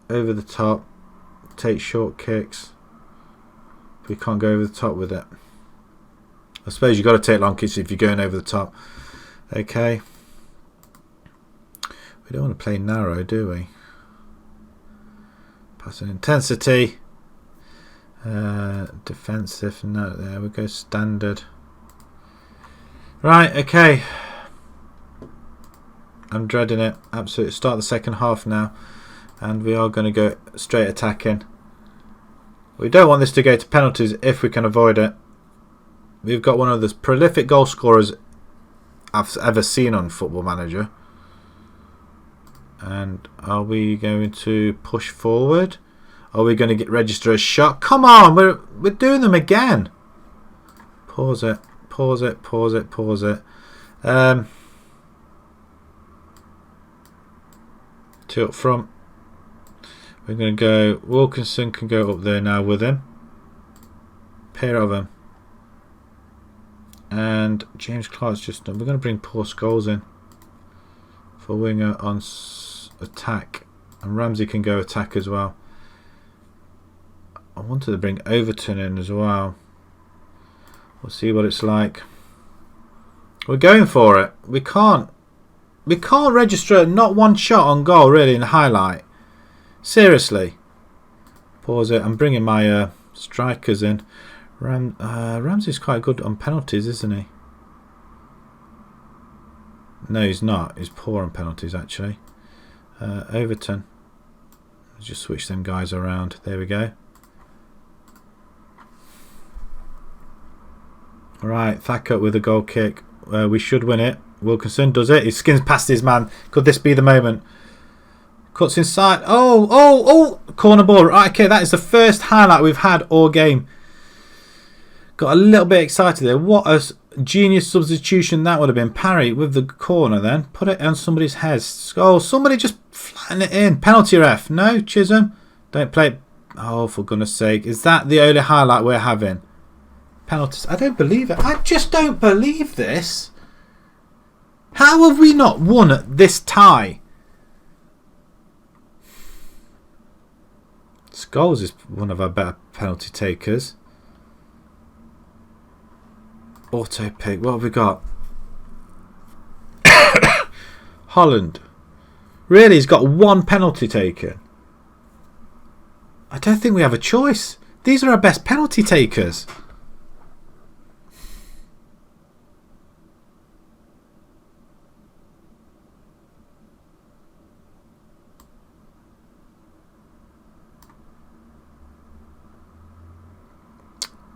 Over the top. Take short kicks. We can't go over the top with it. I suppose you've got to take long kicks if you're going over the top. Okay. We don't want to play narrow, do we? Passing intensity. Defensive. No, there we go. Standard. Right, okay. I'm dreading it. Absolutely. Start the second half now. And we are going to go straight attacking. We don't want this to go to penalties if we can avoid it. We've got one of the prolific goal scorers I've ever seen on Football Manager. And are we going to push forward? Are we going to register a shot? Come on, we're doing them again. Pause it. Pause it. Pause it. Pause it. Two up front. We're going to go. Wilkinson can go up there now with him. Pair of them. And James Clark's just done. We're going to bring Paul Scholes in for winger on attack. And Ramsey can go attack as well. I wanted to bring Overton in as well. We'll see what it's like. We're going for it. We can't register not one shot on goal really in the highlight. Seriously. Pause it. I'm bringing my strikers in. Ramsey's quite good on penalties, isn't he? No, he's not. He's poor on penalties, actually. Overton. Let's just switch them guys around. There we go. Right, Thacker with a goal kick. We should win it. Wilkinson does it. He skins past his man. Could this be the moment? Cuts inside. Oh! Corner ball. Right, okay, that is the first highlight we've had all game. Got a little bit excited there. What a genius substitution that would have been. Parry with the corner then. Put it on somebody's head. Oh, somebody just flatten it in. Penalty ref. No, Chisholm. Don't play it. Oh, for goodness sake. Is that the only highlight we're having? Penalties. I don't believe it. I just don't believe this. How have we not won this tie? Scholes is one of our better penalty takers. Auto pick. What have we got? Holland. Really? He's got one penalty taken. I don't think we have a choice. These are our best penalty takers.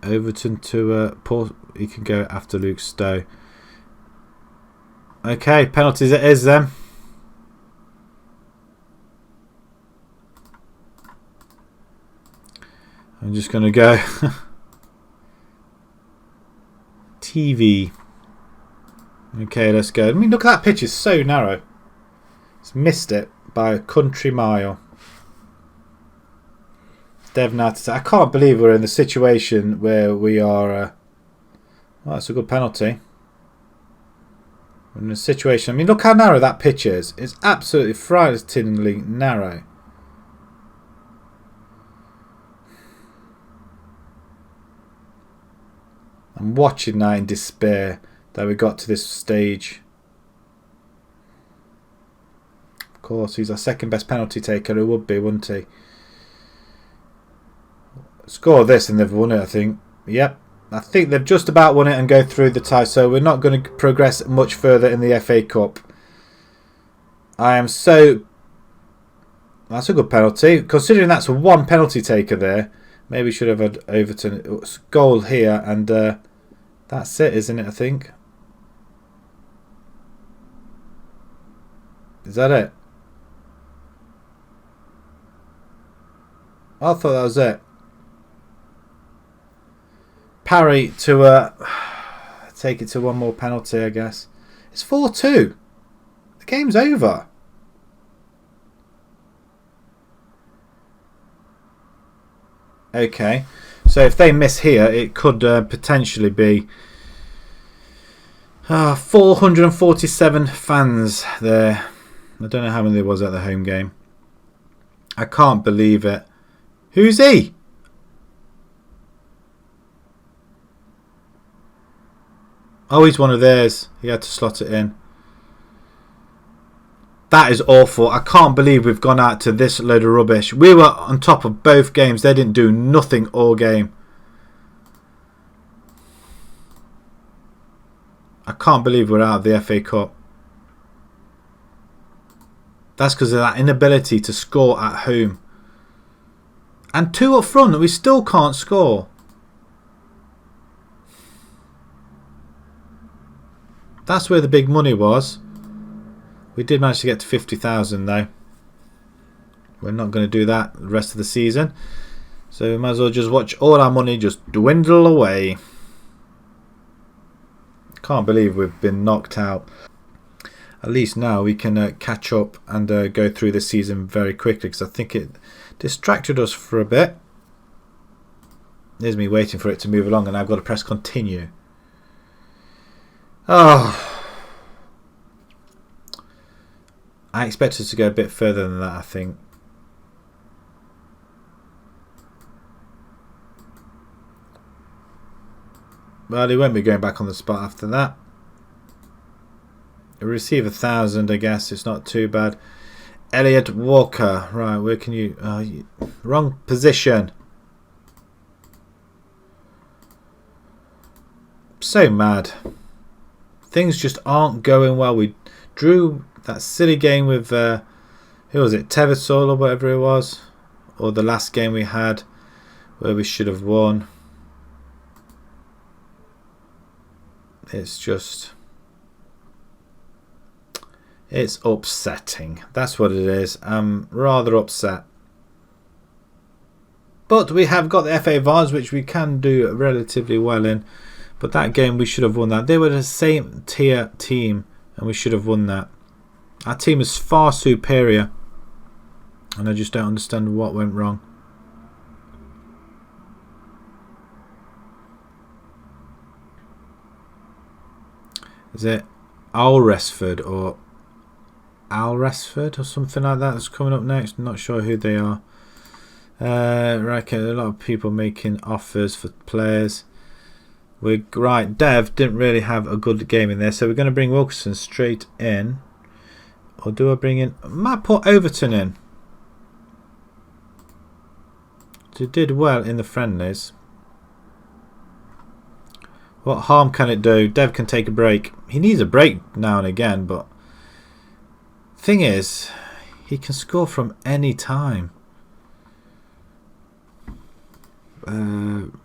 Overton to Paul. He can go after Luke Stowe. Okay, penalties it is then. I'm just going to go TV. Okay, let's go. I mean, look at that pitch. It's so narrow. It's missed it by a country mile. Dev Nat, I can't believe we're in the situation where we are. Well, that's a good penalty. We're in a situation. I mean, look how narrow that pitch is. It's absolutely frighteningly narrow. I'm watching that in despair that we got to this stage. Of course, he's our second best penalty taker. He would be, wouldn't he? Score this and they've won it, I think. Yep. I think they've just about won it and go through the tie. So we're not going to progress much further in the FA Cup. I am so... That's a good penalty. Considering that's one penalty taker there. Maybe we should have had Overton. Goal here and that's it, isn't it, I think? Is that it? I thought that was it. Parry to take it to one more penalty, I guess. It's 4-2. The game's over. Okay. So if they miss here, it could potentially be 447 fans there. I don't know how many there was at the home game. I can't believe it. Who's he? Oh, he's one of theirs. He had to slot it in. That is awful. I can't believe we've gone out to this load of rubbish. We were on top of both games. They didn't do nothing all game. I can't believe we're out of the FA Cup. That's because of that inability to score at home. And 2 up front, we still can't score. That's where the big money was. We did manage to get to 50,000 though. We're not going to do that the rest of the season. So we might as well just watch all our money just dwindle away. Can't believe we've been knocked out. At least now we can catch up and go through the season very quickly, because I think it distracted us for a bit. There's me waiting for it to move along and I've got to press continue. Oh, I expected to go a bit further than that, I think. Well, he won't be going back on the spot after that. He'll receive 1,000, I guess. It's not too bad. Elliot Walker. Right, where can you... wrong position. So mad. Things just aren't going well. We drew that silly game with... who was it? Tevisol or whatever it was. Or the last game we had where we should have won. It's just... it's upsetting. That's what it is. I'm rather upset. But we have got the FA Vars, which we can do relatively well in. But that game, we should have won that. They were the same tier team, and we should have won that. Our team is far superior. And I just don't understand what went wrong. Is it Radford or Radford or something like that that's coming up next? I'm not sure who they are. Right, a lot of people making offers for players. Right, Dev didn't really have a good game in there, so we're going to bring Wilkinson straight in. Or do I bring in... I might put Overton in. He did well in the friendlies. What harm can it do? Dev can take a break. He needs a break now and again, but thing is, he can score from any time.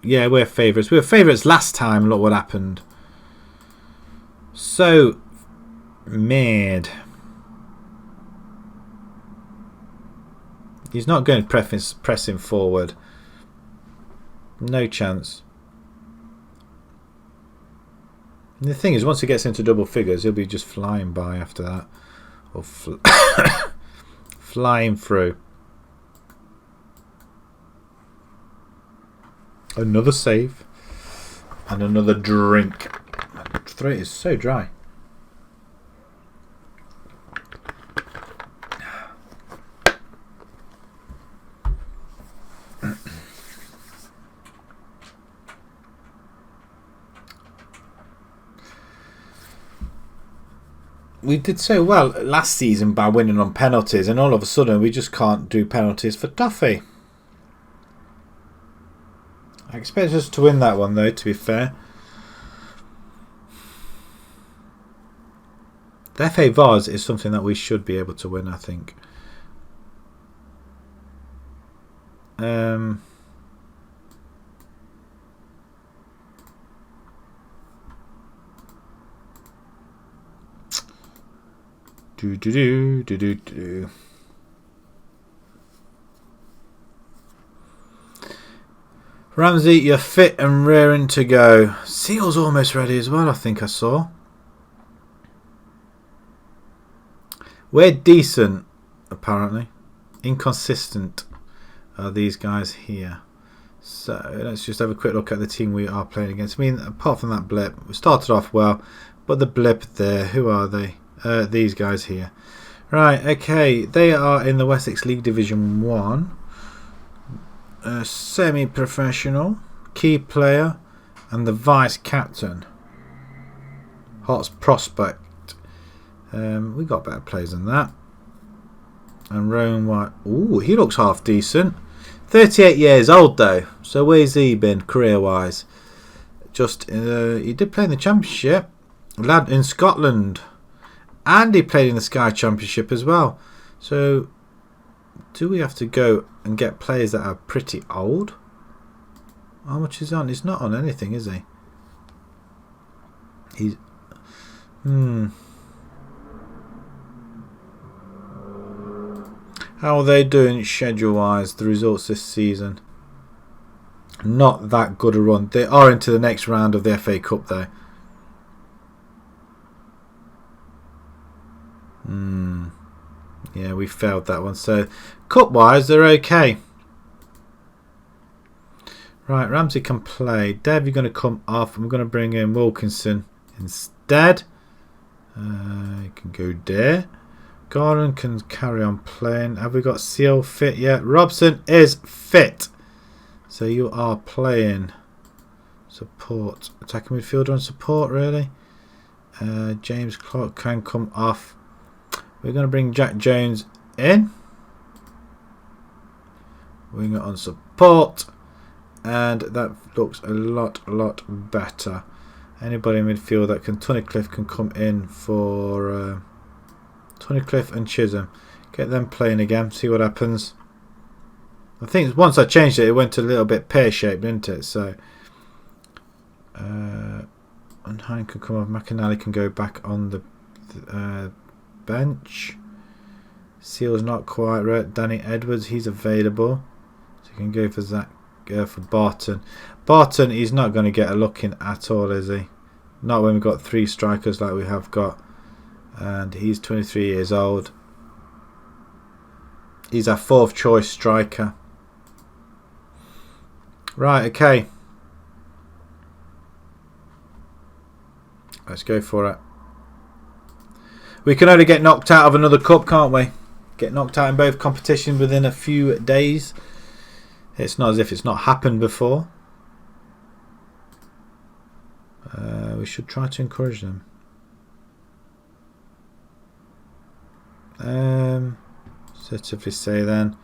Yeah, we're favourites. We were favourites last time. Look what happened. So mad. He's not going to press him forward. No chance. And the thing is, once he gets into double figures, he'll be just flying by after that. Or flying through. Another save. And another drink. My throat is so dry. We did so well last season by winning on penalties, and all of a sudden we just can't do penalties for Duffy. I expect us to win that one though, to be fair. The FA Vars is something that we should be able to win, I think. Ramsey, you're fit and raring to go. Seal's almost ready as well, I think I saw. We're decent, apparently. Inconsistent are these guys here. So let's just have a quick look at the team we are playing against. I mean, apart from that blip, we started off well, but the blip there, who are they? These guys here. Right, okay, they are in the Wessex League Division 1. Semi-professional, key player, and the vice captain. Hot prospect. We got better players than that. And Rowan White. Ooh, he looks half decent. 38 years old though. So where's he been career-wise? Just he did play in the Championship, lad in Scotland. And he played in the Sky Championship as well. So, do we have to go and get players that are pretty old? How much is on? He's not on anything, is he? He's... How are they doing schedule-wise, the results this season? Not that good a run. They are into the next round of the FA Cup, though. Yeah, we failed that one. So, cup-wise, they're okay. Right, Ramsey can play. Dev, you're going to come off. And we're going to bring in Wilkinson instead. You can go there. Gordon can carry on playing. Have we got Seal fit yet? Robson is fit. So you are playing. Support. Attacking midfielder and support, really. James Clark can come off. We're going to bring Jack Jones in. Winger on support. And that looks a lot better. Anybody in midfield that can... Tunnicliffe can come in for... Tunnicliffe and Chisholm. Get them playing again. See what happens. I think once I changed it, it went a little bit pear-shaped, didn't it? So... and Hein can come off. McAnally can go back on the bench. Seal's not quite right. Danny Edwards, he's available. So you can go for Zach, for Barton. Barton, he's not going to get a look in at all, is he? Not when we've got 3 strikers like we have got. And he's 23 years old. He's our 4th choice striker. Right, okay. Let's go for it. We can only get knocked out of another cup, can't we? Get knocked out in both competitions within a few days. It's not as if it's not happened before. We should try to encourage them. Assertively say then.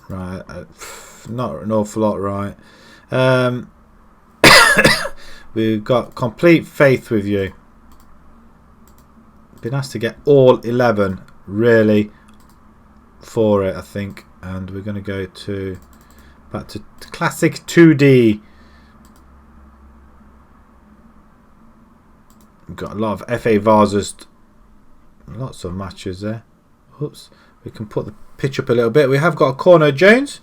Right, not an awful lot right. We've got complete faith with you. Been asked to get all 11 really for it, I think, and we're going to go to back to classic 2D. We've got a lot of FA Varsas, lots of matches there. Oops, we can put the pitch up a little bit. We have got a corner, Jones.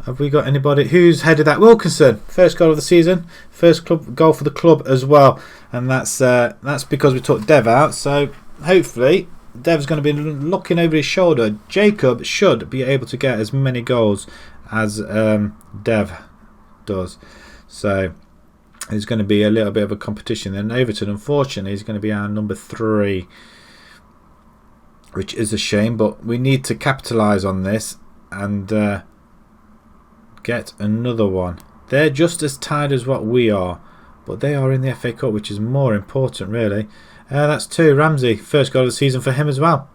Have we got anybody who's headed that? Wilkinson, first goal of the season, first club goal for the club as well, and that's because we took Dev out. So hopefully Dev's going to be looking over his shoulder. Jacob should be able to get as many goals as Dev does. So there's going to be a little bit of a competition. Then Overton, unfortunately, is going to be our number 3, which is a shame. But we need to capitalise on this and get another one. They're just as tired as what we are, but they are in the FA Cup, which is more important, really. That's 2. Ramsey, first goal of the season for him as well.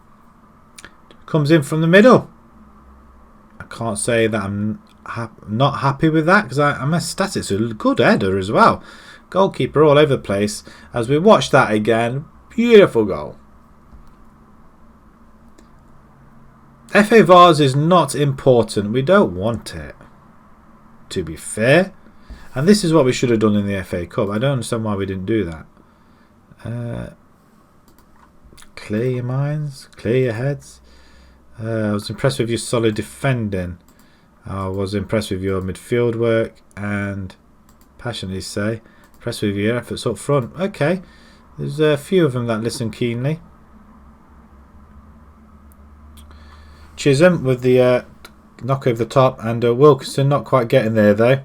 Comes in from the middle. I can't say that I'm not happy with that, because I messed that. It's a good header as well. Goalkeeper all over the place. As we watch that again, beautiful goal. FA Vars is not important. We don't want it, to be fair. And this is what we should have done in the FA Cup. I don't understand why we didn't do that. Clear your minds, clear your heads. I was impressed with your solid defending. I was impressed with your midfield work and passionately say impressed with your efforts up front. Okay, there's a few of them that listen keenly. Chisholm with the knock over the top, and Wilkinson not quite getting there though.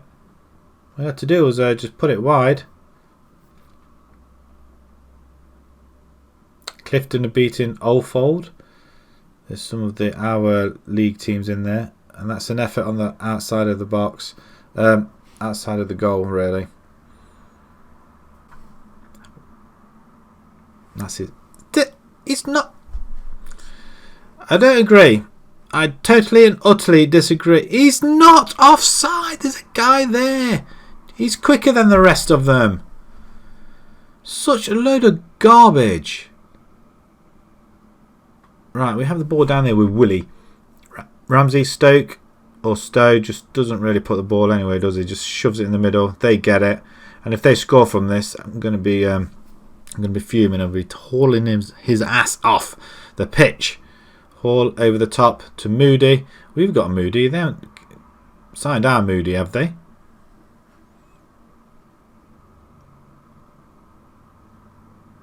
What I had to do was just put it wide. Clifton are beating Oldfold. There's some of our league teams in there, and that's an effort on the outside of the box, outside of the goal, really. That's it. It's not. I don't agree. I totally and utterly disagree. He's not offside. There's a guy there. He's quicker than the rest of them. Such a load of garbage. Right, we have the ball down there with Willie. Ramsey, Stoke, or Stowe just doesn't really put the ball anyway, does he? Just shoves it in the middle. They get it, and if they score from this, I'm going to be fuming. I'll be hauling his ass off the pitch. Haul over the top to Moody. We've got Moody. They haven't signed our Moody, have they?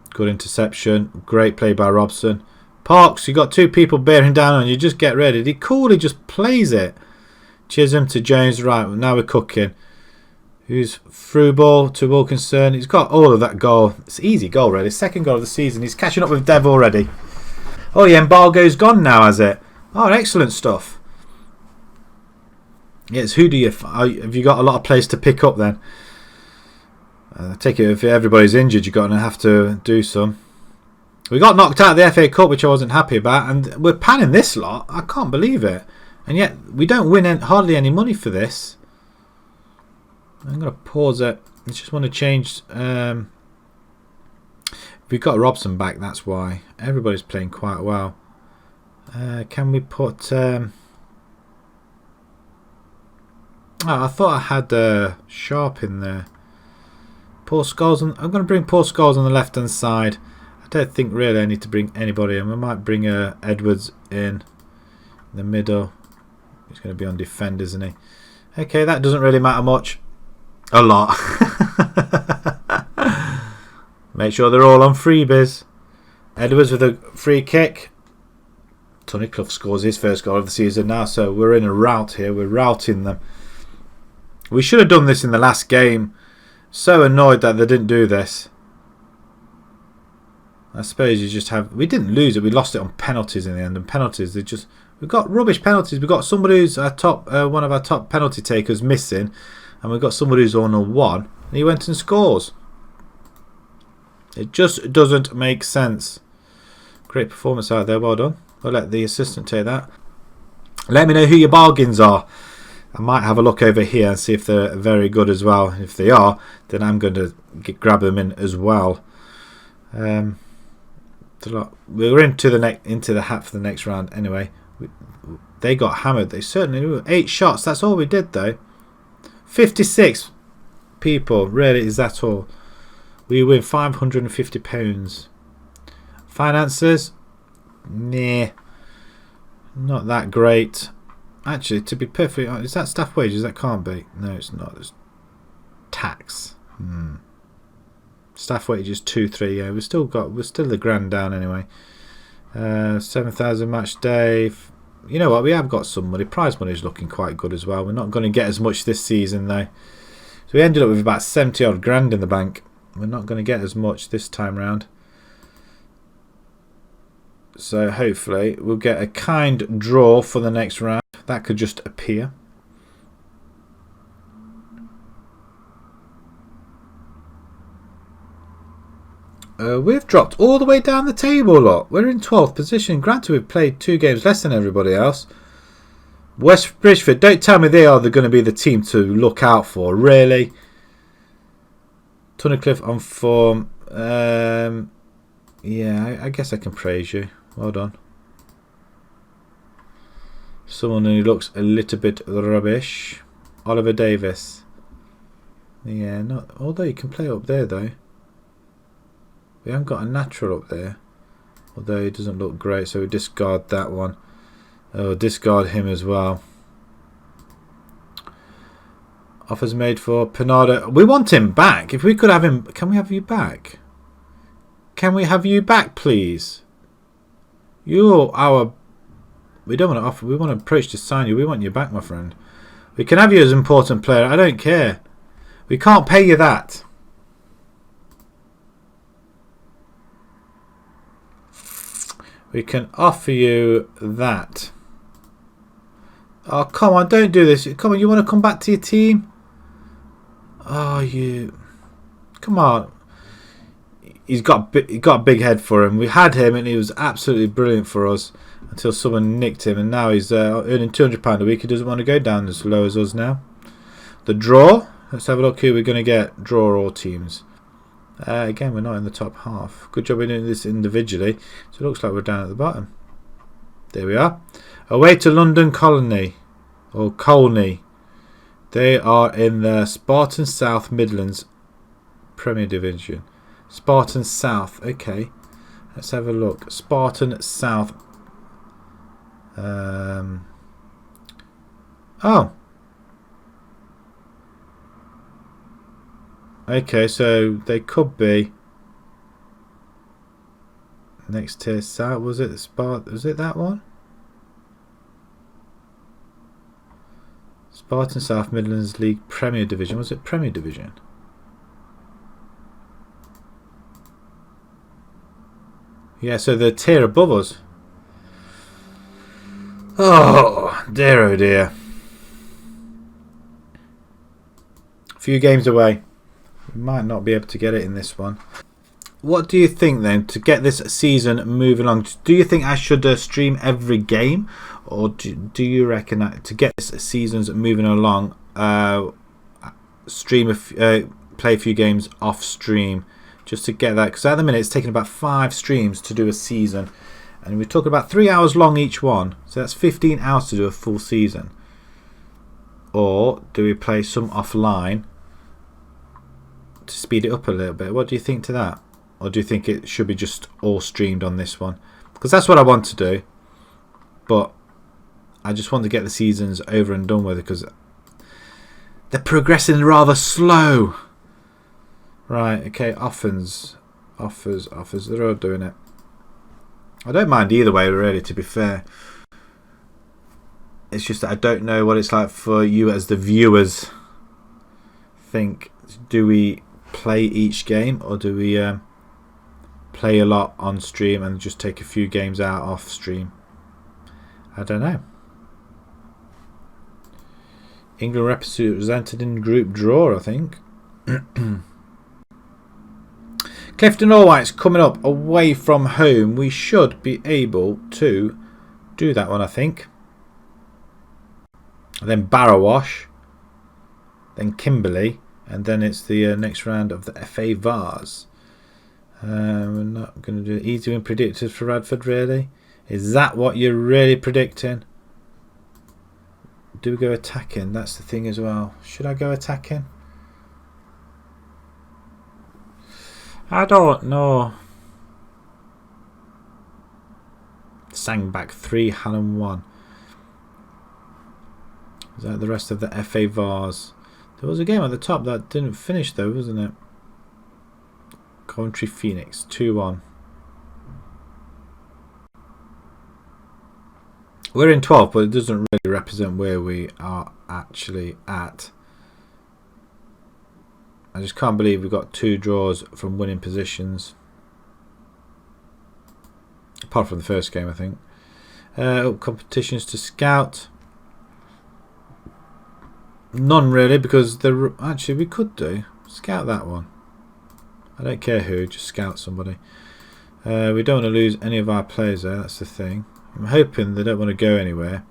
Good interception. Great play by Robson. Parks, you got 2 people bearing down on you. Just get ready. He coolly just plays it. Chisholm to Jones. Right, now we're cooking. Who's through ball to Wilkinson. He's got all of that goal. It's an easy goal, really. Second goal of the season. He's catching up with Dev already. Oh, the embargo's gone now, has it? Oh, excellent stuff. Yes, who do you... have you got a lot of players to pick up then? I take it if everybody's injured, you're going to have to do some. We got knocked out of the FA Cup, which I wasn't happy about, and we're panning this lot. I can't believe it. And yet, we don't win hardly any money for this. I'm going to pause it. I just want to change... we've got Robson back, that's why. Everybody's playing quite well. Can we put... oh, I thought I had Sharp in there. Paul Scholes I'm going to bring Paul Scholes on the left hand side. I don't think really I need to bring anybody in. We might bring Edwards in the middle. He's going to be on defend, isn't he? Okay, that doesn't really matter much. A lot. Make sure they're all on freebies. Edwards with a free kick. Tunnicliffe scores his first goal of the season now, so we're in a rout here. We're routing them. We should have done this in the last game. So annoyed that they didn't do this. I suppose you just have... We didn't lose it. We lost it on penalties in the end. And penalties, they just... We've got rubbish penalties. We've got somebody who's our top, one of our top penalty takers missing. And we've got somebody who's on a 1. And he went and scores. It just doesn't make sense. Great performance out there. Well done. I'll let the assistant take that. Let me know who your bargains are. I might have a look over here and see if they're very good as well. If they are, then I'm going to grab them in as well. We're into the hat for the next round anyway. They got hammered. They certainly were. 8 shots. That's all we did though. 56 people. Really, is that all? We win £550. Finances? Nah. Not that great. Actually, to be perfectly honest, is that staff wages? That can't be. No, it's not. It's tax. Staff wages 2-3. Yeah, we're still the grand down anyway. 7,000 match day. You know what? We have got some money. Prize money is looking quite good as well. We're not going to get as much this season though. So we ended up with about 70 odd grand in the bank. We're not going to get as much this time round. So hopefully we'll get a kind draw for the next round. That could just appear. We've dropped all the way down the table, lot. We're in 12th position. Granted, we've played 2 games less than everybody else. West Bridgeford, don't tell me they are going to be the team to look out for, really. Tunnicliffe on form. Yeah, I guess I can praise you. Well done. Someone who looks a little bit rubbish. Oliver Davis. Yeah, not. Although you can play up there though. We haven't got a natural up there. Although he doesn't look great, so we discard that one. Oh, discard him as well. Offers made for Panada. We want him back. If we could have him, can we have you back? Can we have you back, please? You're our... We don't want to offer. We want to approach to sign you. We want you back, my friend. We can have you as an important player. I don't care. We can't pay you that. We can offer you that. Oh, come on. Don't do this. Come on. You want to come back to your team? Oh, you... Come on. He got a big head for him. We had him and he was absolutely brilliant for us until someone nicked him, and now he's earning £200 a week. He doesn't want to go down as low as us now. The draw. Let's have a look who we're going to get. Draw all teams. Again, we're not in the top half. Good job we're doing this individually. So it looks like we're down at the bottom. There we are. Away to London Colony. Or Colney. They are in the Spartan South Midlands Premier Division. Spartan South. Okay. Let's have a look. Spartan South. Oh. Okay, so they could be next tier south. Was it Spartan? Was it that one? Spartan South Midlands League Premier Division. Was it Premier Division? Yeah, so the tier above us. Oh dear, oh dear. A few games away. We might not be able to get it in this one. What do you think then, to get this season moving along? Do you think I should stream every game, or do you reckon that to get this seasons moving along, play a few games off stream just to get that? Because at the minute it's taking about 5 streams to do a season, and we're talking about 3 hours long each one, so that's 15 hours to do a full season. Or do we play some offline to speed it up a little bit? What do you think to that? Or do you think it should be just all streamed on this one? Because that's what I want to do, but I just want to get the seasons over and done with, because they're progressing rather slow. Right, okay, offers, they're all doing it. I don't mind either way, really, to be fair. It's just that I don't know what it's like for you as the viewers. Think, do we play each game, or do we play a lot on stream and just take a few games out off stream? I don't know. England represented in group draw, I think. Clifton Allwhite's coming up away from home. We should be able to do that one, I think. And then Barrowash, then Kimberley, and then it's the next round of the FA Vars. We're not going to do easy win predicted for Radford, really. Is that what you're really predicting? Do we go attacking? That's the thing as well. Should I go attacking? I don't know. Sang back 3, Hallam 1. Is that the rest of the FA Vars? There was a game at the top that didn't finish though, wasn't it? Coventry Phoenix 2-1. We're in 12th, but it doesn't really represent where we are actually at. I just can't believe we got 2 draws from winning positions. Apart from the first game, I think. Competitions to scout. None really, because actually we could do scout that one. I don't care who, just scout somebody. We don't want to lose any of our players there, that's the thing. I'm hoping they don't want to go anywhere.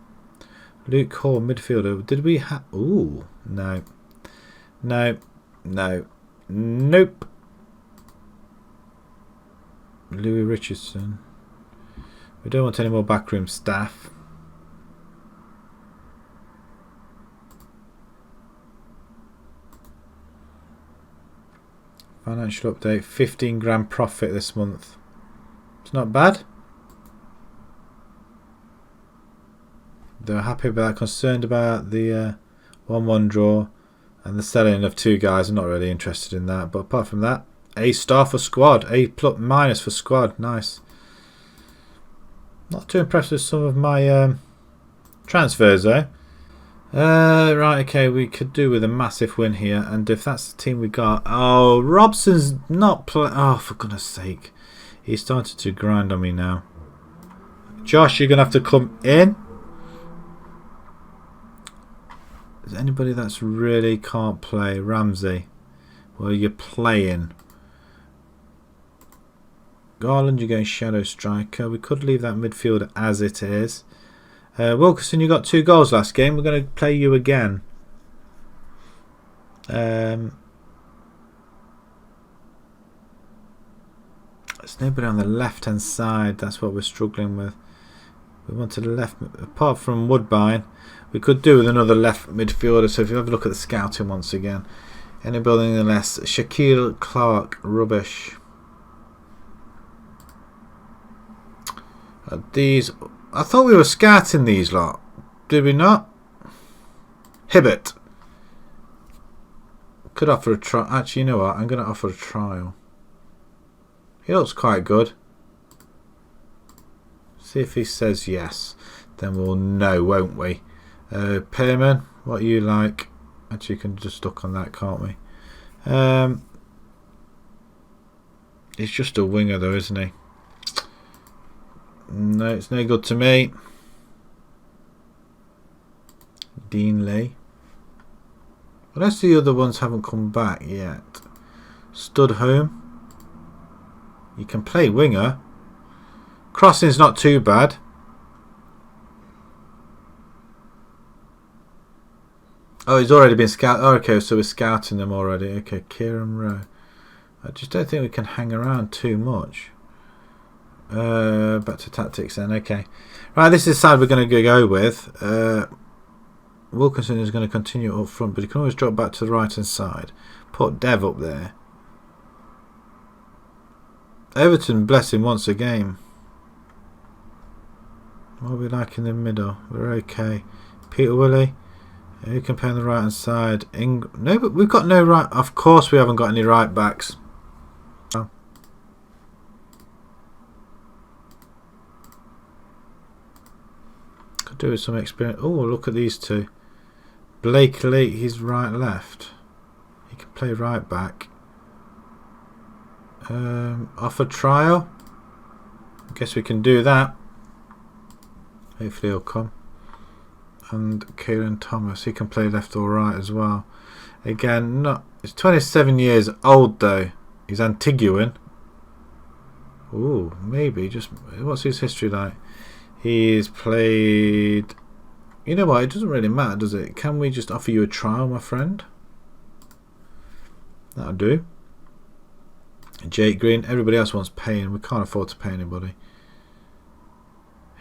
Luke Hall, midfielder. Did we have... Ooh, no. No. No. Nope. Louis Richardson. We don't want any more backroom staff. Financial update, 15 grand profit this month. It's not bad. They're happy about that, concerned about the 1-1 draw and the selling of 2 guys. I'm not really interested in that, but apart from that, A star for squad, A plus minus for squad. Nice. Not too impressed with some of my transfers though. Right, okay, we could do with a massive win here, and if that's the team we got... Oh, Robson's not play... Oh, for goodness sake. He's started to grind on me now. Josh, you're going to have to come in. Is anybody that's really can't play? Ramsey. Well, you're playing. Garland, you're going shadow striker. We could leave that midfielder as it is. Wilkerson, you got 2 goals last game. We're going to play you again. There's nobody on the left hand side. That's what we're struggling with. We want to the left, apart from Woodbine. We could do with another left midfielder. So if you have a look at the scouting once again, any building less. Shaquille Clark, rubbish. These, I thought we were scouting these lot. Did we not? Hibbert. Could offer a try. Actually, you know what? I'm going to offer a trial. He looks quite good. See if he says yes. Then we'll know, won't we? Pearman, what you like? Actually, you can just look on that, can't we? He's just a winger though, isn't he? No, it's no good to me. Dean Lee. The rest of the other ones haven't come back yet. Studholme. You can play winger. Crossing's not too bad. Oh, he's already been scouted. Oh, okay, so we're scouting them already. Okay, Kieran Rowe. I just don't think we can hang around too much. Back to tactics then. Okay. Right, this is the side we're going to go with. Wilkinson is going to continue up front, but he can always drop back to the right hand side. Put Dev up there. Everton, bless him, wants a game. What are we like in the middle? We're okay. Peter Willie. Who can play on the right hand side? No, but we've got no right. Of course, we haven't got any right backs. Oh. Could do with some experience. Oh, look at these two. Blakely, he's right left. He can play right back. Offer trial. I guess we can do that. Hopefully he'll come. And Kieran Thomas, he can play left or right as well. Again, not. He's 27 years old though. He's Antiguan. Ooh, maybe just. What's his history like? He's played. You know what? It doesn't really matter, does it? Can we just offer you a trial, my friend? That'll do. Jake Green. Everybody else wants paying. We can't afford to pay anybody.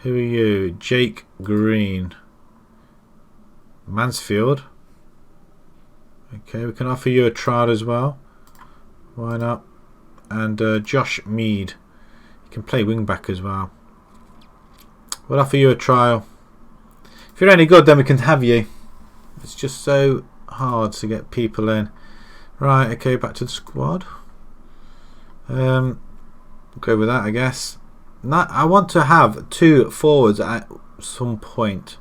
Who are you? Jake Green. Mansfield. Okay, we can offer you a trial as well. Why not? And Josh Mead. You can play wing back as well. We'll offer you a trial. If you're any good, then we can have you. It's just so hard to get people in. Right, okay, back to the squad. Go with that, I guess. I want to have 2 forwards at some point.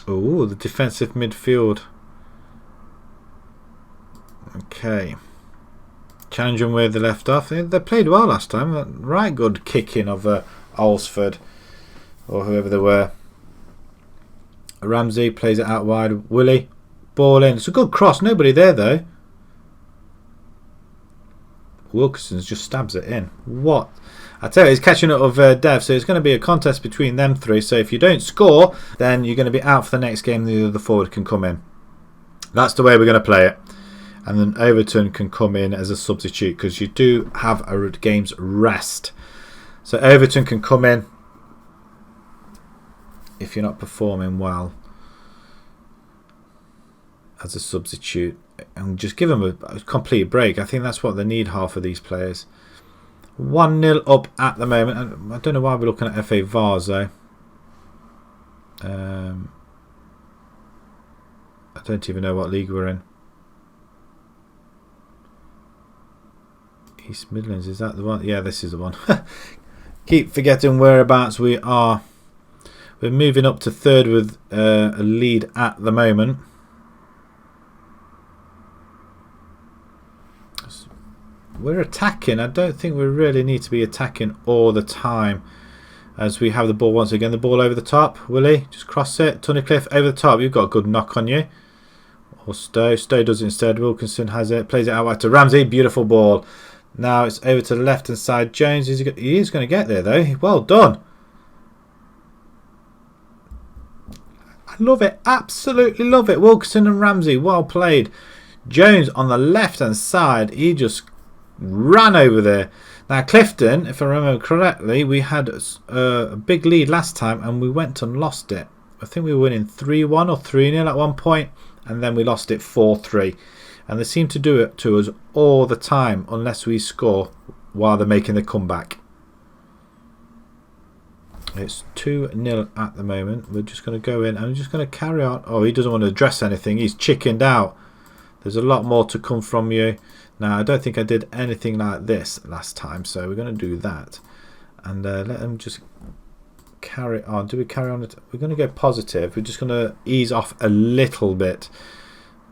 Oh, the defensive midfield. Okay. Challenge them where they left off. They played well last time. Right good kicking of Alsford. Or whoever they were. Ramsey plays it out wide. Willie. Ball in. It's a good cross. Nobody there though. Wilkinson just stabs it in. What? I tell you, he's catching up with Dev, so it's going to be a contest between them 3. So if you don't score, then you're going to be out for the next game. The other forward can come in. That's the way we're going to play it. And then Overton can come in as a substitute because you do have a game's rest. So Overton can come in if you're not performing well as a substitute. And just give them a complete break. I think that's what they need, half of these players. 1-0 up at the moment. And I don't know why we're looking at FA VARs though. I don't even know what league we're in. East Midlands, is that the one? Yeah, this is the one. Keep forgetting whereabouts we are. We're moving up to 3rd with a lead at the moment. We're attacking. I don't think we really need to be attacking all the time. As we have the ball once again. The ball over the top. Willie, just cross it. Tunnicliffe over the top. You've got a good knock on you. Or Stowe. Stowe does it instead. Wilkinson has it. Plays it out wide to Ramsey. Beautiful ball. Now it's over to the left hand side. Jones, he is going to get there though. Well done. I love it. Absolutely love it. Wilkinson and Ramsey. Well played. Jones on the left hand side. He just ran over there. Now Clifton, if I remember correctly, we had a big lead last time and we went and lost it. I think we were winning 3-1 or 3-0 at one point, and then we lost it 4-3. And they seem to do it to us all the time unless we score while they're making the comeback. It's 2-0 at the moment. We're just going to go in and we're just going to carry on. Oh, he doesn't want to address anything. He's chickened out. There's a lot more to come from you. Now, I don't think I did anything like this last time, so we're going to do that. And let them just carry on. Do we carry on? We're going to go positive. We're just going to ease off a little bit.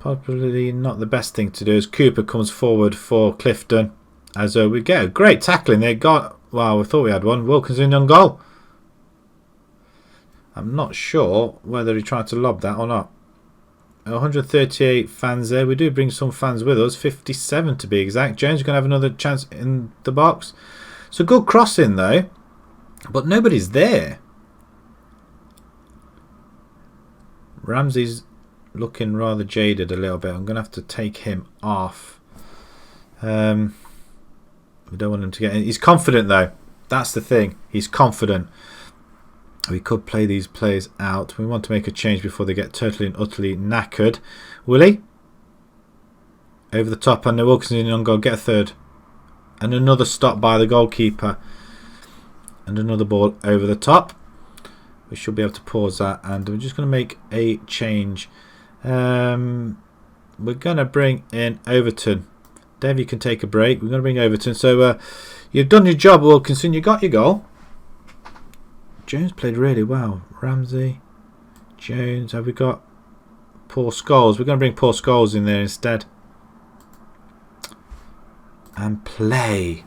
Probably not the best thing to do as Cooper comes forward for Clifton. As we go. Great tackling. They got, wow, we thought we had one. Wilkinson on goal. I'm not sure whether he tried to lob that or not. 138 fans there. We do bring some fans with us. 57 to be exact. Jones is going to have another chance in the box. It's a good crossing though. But nobody's there. Ramsey's looking rather jaded a little bit. I'm going to have to take him off. We don't want him to get in. He's confident though. That's the thing. He's confident. We could play these players out. We want to make a change before they get totally and utterly knackered. Willie? Over the top. And Wilkinson on goal. Get a third. And another stop by the goalkeeper. And another ball over the top. We should be able to pause that. And we're just going to make a change. We're going to bring in Overton. Dev, you can take a break. We're going to bring Overton. So you've done your job, Wilkinson. You got your goal. Jones played really well. Ramsey, Jones. Have we got Paul Scholes? We're going to bring Paul Scholes in there instead. And play.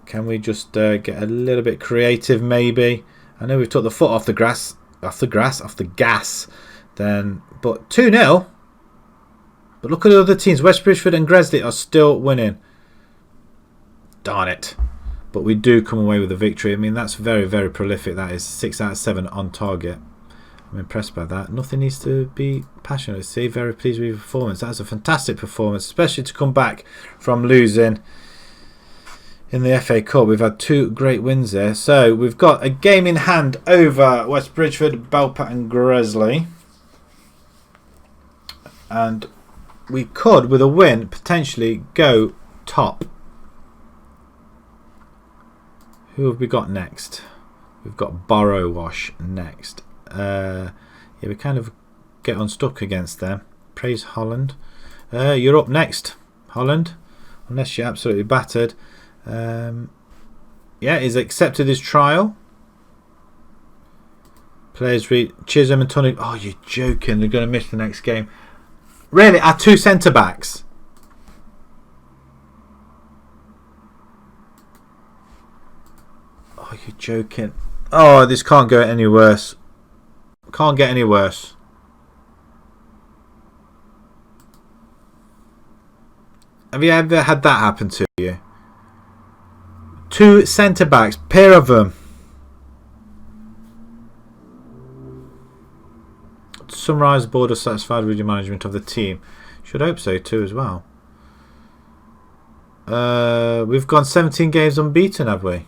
Can we just get a little bit creative maybe? I know we've took the foot off the gas. Then, but 2-0. But look at the other teams. West Bridgford and Gresley are still winning. Darn it. But we do come away with a victory. I mean, that's very, very prolific. That is 6 out of 7 on target. I'm impressed by that. Nothing needs to be passionate. See, very pleased with your performance. That's a fantastic performance, especially to come back from losing in the FA Cup. We've had 2 great wins there. So we've got a game in hand over West Bridgford, Belpat and Gresley. And we could, with a win, potentially go top. Who have we got next? We've got Borrowash next. Yeah, we kind of get unstuck against them. Praise Holland. You're up next, Holland. Unless you're absolutely battered. Yeah, he's accepted his trial. Players read Chisholm and Tony. Oh, you're joking. They're going to miss the next game. Really? Our 2 centre-backs? Oh, you're joking. Oh, this can't go any worse. Can't get any worse. Have you ever had that happen to you? 2 centre-backs, pair of them. To summarise, the board is satisfied with your management of the team. Should hope so too as well. We've gone 17 games unbeaten, have we?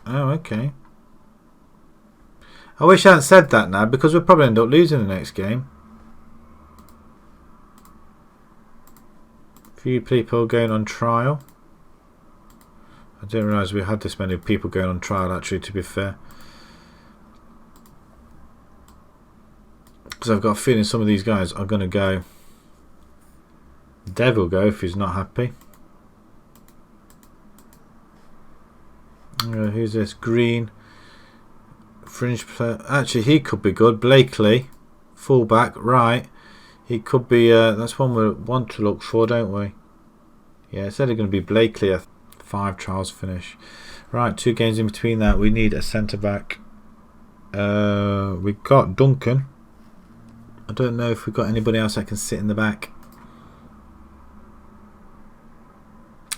Oh, okay. I wish I hadn't said that now, because we'll probably end up losing the next game. Few people going on trial. I didn't realise we had this many people going on trial, actually, to be fair. Because I've got a feeling some of these guys are going to go. Dev will go if he's not happy. Who's this? Green. Fringe player. Actually, he could be good. Blakely. Fullback. Right. He could be. That's one we want to look for, don't we? Yeah, it's only going to be Blakely. 5 trials finish. Right, 2 games in between that. We need a centre back. We've got Duncan. I don't know if we've got anybody else that can sit in the back.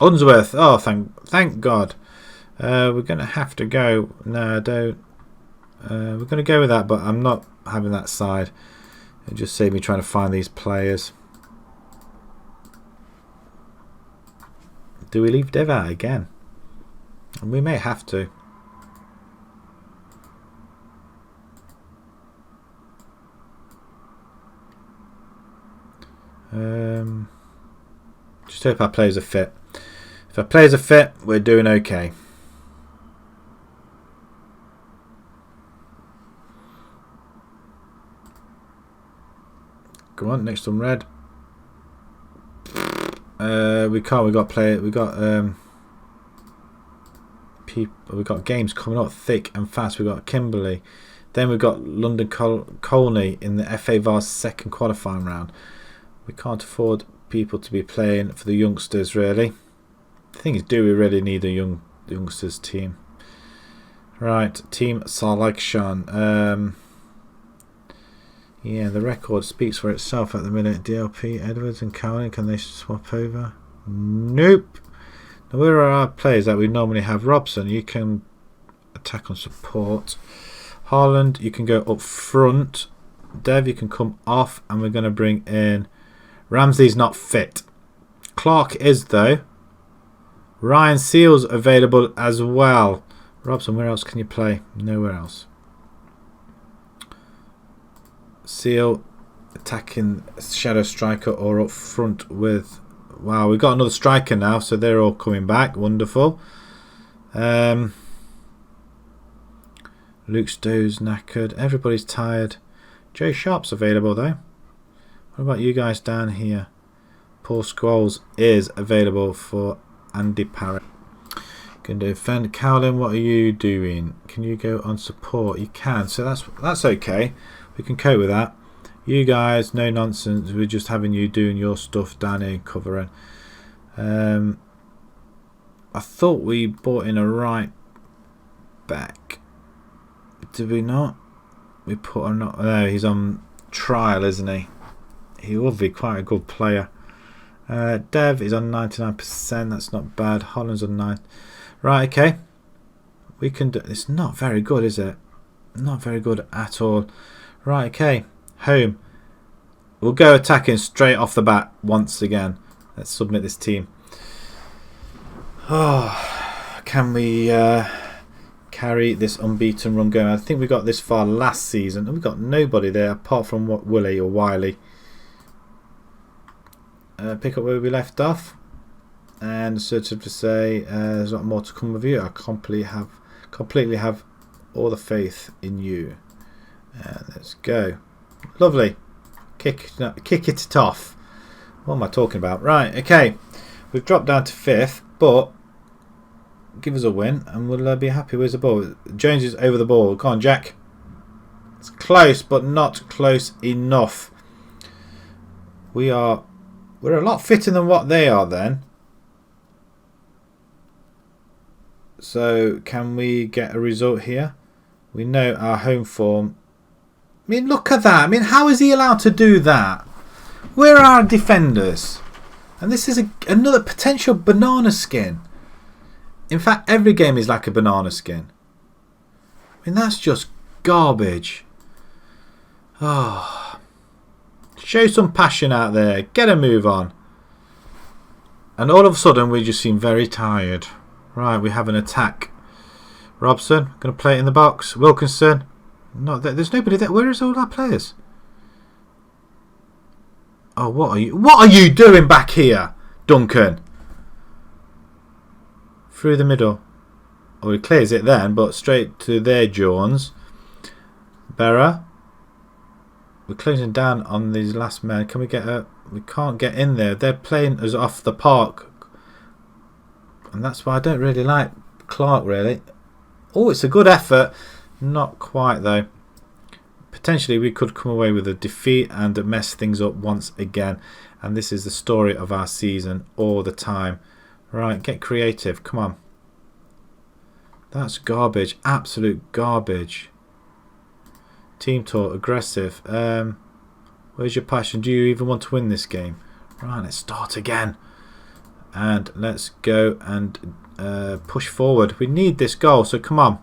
Unsworth. Oh, thank God. We're going to have to go. No, I don't. We're going to go with that, but I'm not having that side. It just saved me trying to find these players. Do we leave Dev out again? And we may have to. Just hope our players are fit. If our players are fit, we're doing okay. Come on, next one, red. We can't. We got play. We got people. We got games coming up thick and fast. We got Kimberley. Then we got London Colney in the FA Vars second qualifying round. We can't afford people to be playing for the youngsters, really. The thing is, do we really need a youngsters team? Right, team selection. Yeah, the record speaks for itself at the minute. DLP, Edwards and Cowan, can they swap over? Nope. Now, where are our players that we normally have? Robson, you can attack on support. Haaland, you can go up front. Dev, you can come off, and we're going to bring in Ramsey's not fit. Clark is though. Ryan Seal's available as well. Robson, where else can you play? Nowhere else. Seal attacking shadow striker or up front with. Wow, we've got another striker now, so they're all coming back. Wonderful. Luke Stowe's knackered. Everybody's tired. Joe Sharp's available though. What about you guys down here? Paul Scholes is available for Andy Parrott. Can defend. Cowlin, what are you doing? Can you go on support? You can, so that's okay. We can cope with that. You guys, no nonsense. We're just having you doing your stuff down here covering. I thought we bought in a right back. Did we not? We put a not. No, he's on trial, isn't he? He will be quite a good player. Dev is on 99%. That's not bad. Holland's on 9. Right, okay. We can do. It's not very good, is it? Not very good at all. Right, okay. Home. We'll go attacking straight off the bat once again. Let's submit this team. Oh, can we carry this unbeaten run going? I think we got this far last season, and we got nobody there apart from what Willie or Wiley. Pick up where we left off, and sort of to say there's not more to come with you. I completely have all the faith in you. Let's go. Lovely. Kick it off. What am I talking about? Right, okay. We've dropped down to 5th, but give us a win and we'll be happy. Where's the ball? Jones is over the ball. Come on, Jack. It's close, but not close enough. We're a lot fitter than what they are then. So can we get a result here? We know our home form. I mean, look at that. I mean, how is he allowed to do that? Where are our defenders? And this is another potential banana skin. In fact, every game is like a banana skin. I mean, that's just garbage. Oh, show some passion out there. Get a move on. And all of a sudden, we just seem very tired. Right, we have an attack. Robson, going to play it in the box. Wilkinson. Not there. There's nobody there. Where is all our players? Oh, what are you doing back here, Duncan? Through the middle. Oh, he clears it then, but straight to there, Jones. Berra. We're closing down on these last men. Can we get a? We can't get in there. They're playing us off the park, and that's why I don't really like Clark. Really. Oh, it's a good effort. Not quite though. Potentially we could come away with a defeat and mess things up once again. And this is the story of our season all the time. Right, get creative. Come on. That's garbage. Absolute garbage. Team talk. Aggressive. Where's your passion? Do you even want to win this game? Right, let's start again. And let's go and push forward. We need this goal, so come on.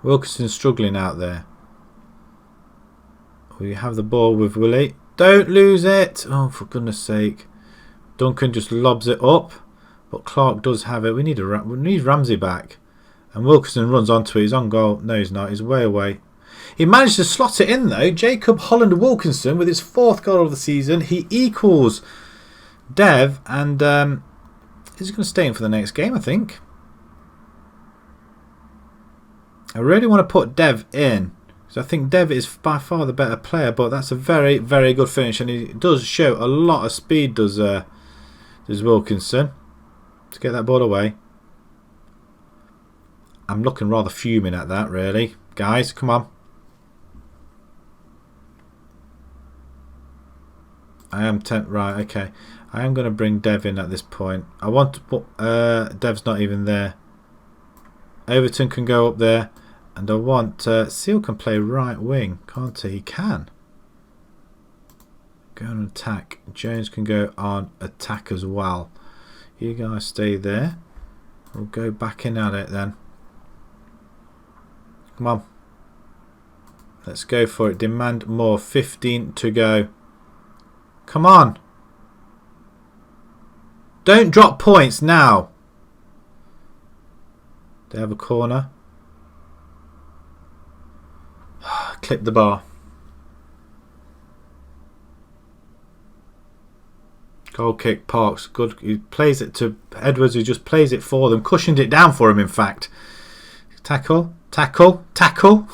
Wilkinson's struggling out there. We have the ball with Willie. Don't lose it. Oh, for goodness sake. Duncan just lobs it up. But Clark does have it. We need Ramsey back. And Wilkinson runs onto it. He's on goal. No, he's not. He's way away. He managed to slot it in though. Jacob Holland Wilkinson with his 4th goal of the season. He equals Dev. And he's going to stay in for the next game, I think. I really want to put Dev in, because I think Dev is by far the better player, but that's a very, very good finish, and he does show a lot of speed, does Wilkinson, to get that ball away. I'm looking rather fuming at that, really. Guys, come on. I am right, okay. I am going to bring Dev in at this point. I want to put... Dev's not even there. Overton can go up there. And I want... Seal can play right wing, can't he? He can. Go on attack. Jones can go on attack as well. You guys stay there. We'll go back in at it then. Come on. Let's go for it. Demand more. 15 to go. Come on. Don't drop points now. They have a corner. Clip the bar. Goal kick, Parks. Good. He plays it to Edwards, who just plays it for them. Cushioned it down for him, in fact. Tackle. Tackle. Tackle.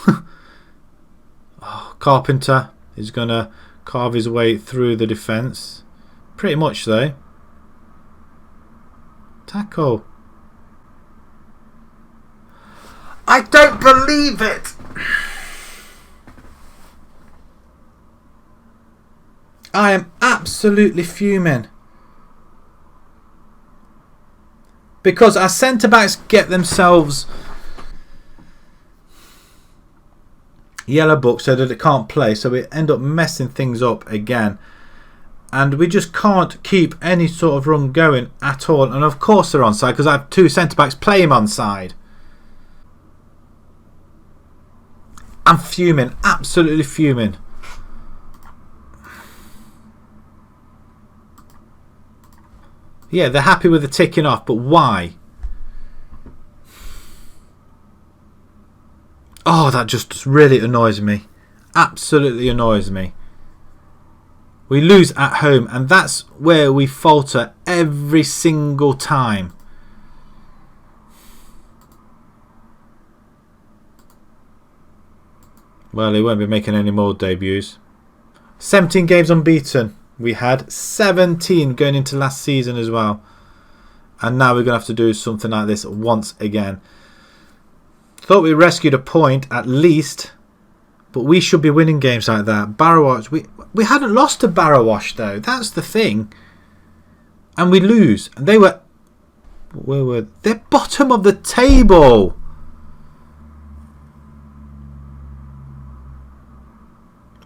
Oh, Carpenter is going to carve his way through the defence. Pretty much, though. Tackle. I don't believe it. I am absolutely fuming. Because our centre-backs get themselves yellow book so that they can't play. So we end up messing things up again. And we just can't keep any sort of run going at all. And of course they're onside because I have two centre-backs play him onside. I'm fuming. Absolutely fuming. Yeah, they're happy with the ticking off, but why? Oh, that just really annoys me. Absolutely annoys me. We lose at home, and that's where we falter every single time. Well, he won't be making any more debuts. 17 games unbeaten. We had 17 going into last season as well. And now we're going to have to do something like this once again. Thought we rescued a point at least. But we should be winning games like that. Barrowash. We hadn't lost to Barrowash though. That's the thing. And we lose. And they were... Where were they? They're bottom of the table.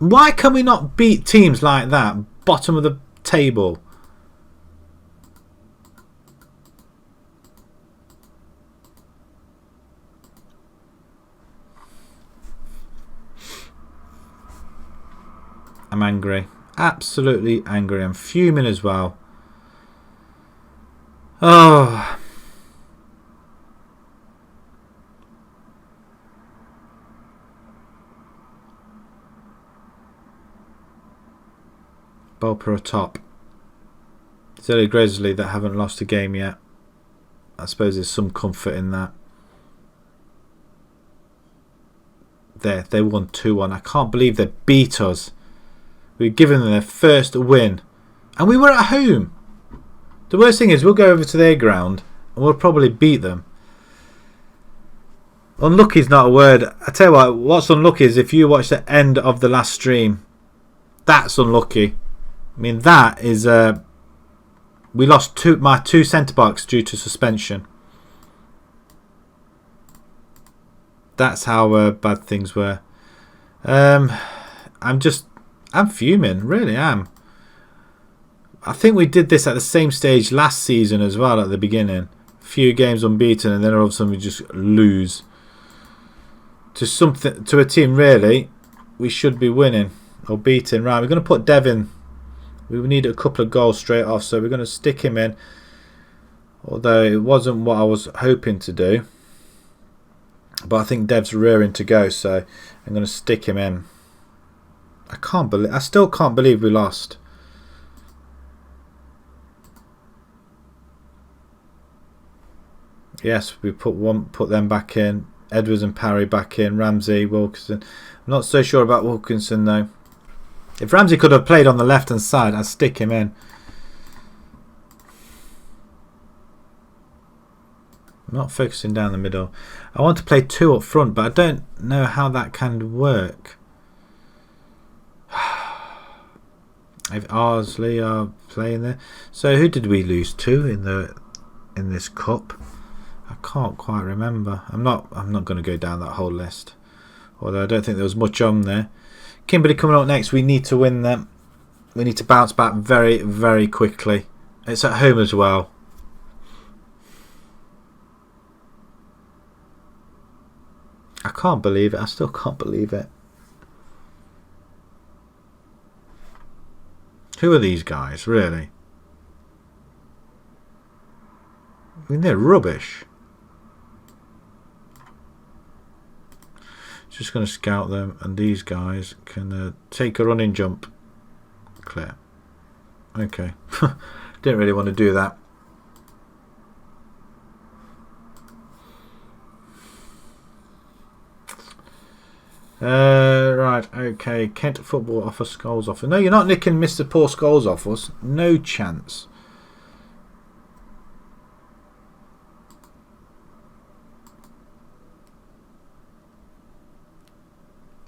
Why can we not beat teams like that? Bottom of the table. I'm angry. Absolutely angry. I'm fuming as well. Oh. Bolper top. It's only Gresley that haven't lost a game yet. I suppose there's some comfort in that. There, they won 2-1. I can't believe they beat us. We've given them their first win. And we were at home. The worst thing is we'll go over to their ground and we'll probably beat them. Unlucky is not a word. I tell you what's unlucky is if you watch the end of the last stream. That's unlucky. I mean, that is... we lost my two centre-backs due to suspension. That's how bad things were. I'm fuming. Really am. I think we did this at the same stage last season as well at the beginning. A few games unbeaten and then all of a sudden we just lose. To a team, really, we should be winning or beating. Right, we're going to put Devin... We need a couple of goals straight off, so we're going to stick him in. Although it wasn't what I was hoping to do. But I think Dev's rearing to go, so I'm going to stick him in. I still can't believe we lost. Yes, we put them back in. Edwards and Parry back in. Ramsey, Wilkinson. I'm not so sure about Wilkinson though. If Ramsey could have played on the left hand side, I'd stick him in. I'm not focusing down the middle. I want to play two up front, but I don't know how that can work. If Arsley are playing there. So who did we lose to in this cup? I can't quite remember. I'm not going to go down that whole list. Although I don't think there was much on there. Kimberley coming up next. We need to win them. We need to bounce back very, very quickly. It's at home as well. I can't believe it. I still can't believe it. Who are these guys, really? I mean, they're rubbish. Just going to scout them, and these guys can take a running jump. Clear. Okay. Didn't really want to do that. Right, okay. Kent Football offer Scholes offer. No, you're not nicking Mr. Poor Scholes off us. No chance.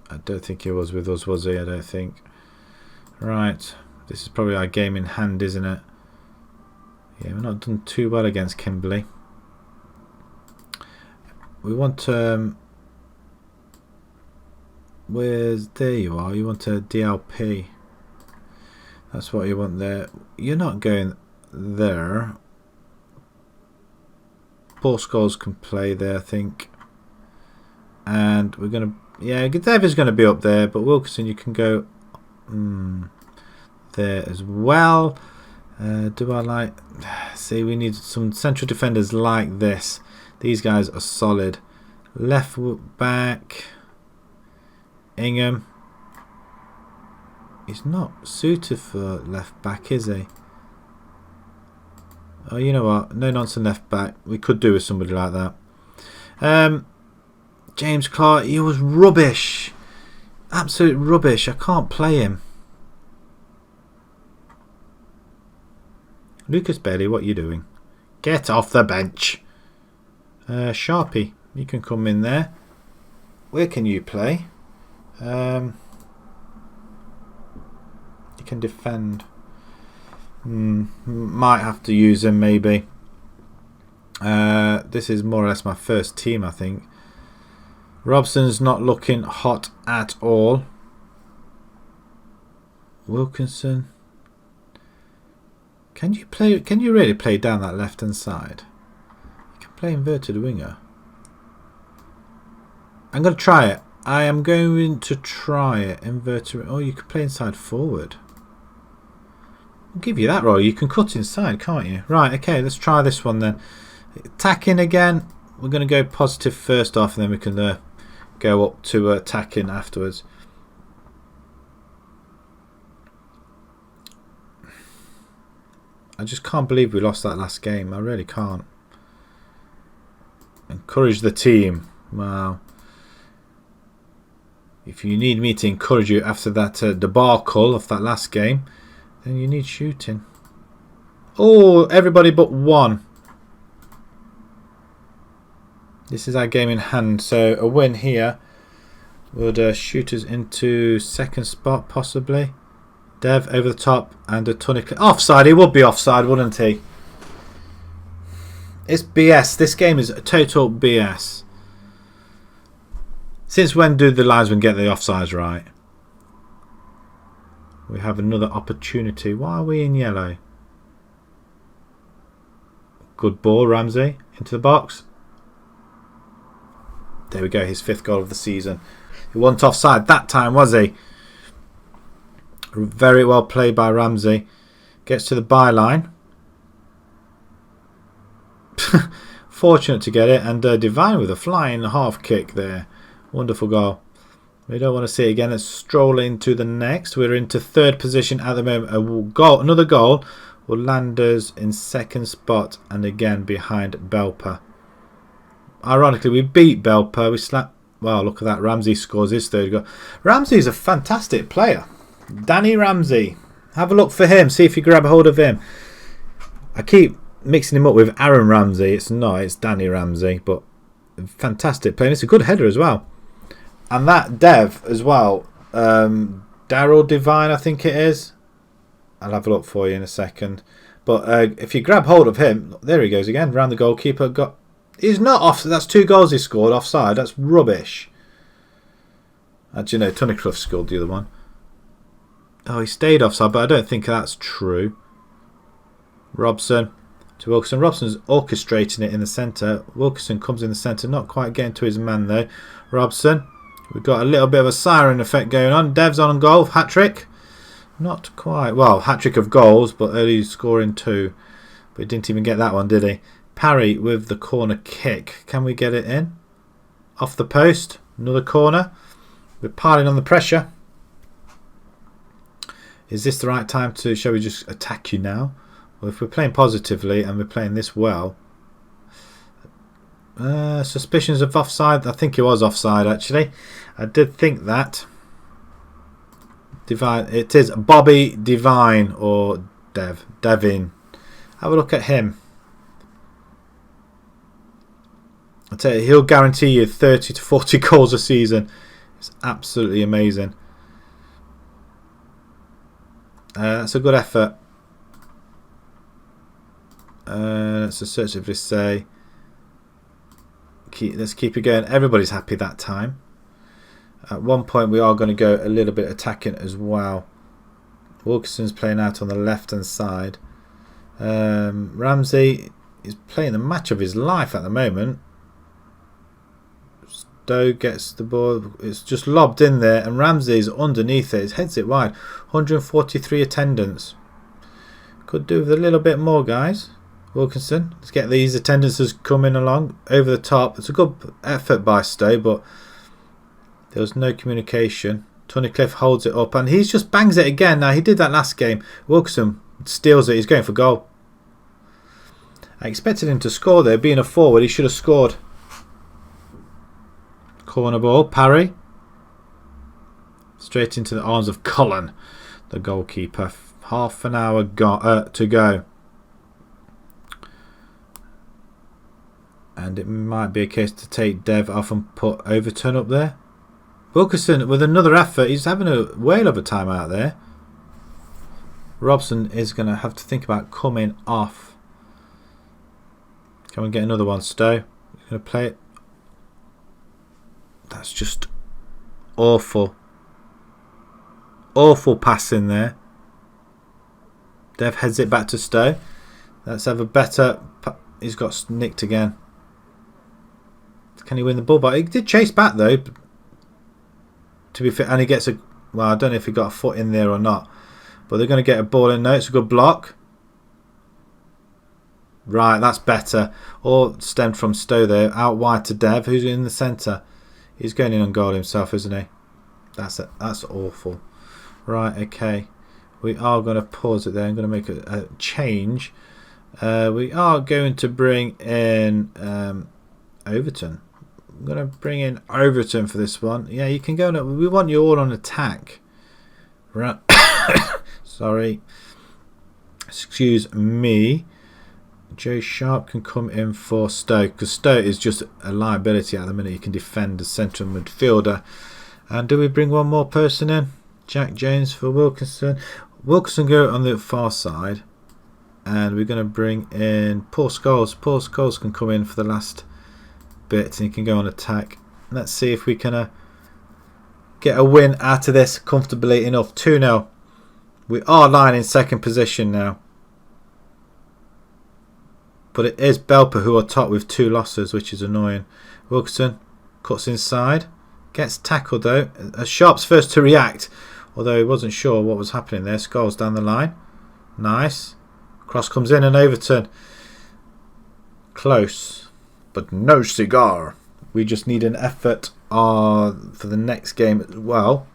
I don't think he was with us, was he? I don't think. Right. This is probably our game in hand, isn't it? Yeah, we're not done too well against Kimberley. We want... where's... There you are. You want a DLP. That's what you want there. You're not going there. Paul Scholes can play there, I think. And we're going to... Yeah, Dev is going to be up there, but Wilkinson, you can go there as well. Do I like... See, we need some central defenders like this. These guys are solid. Left back... Ingham. He's not suited for left back, is he? Oh, you know what? No nonsense left back. We could do with somebody like that. James Clark, he was rubbish. Absolute rubbish. I can't play him. Lucas Bailey, what are you doing? Get off the bench. Sharpie, you can come in there. Where can you play? You can defend. Might have to use him maybe. This is more or less my first team, I think. Robson's not looking hot at all. Wilkinson. Can you play? Can you really play down that left hand side? You can play inverted winger. I'm going to try it. I am going to try it. Inverted. Oh, you can play inside forward. I'll give you that role. You can cut inside, can't you? Right. Okay. Let's try this one then. Attacking again. We're going to go positive first off, and then we can go up to attacking afterwards. I just can't believe we lost that last game. I really can't. Encourage the team. Wow. If you need me to encourage you after that debacle of that last game, then you need shooting. Oh, everybody but one. This is our game in hand. So a win here would shoot us into second spot possibly. Dev over the top and a tonic offside. He would be offside, wouldn't he? It's BS. This game is a total BS. Since when do the linesmen get the offsides right? We have another opportunity. Why are we in yellow? Good ball, Ramsey into the box. There we go. His 5th goal of the season. He wasn't offside that time, was he? Very well played by Ramsey. Gets to the byline. Fortunate to get it. And Divine with a flying half kick there. Wonderful goal. We don't want to see it again. Let's stroll into the next. We're into 3rd position at the moment. Another goal will land us in 2nd spot. And again behind Belper. Ironically, we beat Belper. We slapped... Well, look at that. Ramsey scores his 3rd goal. Ramsey's a fantastic player. Danny Ramsey. Have a look for him. See if you grab a hold of him. I keep mixing him up with Aaron Ramsey. It's not. It's Danny Ramsey. But fantastic player. It's a good header as well. And that Dev as well. Daryl Divine, I think it is. I'll have a look for you in a second. But if you grab hold of him. There he goes again. Round the goalkeeper. He's not off. That's 2 goals he scored offside. That's rubbish. Actually, no, Tunnicliffe scored the other one. Oh, he stayed offside, but I don't think that's true. Robson to Wilkinson. Robson's orchestrating it in the centre. Wilkinson comes in the centre, not quite getting to his man though. Robson. We've got a little bit of a siren effect going on. Dev's on goal. Hat-trick. Not quite. Well, hat-trick of goals, but early scoring 2. But he didn't even get that one, did he? Parry with the corner kick. Can we get it in? Off the post. Another corner. We're piling on the pressure. Is this the right time to... Shall we just attack you now? Well, if we're playing positively and we're playing this well... suspicions of offside. I think it was offside actually. I did think that. Divine. It is Bobby Divine or Devin. Have a look at him. I tell you, he'll guarantee you 30 to 40 goals a season. It's absolutely amazing. That's a good effort. Let's assertively say. Let's keep it going. Everybody's happy that time. At one point we are going to go a little bit attacking as well. Wilkinson's playing out on the left hand side. Ramsey is playing the match of his life at the moment. Stowe gets the ball. It's just lobbed in there and Ramsey's underneath it. He heads it wide. 143 attendance. Could do with a little bit more, guys. Wilkinson, let's get these attendances coming along over the top. It's a good effort by Stowe, but there was no communication. Tunnicliffe holds it up and he just bangs it again. Now he did that last game. Wilkinson steals it. He's going for goal. I expected him to score there. Being a forward, he should have scored. Corner ball, Parry. Straight into the arms of Cullen, the goalkeeper. Half an hour to go. And it might be a case to take Dev off and put Overton up there. Wilkinson with another effort. He's having a whale of a time out there. Robson is going to have to think about coming off. Can we get another one? Stowe. He's going to play it. That's just awful. Awful pass in there. Dev heads it back to Stowe. Let's have a better... He's got nicked again. Can he win the ball back? He did chase back though. To be fair, and he gets a... Well, I don't know if he got a foot in there or not. But they're going to get a ball in. No, it's a good block. Right, that's better. All stemmed from Stowe there. Out wide to Dev, who's in the centre. He's going in on goal himself, isn't he? That's awful. Right, okay. We are going to pause it there. I'm going to make a change. We are going to bring in Overton. I'm going to bring in Overton for this one. Yeah, you can go. We want you all on attack. Right. Sorry. Excuse me. Joe Sharp can come in for Stoke because Stoke is just a liability at the minute. He can defend as central midfielder. And do we bring one more person in? Jack Jones for Wilkinson. Wilkinson go on the far side. And we're going to bring in Paul Scholes. Paul Scholes can come in for the last bit and he can go on attack. Let's see if we can get a win out of this comfortably enough. 2-0. We are lying in second position now. But it is Belper who are top with 2 losses, which is annoying. Wilkinson cuts inside. Gets tackled though. Sharp's first to react. Although he wasn't sure what was happening there. Scholes down the line. Nice. Cross comes in and Overton. Close. But no cigar. We just need an effort for the next game as well.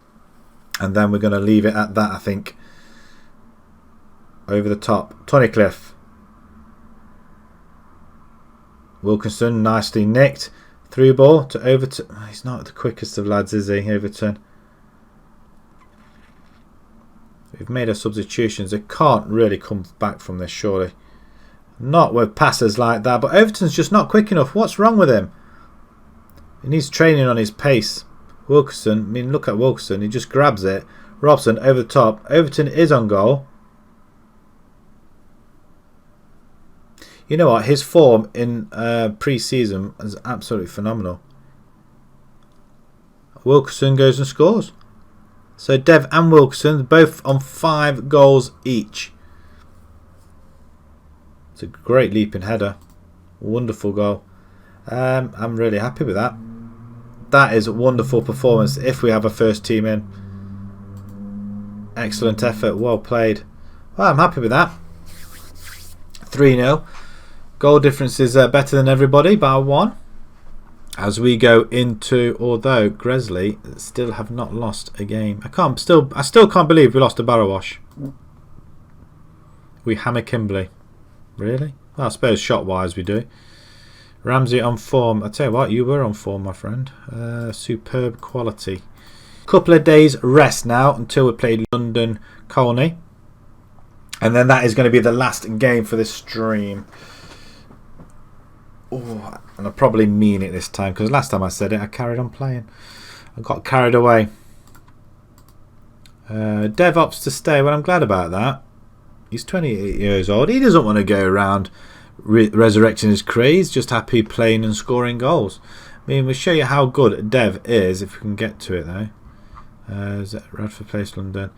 And then we're going to leave it at that, I think. Over the top. Tunnicliffe. Wilkinson nicely nicked. Through ball to Overton. He's not the quickest of lads, is he? Overton. We've made our substitutions. They can't really come back from this, surely. Not with passes like that. But Overton's just not quick enough. What's wrong with him? He needs training on his pace. Wilkinson. I mean, look at Wilkinson. He just grabs it. Robson over the top. Overton is on goal. You know what? His form in pre-season is absolutely phenomenal. Wilkerson goes and scores. So Dev and Wilkerson both on 5 goals each. It's a great leaping header. Wonderful goal. I'm really happy with that. That is a wonderful performance if we have a first team in. Excellent effort. Well played. Well, I'm happy with that. 3-0. Goal difference is better than everybody by 1. As we go into, although Gresley still have not lost a game. I still can't believe we lost to Barrow Wash. We hammer Kimberley. Really? Well, I suppose shot wise we do. Ramsey on form. I tell you what, you were on form, my friend. Superb quality. Couple of days rest now until we play London Colney. And then that is going to be the last game for this stream. Oh, and I probably mean it this time, because last time I said it, I carried on playing. I got carried away. Dev opts to stay. Well, I'm glad about that. He's 28 years old. He doesn't want to go around resurrecting his career. He's just happy playing and scoring goals. I mean, we'll show you how good Dev is if we can get to it, though. Is that Radford Place, London?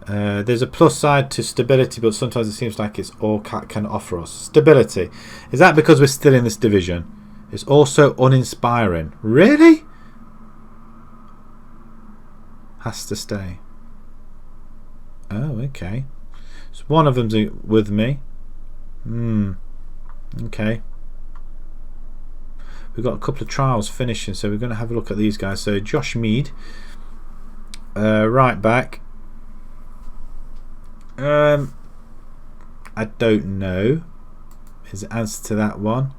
There's a plus side to stability, but sometimes it seems like it's all CAT can offer us. Stability. Is that because we're still in this division? It's also uninspiring. Really? Has to stay. Oh, okay. So one of them's with me. Okay. We've got a couple of trials finishing, so we're going to have a look at these guys. So Josh Mead, right back. I don't know is the answer to that one.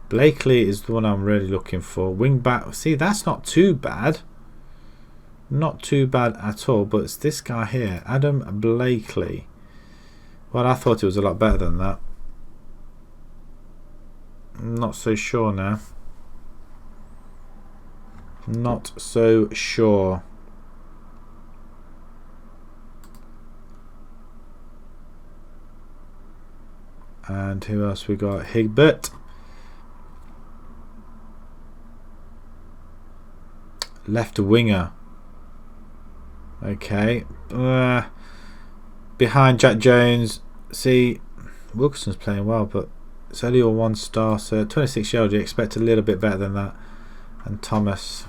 Blakely is the one I'm really looking for. Wing back. See, that's not too bad. Not too bad at all. But it's this guy here, Adam Blakely. Well, I thought it was a lot better than that. I'm not so sure now. Not so sure. And who else we got? Higbert. Left winger. Okay. Behind Jack Jones. See, Wilkerson's playing well, but it's only a 1 star. So 26 year old, you expect a little bit better than that. And Thomas.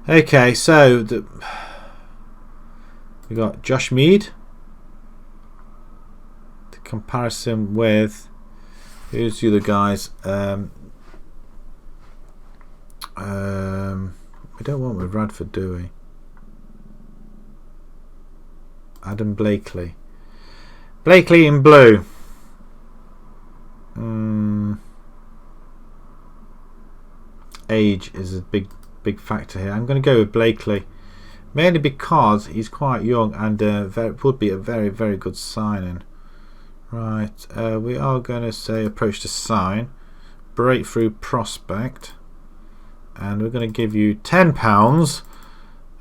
Okay, so we got Josh Mead. Comparison with who's the other guys? We don't want with Radford, do we? Adam Blakely. Blakely in blue. Age is a big factor here. I'm going to go with Blakely, mainly because he's quite young and would be a very, very good signing. Right, we are going to say approach to sign, breakthrough prospect, and we're going to give you £10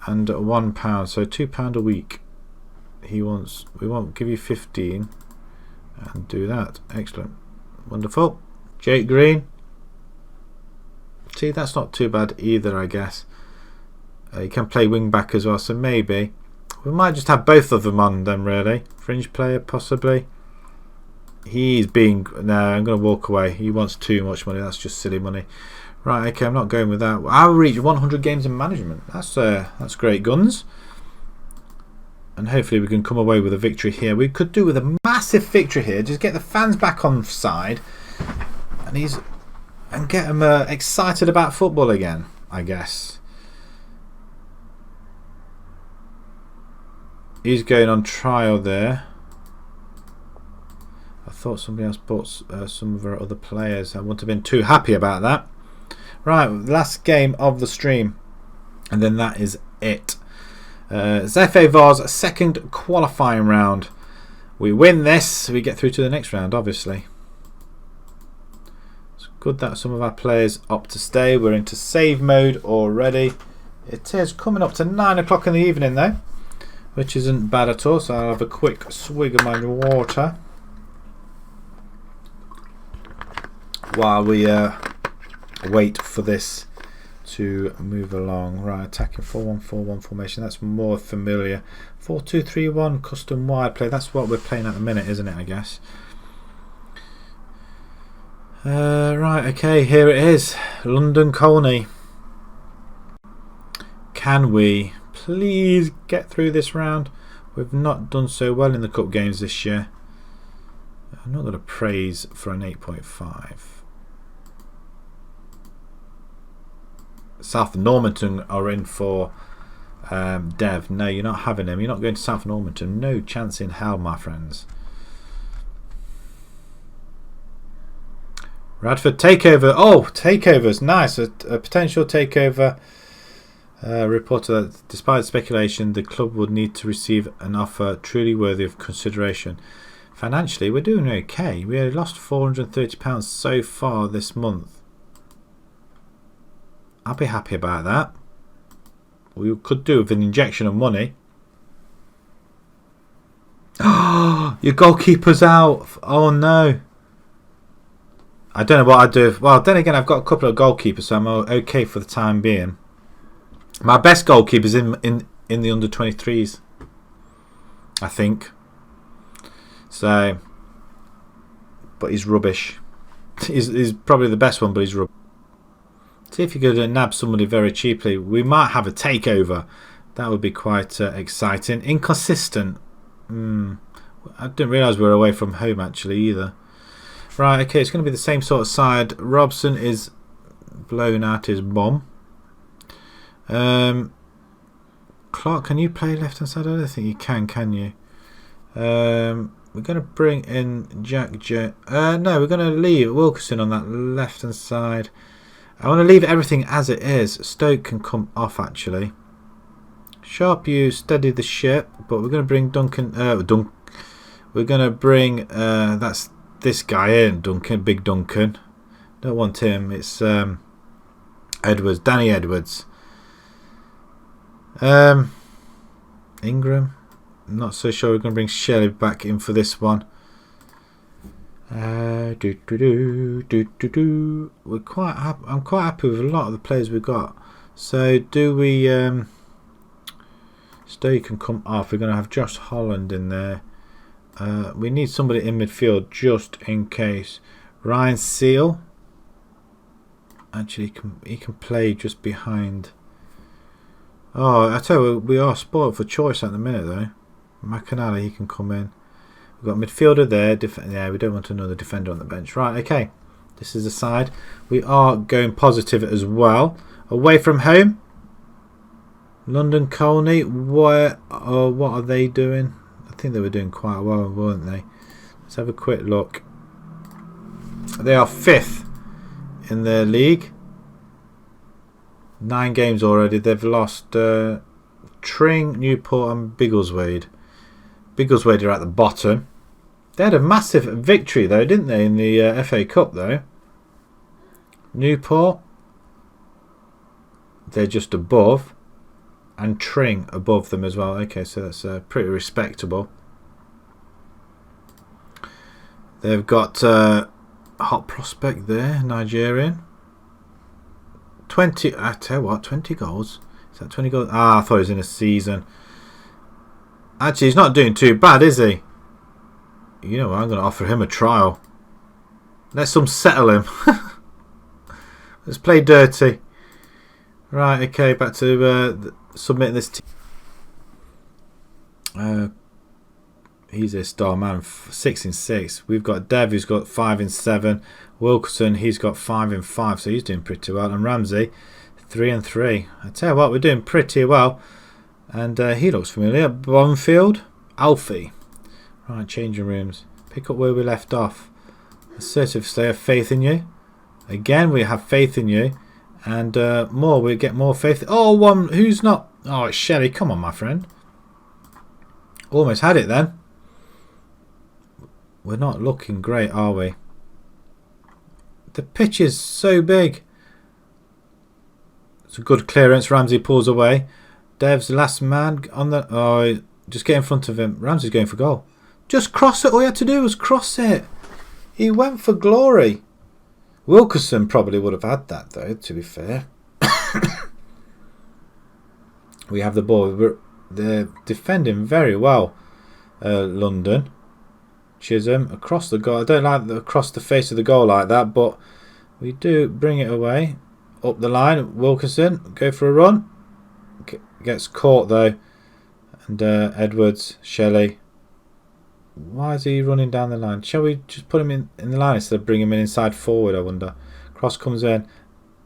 and £1, so £2 a week. We won't give you 15 and do that. Excellent, wonderful. Jake Green. See, that's not too bad either, I guess. You can play wing back as well, so maybe we might just have both of them on them, really. Fringe player possibly. He's being... No, I'm going to walk away. He wants too much money. That's just silly money. Right, okay, I'm not going with that. I'll reach 100 games in management. That's great guns. And hopefully we can come away with a victory here. We could do with a massive victory here. Just get the fans back on side. And get them excited about football again, I guess. He's going on trial there. I thought somebody else bought some of our other players. I wouldn't have been too happy about that. Right, last game of the stream, and then that is it. It's FA Vars second qualifying round. We win this, we get through to the next round, obviously. It's good that some of our players opt to stay. We're into save mode already. It is coming up to 9 o'clock in the evening though, which isn't bad at all. So I'll have a quick swig of my water. while we wait for this to move along. Right, attacking 4-1-4-1 formation. That's more familiar. 4-2-3-1 custom wide play. That's what we're playing at the minute, isn't it? I guess. Right, okay, here it is. London Colney. Can we please get through this round? We've not done so well in the cup games this year. I'm not going to praise for an 8.5. South Normanton are in for Dev. No, you're not having him. You're not going to South Normanton. No chance in hell, my friends. Radford takeover. Oh, takeovers. Nice. A potential takeover. Reported that despite speculation, the club would need to receive an offer truly worthy of consideration. Financially, we're doing okay. We only lost £430 so far this month. I'll be happy about that. We could do with an injection of money. Oh, your goalkeeper's out. Oh no. I don't know what I'd do. Well, then again, I've got a couple of goalkeepers, so I'm okay for the time being. My best goalkeeper's in the under 23s, I think. So, but he's rubbish. He's probably the best one, but he's rubbish. See if you could nab somebody very cheaply. We might have a takeover. That would be quite exciting. Inconsistent. I didn't realise we were away from home actually either. Right, okay, it's going to be the same sort of side. Robson is blown out his bomb. Clark, can you play left hand side? I don't think you can you? We're going to bring in Jack Jones. No, we're going to leave Wilkerson on that left hand side. I want to leave everything as it is. Stoke can come off actually. Sharp, you steady the ship, but we're going to bring Duncan. We're going to bring that's this guy in, Duncan, Big Duncan. Don't want him. It's Edwards, Danny Edwards. Ingram. I'm not so sure. We're going to bring Shelley back in for this one. We're quite happy. I'm quite happy with a lot of the players we've got. So do we? Stoke can come off. We're going to have Josh Holland in there. We need somebody in midfield just in case. Ryan Seal. Actually, he can play just behind. Oh, I tell you, we are spoiled for choice at the minute though. McAnally, he can come in. We've got midfielder there. Yeah, we don't want another defender on the bench. Right, okay. This is the side. We are going positive as well. Away from home. London Colney. What are they doing? I think they were doing quite well, weren't they? Let's have a quick look. They are 5th in their league. 9 games already. They've lost Tring, Newport and Biggleswade. Biggleswade are at the bottom. They had a massive victory though, didn't they, in the FA Cup though. Newport, they're just above. And Tring above them as well. Okay, so that's pretty respectable. They've got hot prospect there, Nigerian. 20. I tell you what, 20 goals. Is that 20 goals? Ah, I thought he was in a season. Actually, he's not doing too bad, is he? You know what? I'm going to offer him a trial. Let's settle him. Let's play dirty. Right, okay, back to submitting this team. He's a star man, 6 in 6. We've got Dev, who's got 5 in 7. Wilkerson, he's got 5 in 5, so he's doing pretty well. And Ramsey, 3 in 3. I tell you what, we're doing pretty well. And he looks familiar. Bonfield, Alfie. Right, changing rooms. Pick up where we left off. Assertive Slayer, faith in you. Again, we have faith in you. And more, we get more faith. Oh, one who's not. Oh, it's Shelley. Come on, my friend. Almost had it then. We're not looking great, are we? The pitch is so big. It's a good clearance. Ramsey pulls away. Dev's the last man on the. Oh, just get in front of him. Ramsey's going for goal. Just cross it. All you had to do was cross it. He went for glory. Wilkerson probably would have had that though, to be fair. We have the ball. They're defending very well, London. Chisholm across the goal. I don't like across the face of the goal like that, but we do bring it away. Up the line, Wilkerson, go for a run. Gets caught though. And Edwards, Shelley. Why is he running down the line? Shall we just put him in the line instead of bring him in inside forward, I wonder. Cross comes in.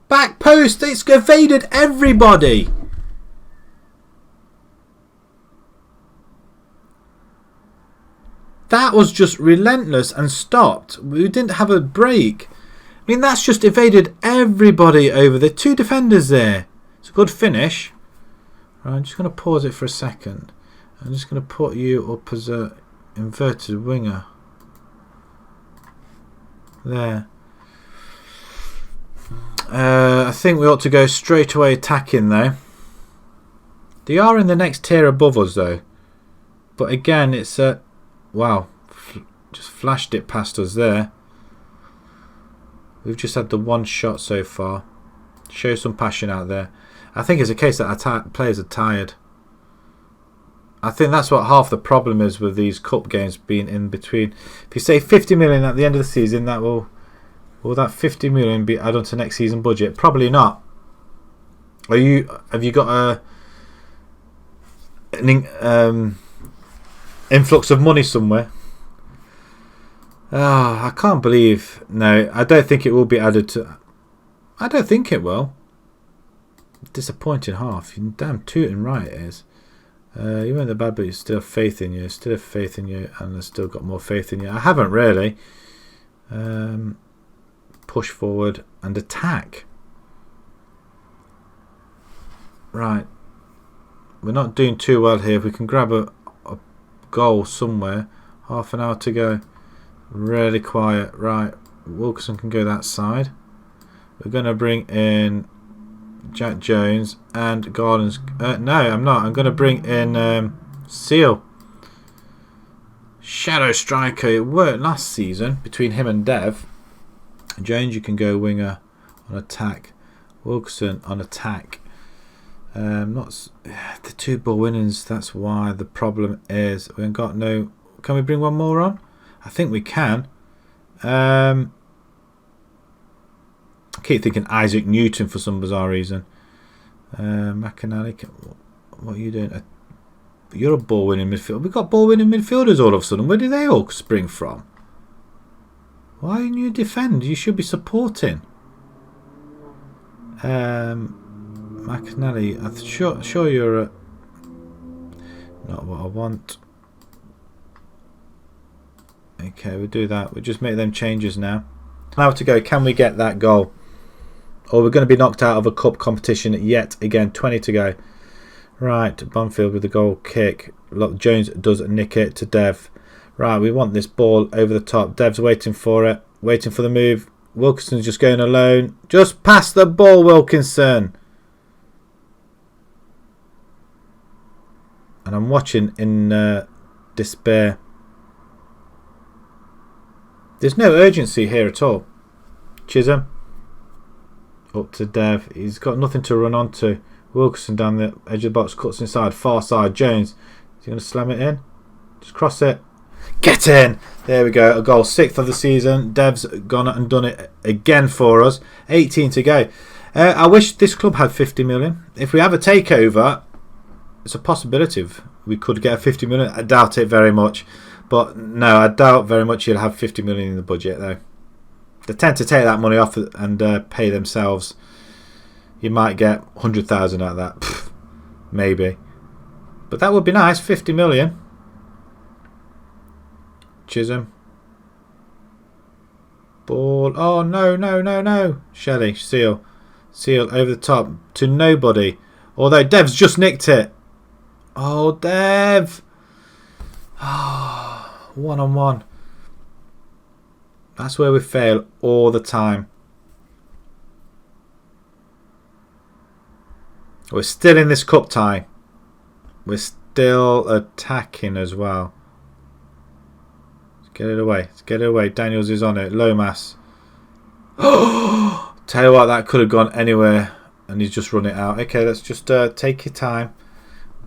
Back post! It's evaded everybody! That was just relentless and stopped. We didn't have a break. I mean, that's just evaded everybody over there. 2 defenders there. It's a good finish. Right, I'm just going to pause it for a second. I'm just going to put you up as a inverted winger. There. I think we ought to go straight away attacking though. They are in the next tier above us though. But again, it's a... Wow, just flashed it past us there. We've just had the 1 shot so far. Show some passion out there. I think it's a case that our players are tired. I think that's what half the problem is with these cup games being in between. If you say 50 million at the end of the season, that will that 50 million be added to next season budget? Probably not. Have you got an influx of money somewhere? I can't believe. No, I don't think it will be added to. I don't think it will. Disappointing half. You damn tooting right it is. You weren't that bad, but you still have faith in you. Still have faith in you, and I've still got more faith in you. I haven't really. Push forward and attack. Right. We're not doing too well here. If we can grab a goal somewhere. Half an hour to go. Really quiet. Right. Wilkerson can go that side. We're going to bring in Jack Jones and Gardens. No, I'm not. I'm going to bring in Seal. Shadow striker. It worked last season between him and Dev. Jones, you can go winger on attack. Wilkerson on attack. Not the 2 ball winnings. That's why the problem is we've got no. Can we bring one more on? I think we can. I keep thinking Isaac Newton for some bizarre reason. McAnally, what are you doing? You're a ball winning midfielder. We've got ball winning midfielders all of a sudden. Where do they all spring from? Why don't you defend? You should be supporting. McAnally, I'm sure you're not what I want. Okay, we'll do that. We'll just make them changes now. Now to go. Can we get that goal? Or we're going to be knocked out of a cup competition yet again. 20 to go. Right, Bonfield with the goal kick. Jones does nick it to Dev. Right, we want this ball over the top. Dev's waiting for it. Waiting for the move. Wilkinson's just going alone. Just pass the ball, Wilkinson. And I'm watching in despair. There's no urgency here at all. Chisholm. Up to Dev. He's got nothing to run onto. Wilkinson down the edge of the box. Cuts inside. Far side. Jones. Is he going to slam it in? Just cross it. Get in! There we go. A goal. 6th of the season. Dev's gone and done it again for us. 18 to go. I wish this club had 50 million. If we have a takeover, it's a possibility we could get a 50 million. I doubt it very much. But no, I doubt very much you'll have 50 million in the budget though. They tend to take that money off and pay themselves. You might get 100,000 out of that. Pfft, maybe. But that would be nice. 50 million. Chisholm. Ball. Oh, no, no, no, no. Shelley. Seal. Seal over the top to nobody. Although Dev's just nicked it. Oh, Dev. Oh, 1-on-1. That's where we fail all the time. We're still in this cup tie. We're still attacking as well. Let's get it away. Let's get it away. Daniels is on it. Lomas. Tell you what, that could have gone anywhere, and he's just run it out. Okay, let's just take your time.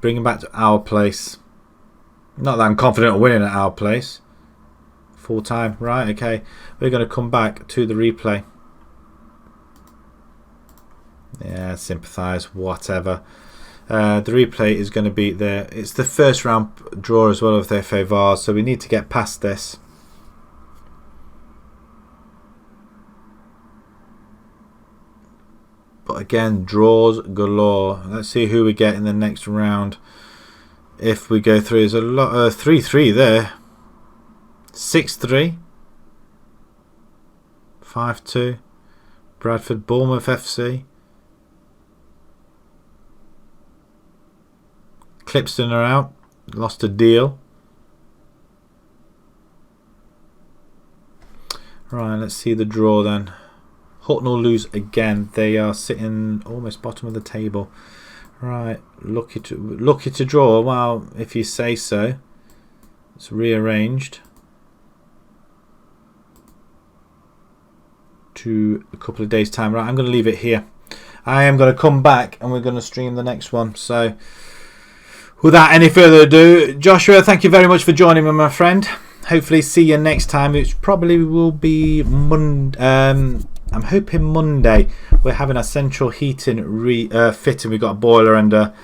Bring him back to our place. Not that I'm confident of winning at our place. Full time. Right, okay. We're going to come back to the replay. Yeah, sympathise, whatever. The replay is going to be there. It's the first round draw as well of the FA Vars, so we need to get past this. But again, draws galore. Let's see who we get in the next round. If we go through, there's a lot. 3-3 there. 6-3. 5-2. Radford, Bournemouth FC. Clipston are out. Lost a deal. Right, let's see the draw then. Hucknall lose again. They are sitting almost bottom of the table. Right, lucky to draw. Well, if you say so. It's rearranged to a couple of days' time. Right, I'm going to leave it here. I am going to come back and we're going to stream the next one. So, without any further ado, Joshua, thank you very much for joining me, my friend. Hopefully, see you next time. It probably will be Monday. I'm hoping Monday. We're having a central heating fitting. We've got a boiler and a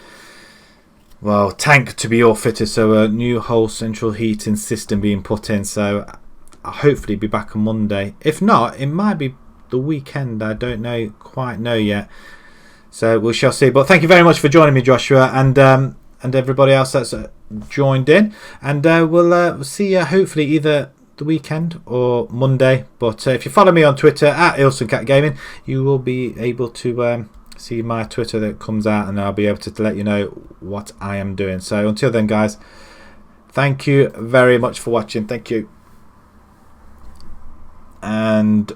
tank to be all fitted. So a new whole central heating system being put in. So I'll hopefully be back on Monday. If not, it might be the weekend. I don't quite know yet. So we shall see. But thank you very much for joining me, Joshua, and everybody else that's joined in. And we'll see you hopefully either the weekend or Monday. But if you follow me on Twitter at IlsonCatGaming, you will be able to see my Twitter that comes out, and I'll be able to let you know what I am doing. So until then, guys, thank you very much for watching. Thank you, and